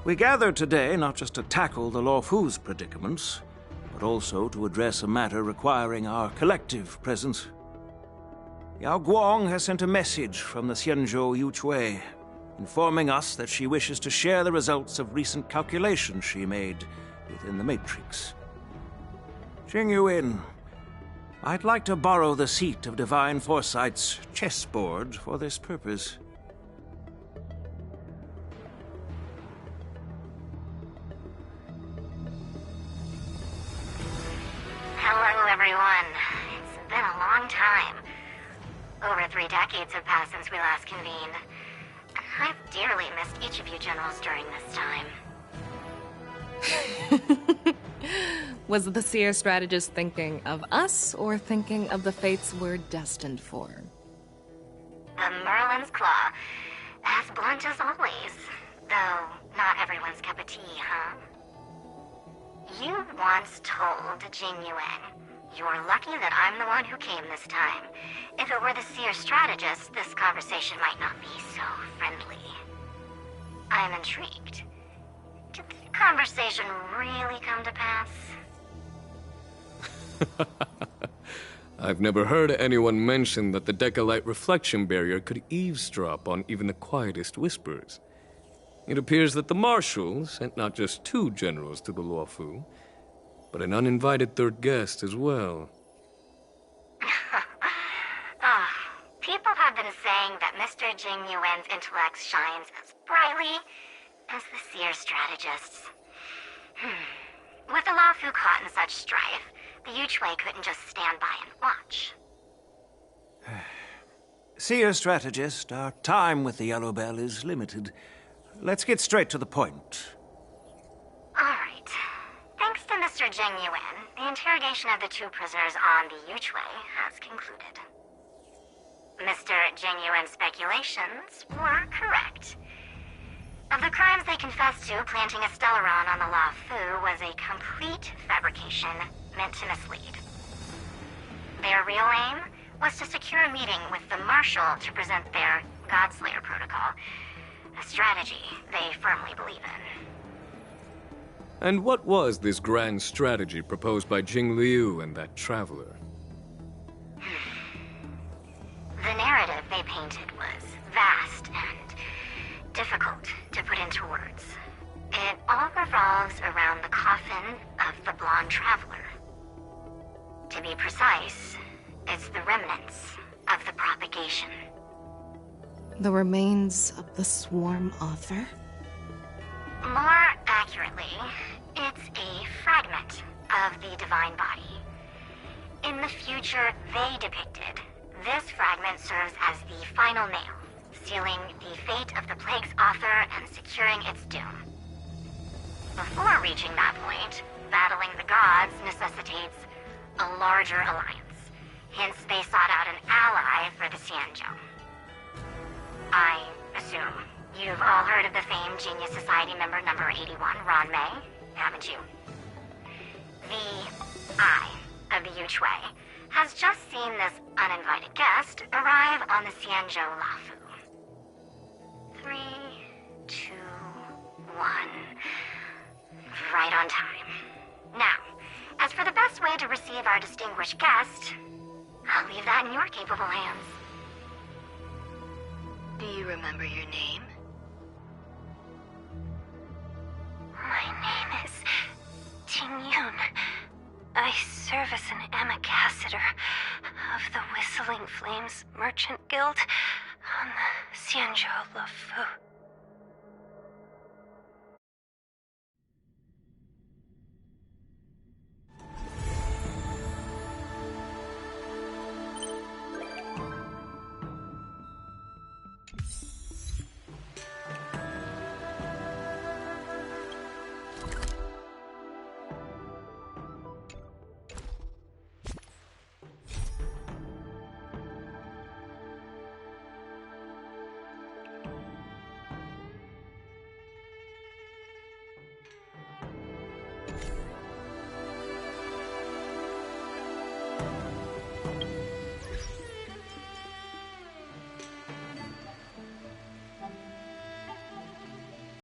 We gathered today not just to tackle the Luofu's predicaments, but also to address a matter requiring our collective presence. Yao Guang has sent a message from the Xianzhou Yuchui, informing us that she wishes to share the results of recent calculations she made within the Matrix. Jing Yuan, I'd like to borrow the seat of Divine Foresight's chessboard for this purpose. Hello, everyone. It's been a long time. Over 3 decades have passed since we last convened. I've dearly missed each of you generals during this time. Was the seer strategist thinking of us, or thinking of the fates we're destined for? The Merlin's Claw. As blunt as always. Though, not everyone's cup of tea, huh? You once told Jing Yuan, "You're lucky that I'm the one who came this time. If it were the seer strategist, this conversation might not be so friendly." I'm intrigued. Did the conversation really come to pass? I've never heard anyone mention that the Decalite reflection barrier could eavesdrop on even the quietest whispers. It appears that the Marshal sent not just 2 generals to the Luofu, but an uninvited 3rd guest as well. People have been saying that Mr. Jing Yuan's intellect shines as brightly as the seer strategist's. With the Luofu caught in such strife, the Yuchui couldn't just stand by and watch. Seer strategist, our time with the Yellow Bell is limited. Let's get straight to the point. Alright. Thanks to Mr. Jing Yuan, the interrogation of the 2 prisoners on the Yuchui has concluded. Mr. Jing Yuan's speculations were correct. Of the crimes they confessed to, planting a Stellaron on the Luofu was a complete fabrication meant to mislead. Their real aim was to secure a meeting with the Marshal to present their Godslayer protocol, a strategy they firmly believe in. And what was this grand strategy proposed by Jing Liu and that traveler? The narrative they painted was vast and difficult to put into words. It all revolves around the coffin of the blonde traveler. To be precise, it's the remnants of the propagation. The remains of the swarm author? More accurately, it's a fragment of the divine body. In the future they depicted, this fragment serves as the final nail, sealing the fate of the plague's author and securing its doom. Before reaching that point, battling the gods necessitates a larger alliance. Hence, they sought out an ally for the Xianzhou. I assume you've all heard of the famed Genius Society member number 81, Ron May, haven't you? The Eye of the Yuchui has just seen this uninvited guest arrive on the Xianzhou Luofu. 3, 2, 1. Right on time. Now, as for the best way to receive our distinguished guest, I'll leave that in your capable hands. Do you remember your name? My name is Ting Yun. I serve as an ambassador of the Whistling Flames Merchant Guild on the Xianzhou Luofu.